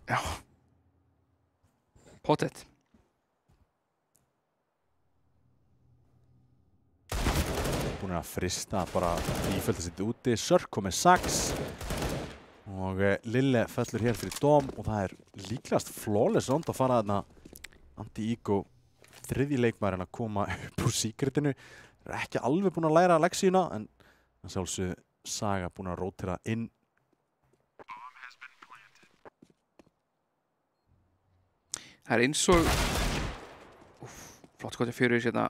Já. Pottet. Búin að frista bara ífölda sitt úti. Sörk kom með sax. Og Lille fellur hér fyrir Dom og það líklegast flawless round að fara þarna Anti-Ego þriðji leikmaðurinn að koma upp úr secretinu. Ekki alveg búin að læra leksíuna en sjálfsög Saga búin að rótira inn. Það eins og flott skot í fjörur hérna.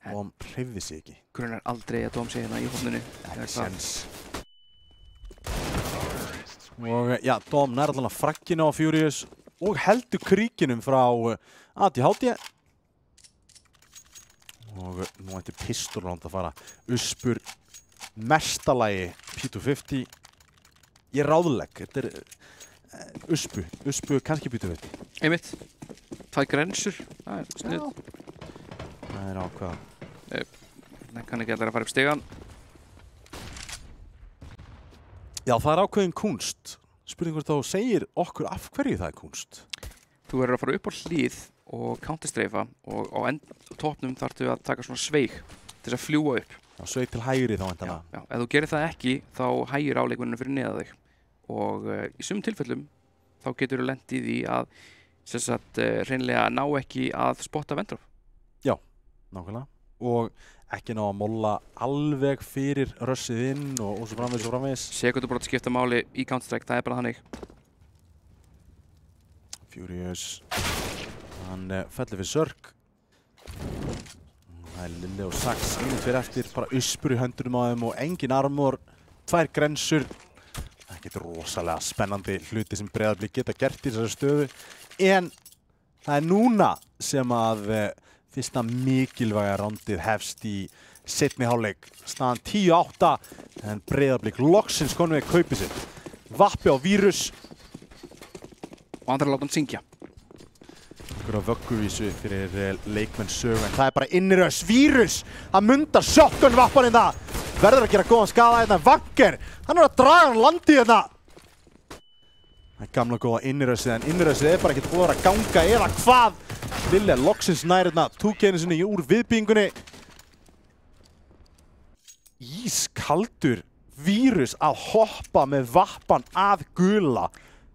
Dom hreyfði sig ekki. Grunar aldrei að Dom sé hérna í hófninu. Ekki sens. Og já, Dom nær allan að frakkinu á Furious og heldur kríkinum frá ADHD. Og nú ætti pistolround að fara. Uspur mestalagi P250. Ég ráðlegg. Þetta Uspu kannski P250. Einmitt. Það grensur. Það snill. Það ákvað. Það kann ekki allir að fara upp stegan. Já, það ákveðin kunst. Spurning hvort þá segir okkur af hverju það er kunst. Þú verður að fara upp á hlið og counterstreifa og á toppnum þarftu að taka svona sveig til að fljúa upp. Já, sveig til hægri þá endanlega. Já, ef þú gerir það ekki þá hægir áleikmenninu fyrir neðan þig. Og í sumum tilfellum þá getur þú lent í því að hreinlega ná ekki að spotta vendráf. Já, nákvæmlega. Og ekki ná að molla alveg fyrir rössið inn og svo framvegis. Sekundubrót skipta máli í Counter-Strike, það er bara þannig. Furious. Hann fellur fyrir Sörk. Það er Lille og Sax inn fyrir eftir, bara uspur í höndunum á þeim og engin armor, 2 grensur. Það getur rosalega spennandi hluti sem Breiðablik geta gert í þessari stöðu. En það er núna sem að fyrsta mikilvæga rándið hefst í seinni hálfleik. Staðan 10-8 en Breiðablik loksins konum við kaupið sitt. Vappi á Vírus. Og hann þarf að láta hann syngja. Einhverja vögguvísu fyrir leikmenn sögu en það er bara inniröðs. Vírus, hann mundar shotgun vappaninn það. Verður að gera góðan skada hérna. Vanger, hann að draga hann landið hérna. Það er gamla góða inniröðsið en inniröðsið er bara ekkert búið að ganga eða hvað. Lille loksins nær hérna 2K-inu sinni úr viðbyggingunni. Ískaldur Vírus að hoppa með vappan að gula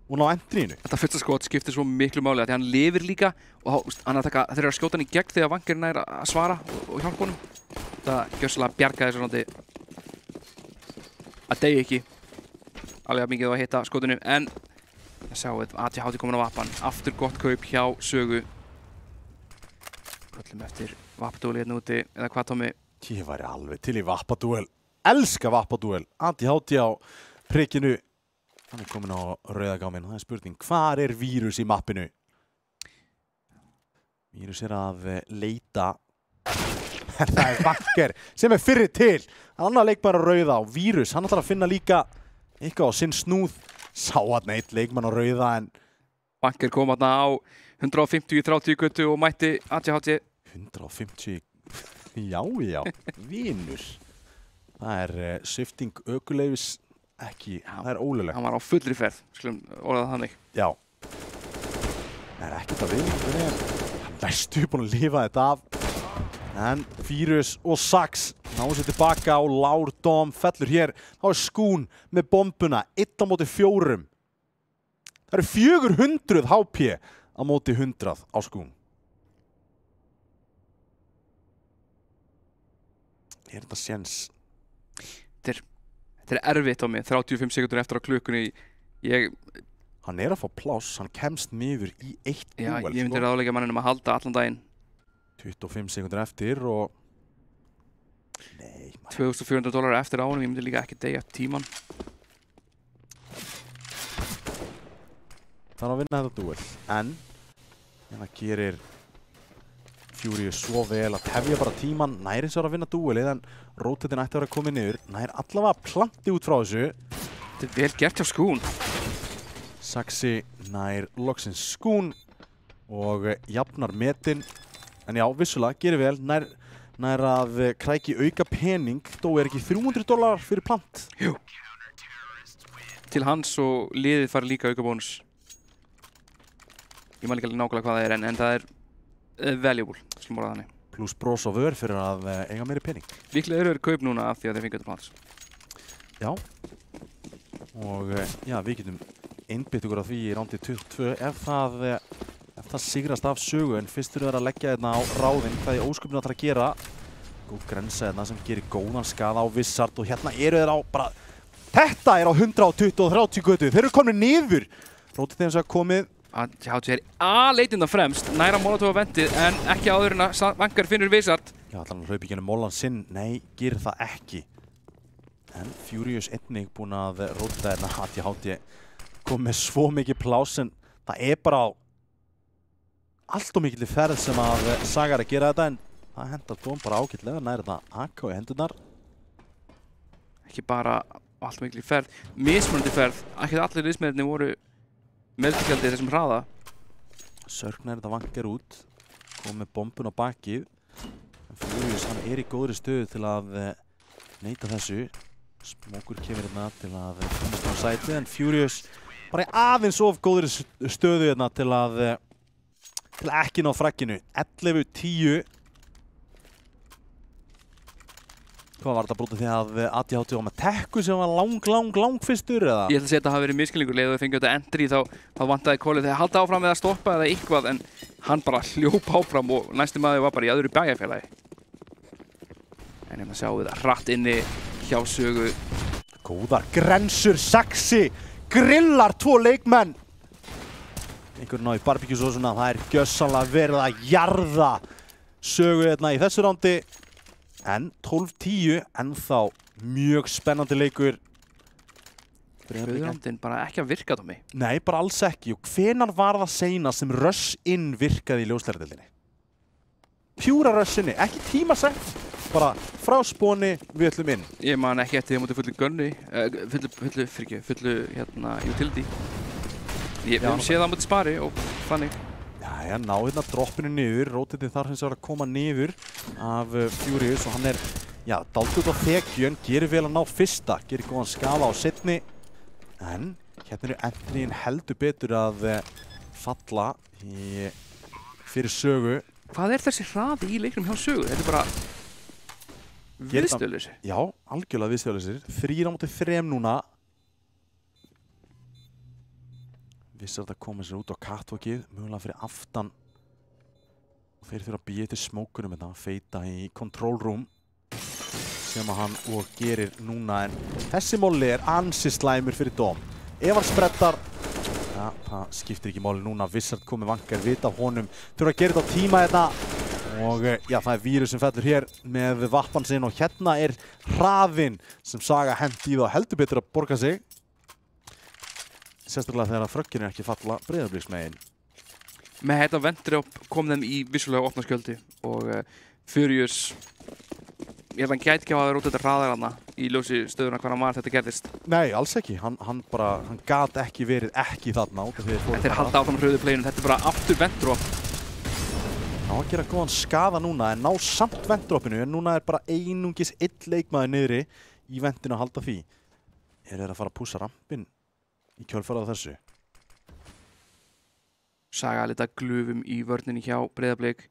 og ná endrinu. Þetta fyrsta skot skiptir svo miklu máli að hann lifir líka og hann þeir eru að skjóta hann í gegn þegar Vangerinn er að svara og hjálpa honum. Það gjörsamlega bjarga þessu rándi að deyja ekki alveg mikið að hitta skotinu en það sjáum við ATHD komin á vappan. Aftur gott kaup hjá Sögu. Köllum eftir vappadúel hérna úti eða hvað Tommi? Ég væri alveg til í vappadúel. Elska vappadúel. ATHD á prikinu. Hann er komin á rauðagáminn. Það er spurning, hvar er Vírus í mappinu? Vírus er að leita. Það er Vanger sem er fyrir til. Annar leikmann á rauða og Vírus, hann ætlar að finna líka eitthvað á sinn snúð. Sá hann eitt leikmann á rauða en Vanger kom hérna á 150-30 götu og mætti ATHD. 150, já, vinur. Það er svipting ökuleifis ekki, það er ólulegt. Hann var á fullri ferð, skulum orðað þannig. Já. Það er ekkert að vinna, hann næstu búin að lifa þetta af. En Vírus og Sax náðu sér tilbaka og Lár Dom fellur hér. Þá er Skún með bombuna, 1 á móti 4. Það eru 400 HP á móti 100 á Skún. Er þetta séns? Þetta er erfitt á mig, 35 sekundur eftir á klukkunni. Hann er að fá pláss, hann kemst niður í 1 duel. Já, ég myndi ráðleggja manninum að halda allan daginn. 25 sekundur eftir og... Nei, $2,400 eftir á honum, ég myndi líka ekki deyja tíman. Það er að vinna þetta duel, en það gerir Furious svo vel að tefja bara tíman, nær eins og að vinna duelið, en rotatin ætti að vera komið niður, nær allavega planti út frá þessu. Þetta er vel gert hjá Skún. Saxi nær loksins Skún og jafnar metin. En já, vissulega, gerir vel, nær að kræki auka pening, þó ekki $300 fyrir plant. Jú. Til hans og liðið fara líka auka bónus. Ég man ekki alveg nákvæmlega hvað það er, en það er valuable, slum bara þannig. Plus bros og vör fyrir að eiga meiri pening. Líklega eru kaup núna af því að þeir fengi þetta plants. Já. Og já, við getum einbytt okkur á því í rándi 22 ef það sigrast af sögu, en fyrst þurfum við að leggja hérna á ráðinn hvað í ósköpinu ætlar að gera. Góð grensa hérna sem gerir góðan skaða á Wizard og hérna eru þeir á bara... Þetta er á 120 og 30 götu, þeir eru komin niður! Rótið þeim sem komið... ATHT er aðleitinda fremst, næra Molotov vendið, en ekki áður en að Vangar finnur Wizard. Já, ætlar hann að hlaupa í gennum Mollan sinn? Nei, gerir það ekki. En Furious einnig búinn að róta hérna ATHT kom með svo mikið plás, en það er bara á allt og mikilli ferð sem að Saga er að gera þetta, en það hendar Dóm bara ágætlega, nær þetta AK í hendurnar. Ekki bara allt og mikilli ferð, mismunandi ferð, ekki allir liðsmeðirnir voru meðfylgjandi þessum hraða. Sörgnar þetta Vangar út, kom með bombun á bakið, en Furious hann er í góðri stöðu til að neita þessu. Smokur kemur hérna til að komast á sætið, en Furious bara í aðeins of góðri stöðu hérna til ekki ná fragginu. 11-10. Hvað var þetta brútið því að ATHT var með tekku sem var lang fyrstur eða? Ég ætla að segja að það hafi verið miskilningur leið og þau fengið þetta entry þá vantaði Kolið þegar halda áfram eða stoppa eða eitthvað, en hann bara hljóp áfram og næsti maður var bara í öðru bæjarfélagi. En hérna sjáum við það hratt inni hjá Sögu. Góðar grensur, Saxi grillar 2 leikmenn. Einhverjum náði barbecue-sósuna, það er gjössanlega verið að jarða Sögu hérna í þessu rándi. En 12-10, ennþá mjög spennandi leikur. Rauðrándin bara ekki að virka á mig. Nei, bara alls ekki. Og hvenær var það sena sem rush in virkaði í ljósleiðardeildinni? Pjúra rush inni, ekki tímasett. Bara frá spóni, við ætlum inn. Ég man ekki eftir því að mútið fullu gunni, fullu hérna utility. Við höfum séð það á mútið spari og þannig. Jæja, ná hérna droppinu niður, Rótitinn þarf hins vegar að koma niður af Furious og hann er, já, dálítið á þekju en gerir vel að ná fyrsta, gerir góðan skafa á seinni. En hérna eru Anthony heldur betur að falla fyrir Sögu. Hvað er þessi hraði í leiknum hjá Sögu? Þetta er bara viðstöðlausir. Já, algjörlega viðstöðlausir. 3-3 núna. Wizard að koma sér út á catwalkið, mögulega fyrir aftan. Og þeir þurfa að býja til smókunum þetta, feita í control room sem að hann og gerir núna, en þessi molli er ansi slæmur fyrir Dóm. Ef hann spreddar, ja, það skiptir ekki máli núna. Wizard komið Vangar, vita af honum, þurfa að gera þetta á tíma þetta. Og já, það er Vírus sem fellur hér með vappan sinn og hérna er hraðinn sem Saga hendi í það heldur betur að borga sig. Sérstaklega þegar að fröggin er ekki falla Breiðabliksmegin. Með þetta vendrjóp kom þeim í vissulega opna skjöldi og Furious, ég held að hann gæti ekki að hafa rótið þetta hraðar hana í ljósi stöðuna hvernig var þetta gerðist. Nei, alls ekki. Hann gat ekki verið ekki þarna. Þeir halda áfram hröðu pleginu, þetta er bara aftur vendrjóp. Ná að gera góðan skaða núna en ná samt vendrópinu, en núna er bara einungis 1 leikmaður niðri í vendinu að halda því. Þeir að fara að pússa rampinn í kjölfarið á þessu. Saga lita glufum í vörninni hjá Breiðablik.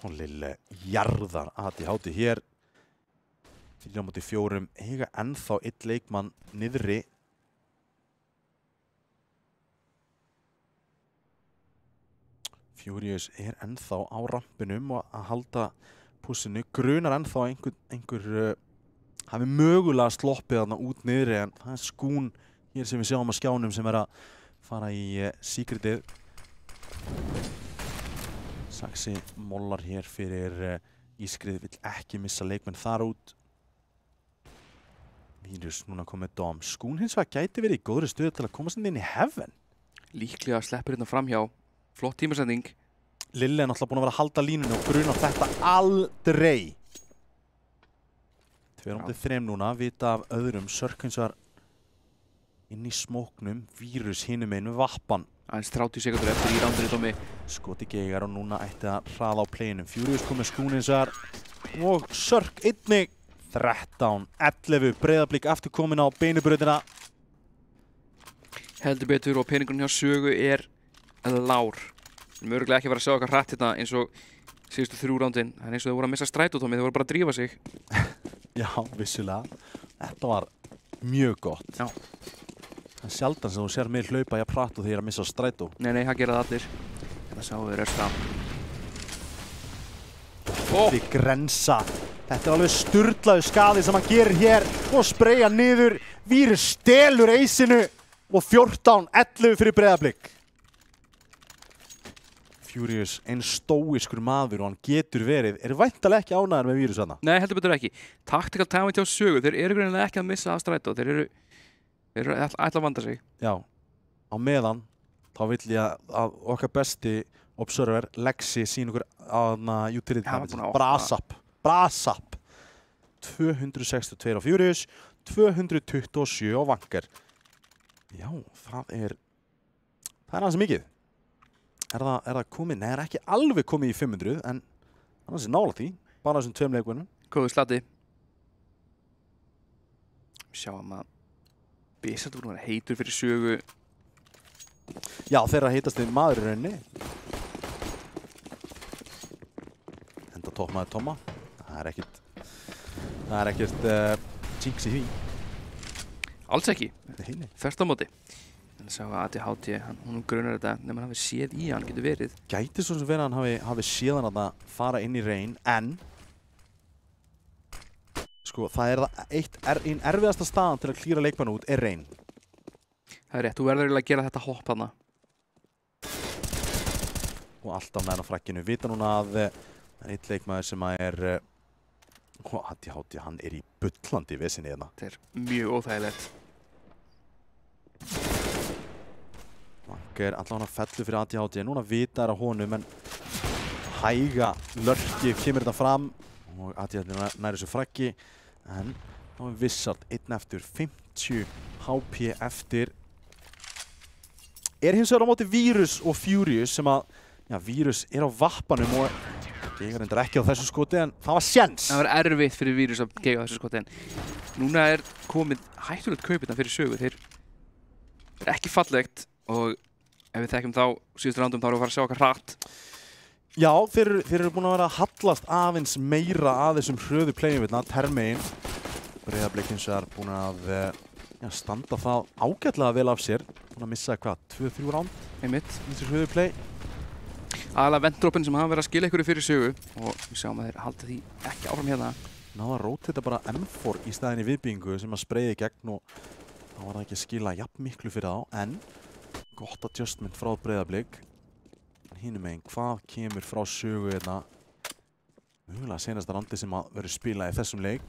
Og lille jarðar ATHT hér. 4-4 eiga ennþá 1 leikmann niðri. Furious er ennþá á rampinum og að halda pússinu. Grunar ennþá einhver hafi mögulega sloppið þarna út niðri, en það er Skún hér sem við sjáum á skjánum sem er að fara í secretið. Saxi mollar hér fyrir ískrið, vill ekki missa leikmenn þar út. Vírus núna komið Dóm. Skún hins vegar gæti verið í góðri stöðu til að komast inn í heaven. Líklega sleppur hérna framhjá. Flott tímasending. Lille er náttúrulega búin að vera að halda línunni og grunar þetta aldrei. 2-3 núna, vita af öðrum. Sörk hins vegar inn í smóknum, Vírus hinum einu vappan. Aðeins 30 sekundur eftir í rándinni, Tommi. Skoti Geigar og núna ætti að hraða á playinum. Furious kom með skúninsar og Sörk einnig. 13-11, Breiðablik aftur komin á beinubrautina. Heldur betur og peningurinn hjá Sögu lár. Við erum örugglega ekki að fara að sjá okkar hratt hérna eins og síðustu 3 rándin. Það eins og þau voru að missa strætó, Tommi, þau voru bara að drífa sig. Já, vissulega. Þetta var mjög gott. Já. Það er sjaldan sem þú sér mig hlaupa í að prata og því að missa strætó. Nei, það gera það allir. Þetta sáum við rösta. Því grensa. Þetta er alveg sturlaðu skaði sem hann gerir hér og spreyja niður. Vírus stelur eisinu og 14-11 fyrir Breiðablik. Furious, einn stóiskur maður og hann getur verið. Er væntanlega ekki ánægður með Vírus þarna? Nei, heldur betur ekki. Tactical time hjá Sögu. Þeir eru greinilega ekki að missa af strætó. Þeir eru ætla að vanda sig. Já, á meðan þá vill ég að okkar besti observer, Lexi, sín okkur á utility Brasap 262 á Furious, 227 á Vanker. Já, það er aðeins mikið. Er það komið? Nei, það er ekki alveg komið í 500 en annars er nálægt því, bara þessum 2 leikmönnum. Góðu slatti. Sjáum að Bissart voru að heitur fyrir Sögu. Já, þeirra heitast þið maður í rauninni. Enda toppmaður Tomma. Það er ekkert jinx í því. Alls ekki. Nei. Þvert á móti. En sá að ADHD, hún grunar þetta nema hann hafi séð í hann, getur verið. Gæti svo sem verið að hann hafi séð hann að fara inn í reyn, en sko, það er einn erfiðasta staðan til að klíra leikmann út er reyn. Það er rétt, þú verður eiginlega að gera þetta hopp þarna. Og alltaf nær á frakkinu. Vita núna að það er einn leikmaður sem er ADHD, hann er í bullandi vesinni hérna. Þetta er mjög óþægilegt. Vanker allavega fellu fyrir ADHD. Núna vita er á honum, en hæga lörki kemur þetta fram og ADHD nær þessu frakki. En þá er Vissart einn eftir, 50 HP eftir. Er hins vegar á móti Vírus og Furious sem að, já, Vírus er á vappanum og Geigar endur ekki á þessu skoti, en það var sjens. Það var erfitt fyrir Vírus að geiga þessu skoti, en núna er komið hættulegt kaupirna fyrir Sögu. Þeir er ekki fallegt og ef við þekkjum þá síðustu rándum þá erum við að fara að sjá okkar hratt. Já, þeir eru búin að vera að hallast aðeins meira að þessum hröðu playum hérna, Termein. Breiðablik hins vegar búin að standa það ágætlega vel af sér. Búin að missa hvað, 2-3 ránd? Einmitt. Þessu hröðu play. Aðalega ventdrópin sem hafa verið að skila ykkur fyrir Sögu og við sjáum að þeir halda því ekki áfram hérna. Náða að rótita bara M4 í staðinni viðbyggingu sem að spreyði gegn og þá var það ekki að skila jafn miklu fyrir þá, en gott adjustment frá Breiðablik. Hinum megin, hvað kemur frá Sögu hérna? Mögulega senasta randi sem að verður spilað í þessum leik.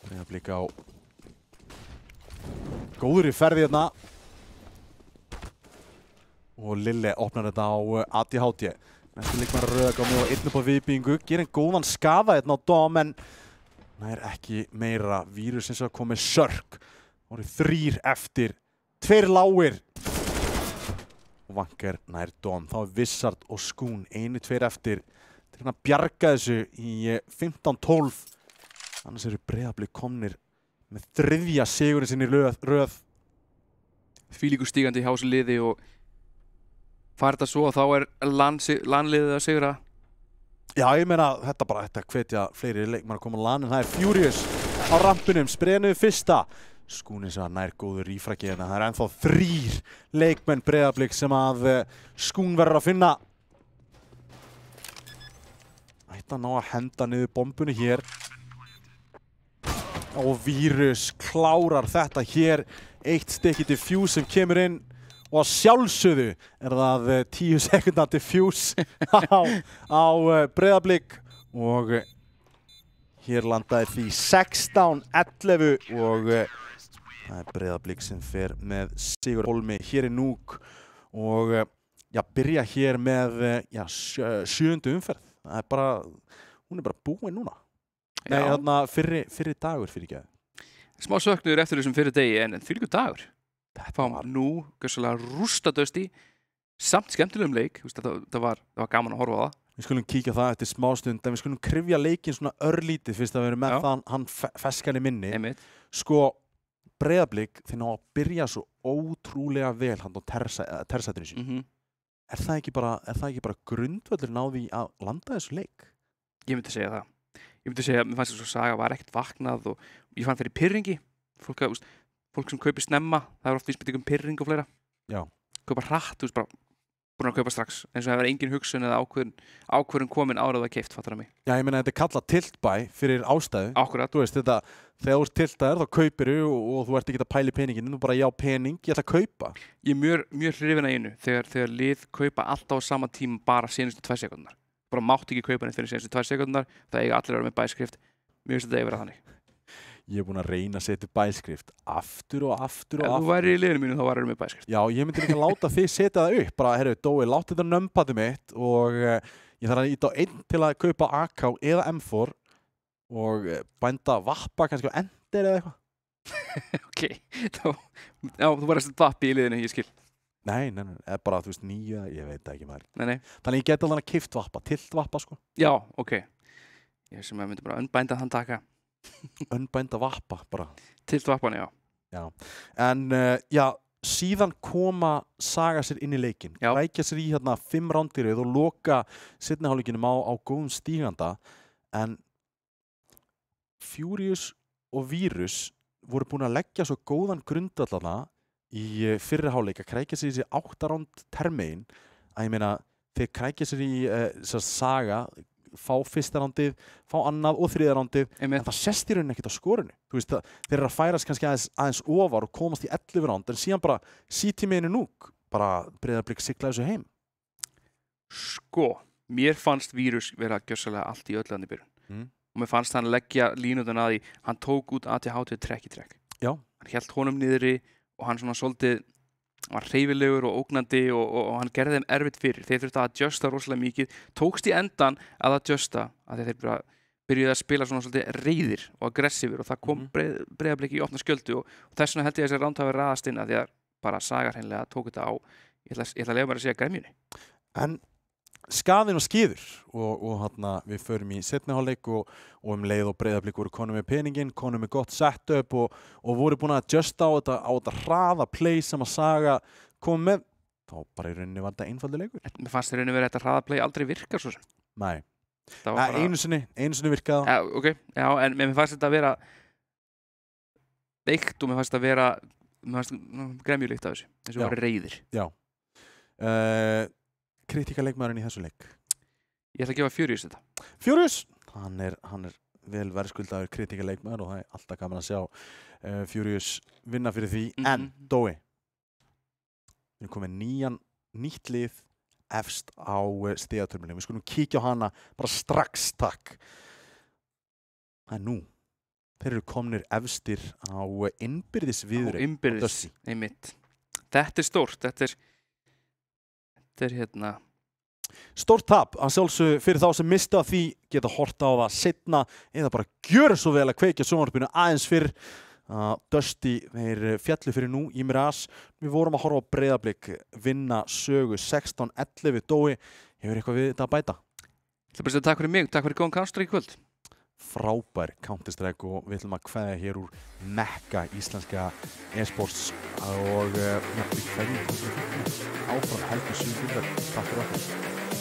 Breiðablik á góður í ferði hérna. Og Lille opnar þetta á ADHD. Næstu leikmaður rauðagámi og einn upp á viðbyggingu. Gerir en góðan skaða hérna á Dom, en nær ekki meira. Vírus eins og komið Sörk. Það voru 3 eftir. 2 lágir. Og Vanker nær Dom. Þá er Vissart og Skún 1-2 eftir. Til að bjarga þessu í 15-12. Annars eru Breiðablik komnir með 3. sigurinn sinni röð. Þvílíkur stígandi hjá þessu liði og fara þetta svo og þá er landliðið að sigra. Já, ég meina þetta hvetja fleiri leikmann að koma á LAN, en það er Furious á rampinum, spreðnuðu fyrsta. Skúnins að nær góður ífraki, en það er ennþá 3 leikmenn Breiðablik sem að Skún verður að finna. Ætti að ná að henda niður bombunni hér. Og Vírus klárar þetta hér. 1 stykki til Fuse sem kemur inn. Og að sjálfsögðu er það 10 sekundar til Fuse á Breiðablik. Og hér landaði því 16-11 og það er Breiðablik sem fer með Sigur Hólmi hér í Núk. Og byrja hér með 7. umferð. Það er bara, hún er bara búin núna. Nei, þarna fyrri dagur fyrir ekki. Smá söknuður eftir þessum fyrir degi, en þvílíkur dagur. fáum nú gjörsamlega rústa Dusty samt skemmtilegum leik, það var gaman að horfa á það. Við skulum kíkja það eftir smástund, en við skulum krifja leikinn svona örlítið fyrst að við erum með það hann feskan í minni. Einmitt. Sko, Breiðablik þeir ná að byrja svo ótrúlega vel hann á terrsætinu sín. Er það ekki bara grundvöllur náði að landa þessu leik? Ég myndi segja það. Ég myndi segja að mér fannst þess að Saga var ekkert vaknað og ég fann fyrir pirringi. Fólk sem kaupir snemma, það er oft vísbending pirring og fleira. Já. Kaupa hratt, bara búin að kaupa strax, eins og það verið engin hugsun eða ákvörðun komin árað að keypt, fattar það mig. Já, ég meina þetta er kallað tiltbæ fyrir ástæðu. Akkurat. Þú veist þetta, þegar þú ert tiltæður þá kaupir og þú ert ekki að pæla í peningin, þú bara já pening, ég ætla að kaupa. Ég er mjög hrifinn af einu, þegar lið kaupa alltaf á sama tíma bara senustu 2 sekúndurnar. Bara mátti ekki kaupa neitt fyrir senustu 2 sekúndurnar, það eiga allir að vera með bæskrift. Mér finnst þetta vera þannig. Ég er búin að reyna að setja bæskrift aftur og aftur. Ef þú væri í liðinu mínu þá væri með bæskrift. Já, ég myndi líka láta þig setja það upp. Bara, herru, Dói, láta þetta numpadu mitt og ég þarf að íta á 1 til að kaupa AK eða M4 og bænda vappa kannski á endir eða eitthvað. Ok, þú var að setja vappi í liðinu, ég skil. Nei, bara, þú veist, 9, ég veit ekki maður. Nei. Þannig ég geti alveg að keypt vappa, tilt vappa, sko. Já, ok. Ég sem að myndi bara unbænda þann taka. Unbænda vappa bara. Tilt vappan, já. En síðan koma Saga sér inn í leikinn. Rækja sér í 5 rándiröð og loka seinni hálfleikinum á góðum stíganda. En Furious og Virus voru búin að leggja svo góðan grundvallana í fyrri hálfleik að krækja sér í þessi 8 ránd termegin. Að ég meina, þeir krækja sér í Saga fá fyrsta rándið, fá annað og þriðja rándið, en það sést í rauninni ekkert á skorinu. Þú veist, þeir eru að færast kannski aðeins ofar og komast í 11 ránd, en síðan bara sítímiðinu núk, bara Breiðablik sigla þessu heim. Sko, mér fannst Virus vera gjörsamlega allt í öllu í byrjun. Og mér fannst hann leggja línutuna að því, hann tók út ATH trekk í trekk. Já. Hann hélt honum niðri og hann svona svolítið var hreyfilegur og ógnandi og hann gerði þeim erfitt fyrir. Þeir þurfti að adjusta rosalega mikið. Tókst í endan að adjusta að þeir byrjuði að spila svona svolítið reiðir og aggressífur og það kom Breiðablik í opna skjöldu og þess vegna held ég að þessi ránd hafi raðast inn að því að bara Saga hreinlega tók þetta á, ég ætla að leyfa mér að segja gremjunni. En skaðinn var skýður og við förum í seinni hálfleik og leið og Breiðablik voru konum með peningin, konum með gott setup og voru búin að adjusta á þetta hraða play sem að Saga kom með. Þá bara í rauninni var þetta einfaldur leikur. Mér fannst í rauninni verið þetta hraða play aldrei virkar svo sem. Nei. Einu sinni virkaði það. Ok, já, en mér fannst þetta að vera veikt og mér fannst þetta að vera gremjulíkt af þessu. Þessu var reiðir. Já. Kritíkaleikmaðurinn í þessu leik? Ég ætla að gefa Furious þetta. Furious? Hann er vel verðskuldaður kritíkaleikmaður og það er alltaf gaman að sjá Furious vinna fyrir því. En, Dói, við erum komið nýtt lið efst á stigatörmulinu. Við skulum kíkja á hana bara strax, takk. Það er nú. Þeir eru komnir efstir á innbyrðis viðureign. Innbyrðis, einmitt. Þetta er stórt, þetta er Stórt tap, að sjálfsögðu fyrir þá sem mista því geta horta á það seinna eða bara gjöra svo vel að kveikja sjónvarpinu aðeins fyrr. Dusty, þeir fjallu fyrir nú í Miras. Við vorum að horfa á Breiðablik vinna sögu 16-11. Dói, hefur eitthvað við þetta að bæta? Takk fyrir mig, takk fyrir góðan Counter-Strike í kvöld. Frábær Counter-Strike og við ætlum að kveðja hér úr mekka íslenska e-sports og við kveðjum áfram heldur 7. Takk fyrir okkur.